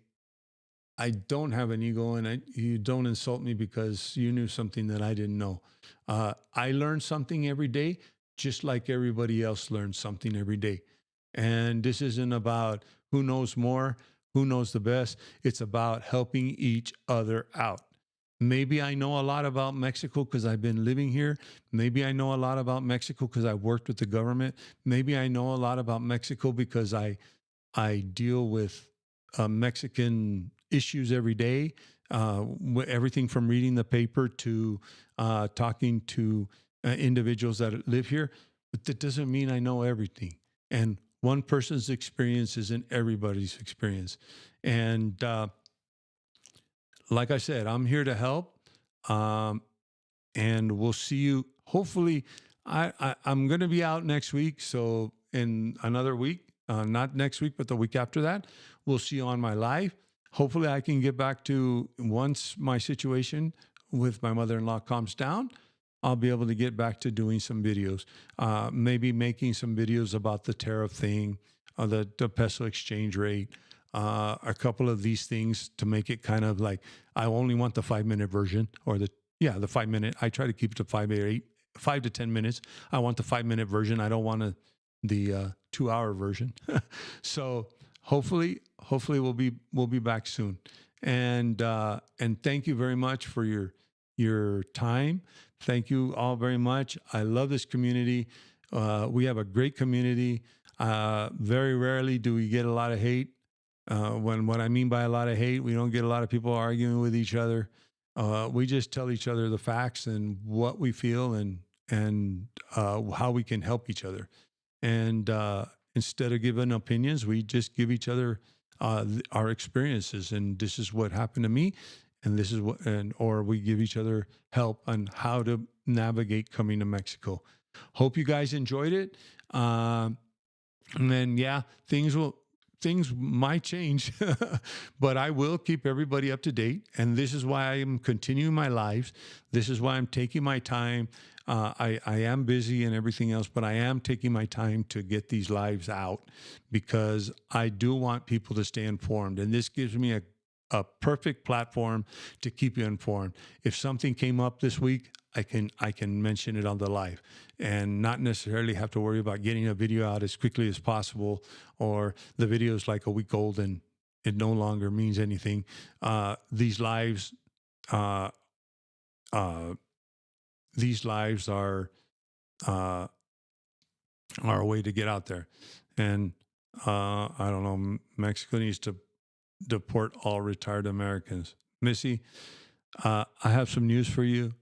I don't have an ego, and you don't insult me because you knew something that I didn't know. I learn something every day, just like everybody else learns something every day. And this isn't about who knows more, who knows the best. It's about helping each other out. Maybe I know a lot about Mexico because I've been living here. Maybe I know a lot about Mexico because I worked with the government. Maybe I know a lot about Mexico because I deal with Mexican issues every day, everything from reading the paper to talking to individuals that live here. But that doesn't mean I know everything. And one person's experience isn't everybody's experience. And like I said, I'm here to help. And we'll see you. Hopefully, I'm going to be out next week. So in another week, not next week, but the week after that, we'll see you on my live. Hopefully I can get back to, once my situation with my mother-in-law calms down, I'll be able to get back to doing some videos, maybe making some videos about the tariff thing, the peso exchange rate, a couple of these things to make it kind of like, I only want the 5-minute version, or the 5-minute. I try to keep it to 5 to 10 minutes. I want the 5-minute version. I don't want the 2-hour version. So hopefully we'll be back soon. And thank you very much for your time. Thank you all very much. I love this community. We have a great community. Very rarely do we get a lot of hate. What I mean by a lot of hate, we don't get a lot of people arguing with each other. We just tell each other the facts and what we feel and how we can help each other. And instead of giving opinions, we just give each other our experiences. And this is what happened to me, and this is or we give each other help on how to navigate coming to Mexico. Hope you guys enjoyed it. And then, things might change, but I will keep everybody up to date. And this is why I am continuing my lives. This is why I'm taking my time. I am busy and everything else, but I am taking my time to get these lives out because I do want people to stay informed. And this gives me a perfect platform to keep you informed. If something came up this week, I can mention it on the live and not necessarily have to worry about getting a video out as quickly as possible, or the video is like a week old and it no longer means anything. These lives are a way to get out there. And I don't know. Mexico needs to deport all retired Americans. Missy, I have some news for you.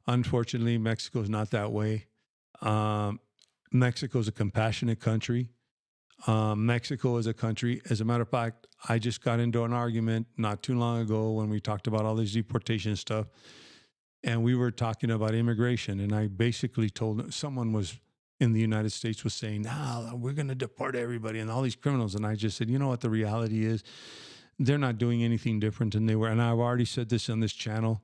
Unfortunately, Mexico is not that way. Um, Mexico is a compassionate country. Mexico is a country. As a matter of fact, I just got into an argument not too long ago when we talked about all this deportation stuff, and we were talking about immigration. And I basically told someone was in the United States was saying, "Nah, we're going to deport everybody and all these criminals." And I just said, "You know what? The reality is, they're not doing anything different than they were." And I've already said this on this channel.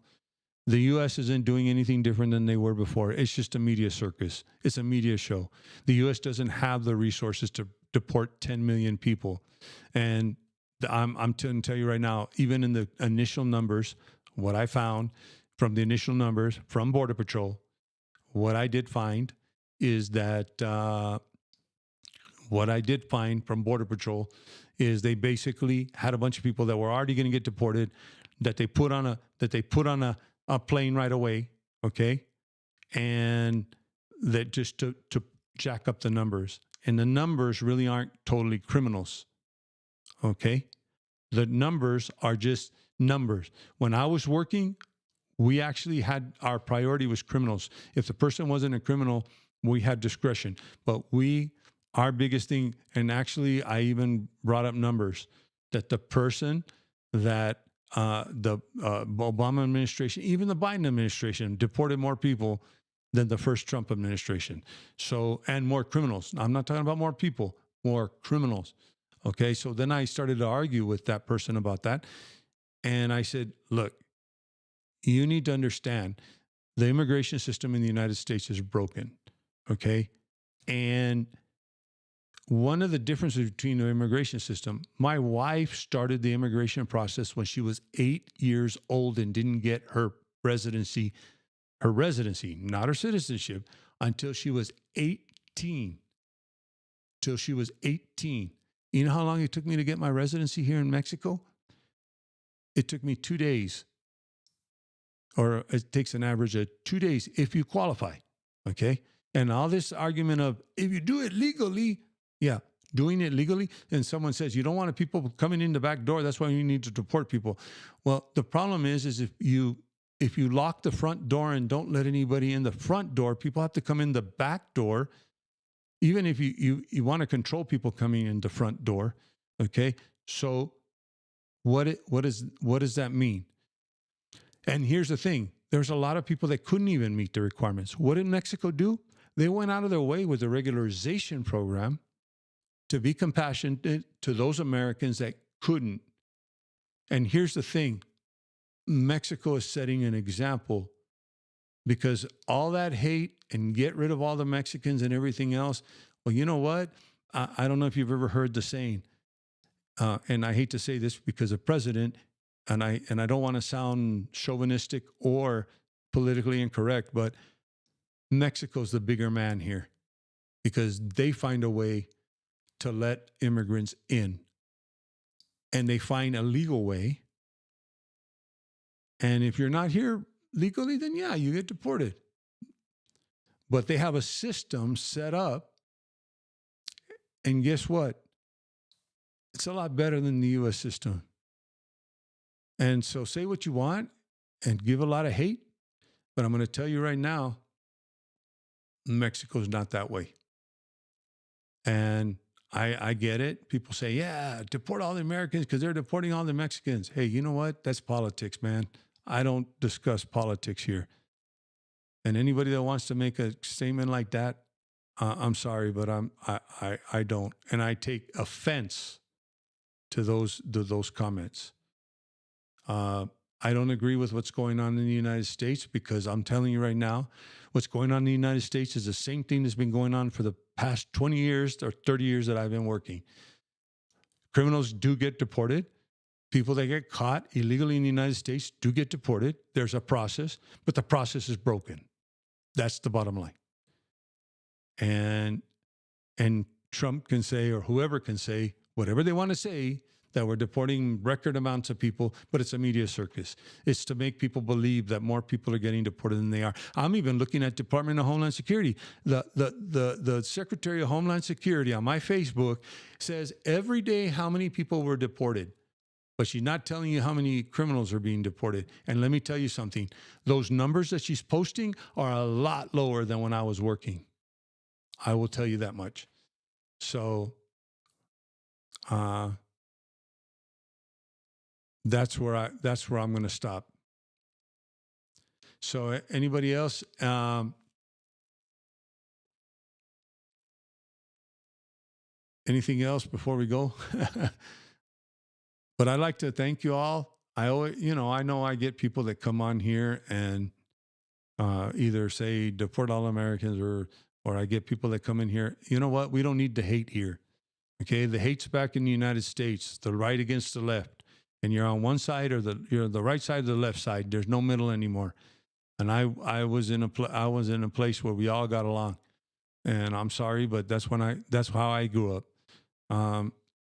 The U.S. isn't doing anything different than they were before. It's just a media circus. It's a media show. The U.S. doesn't have the resources to deport 10 million people. And I'm going to tell you right now, even in the initial numbers, what I found from the initial numbers from Border Patrol, what I did find is that what I did find from Border Patrol is they basically had a bunch of people that were already going to get deported that they put on a plane right away, okay, and that just to jack up the numbers. And the numbers really aren't totally criminals, okay? The numbers are just numbers. When I was working, we actually had our priority was criminals. If the person wasn't a criminal, we had discretion. But our biggest thing, and actually I even brought up numbers, that the person that the Obama administration, even the Biden administration, deported more people than the first Trump administration. So, and more criminals. I'm not talking about more people, more criminals. Okay. So then I started to argue with that person about that. And I said, look, you need to understand the immigration system in the United States is broken. Okay. And one of the differences between the immigration system, my wife started the immigration process when she was 8 years old and didn't get her residency, not her citizenship, until she was 18. Till she was 18. You know how long it took me to get my residency here in Mexico? It took me 2 days, or it takes an average of 2 days if you qualify. Okay. And all this argument of if you do it legally, yeah, doing it legally, and someone says you don't want people coming in the back door, that's why you need to deport people. Well, the problem is if you lock the front door and don't let anybody in the front door, people have to come in the back door. Even if you want to control people coming in the front door, okay? So what does that mean? And here's the thing: there's a lot of people that couldn't even meet the requirements. What did Mexico do? They went out of their way with the regularization program to be compassionate to those Americans that couldn't. And here's the thing: Mexico is setting an example, because all that hate and get rid of all the Mexicans and everything else. Well, you know what? I don't know if you've ever heard the saying, and I hate to say this because of president, and I don't want to sound chauvinistic or politically incorrect, but Mexico's the bigger man here because they find a way to let immigrants in, and they find a legal way. And if you're not here legally, then yeah, you get deported. But they have a system set up, and guess what? It's a lot better than the U.S. system. And so say what you want and give a lot of hate, but I'm going to tell you right now, Mexico's not that way. And I get it. People say, yeah, deport all the Americans because they're deporting all the Mexicans. Hey, you know what? That's politics, man. I don't discuss politics here. And anybody that wants to make a statement like that, I'm sorry, but I don't. And I take offense to those comments. I don't agree with what's going on in the United States, because I'm telling you right now, what's going on in the United States is the same thing that's been going on for the past 20 years or 30 years that I've been working. Criminals do get deported. People that get caught illegally in the United States do get deported. There's a process, but the process is broken. That's the bottom line. And Trump can say, or whoever can say, whatever they want to say, that we're deporting record amounts of people, but it's a media circus. It's to make people believe that more people are getting deported than they are. I'm even looking at Department of Homeland Security. The Secretary of Homeland Security on my Facebook says every day how many people were deported, but she's not telling you how many criminals are being deported. And let me tell you something. Those numbers that she's posting are a lot lower than when I was working. I will tell you that much. So that's where I'm going to stop. So anybody else? Anything else before we go? But I'd like to thank you all. I always, I know I get people that come on here and either say deport all Americans, or I get people that come in here. You know what? We don't need to hate here. Okay, the hate's back in the United States, the right against the left, and you're on one side or you're the right side or the left side. There's no middle anymore. And I was in a place where we all got along, and I'm sorry, but that's how I grew up.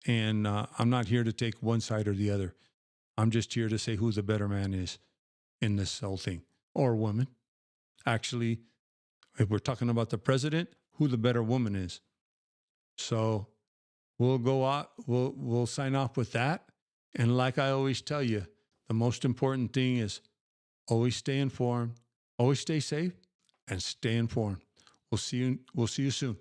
And I'm not here to take one side or the other. I'm just here to say who the better man is in this whole thing, or woman. Actually, if we're talking about the president, who the better woman is. So we'll go out, we'll sign off with that. And like I always tell you, the most important thing is always stay informed, always stay safe, and stay informed. We'll see you soon.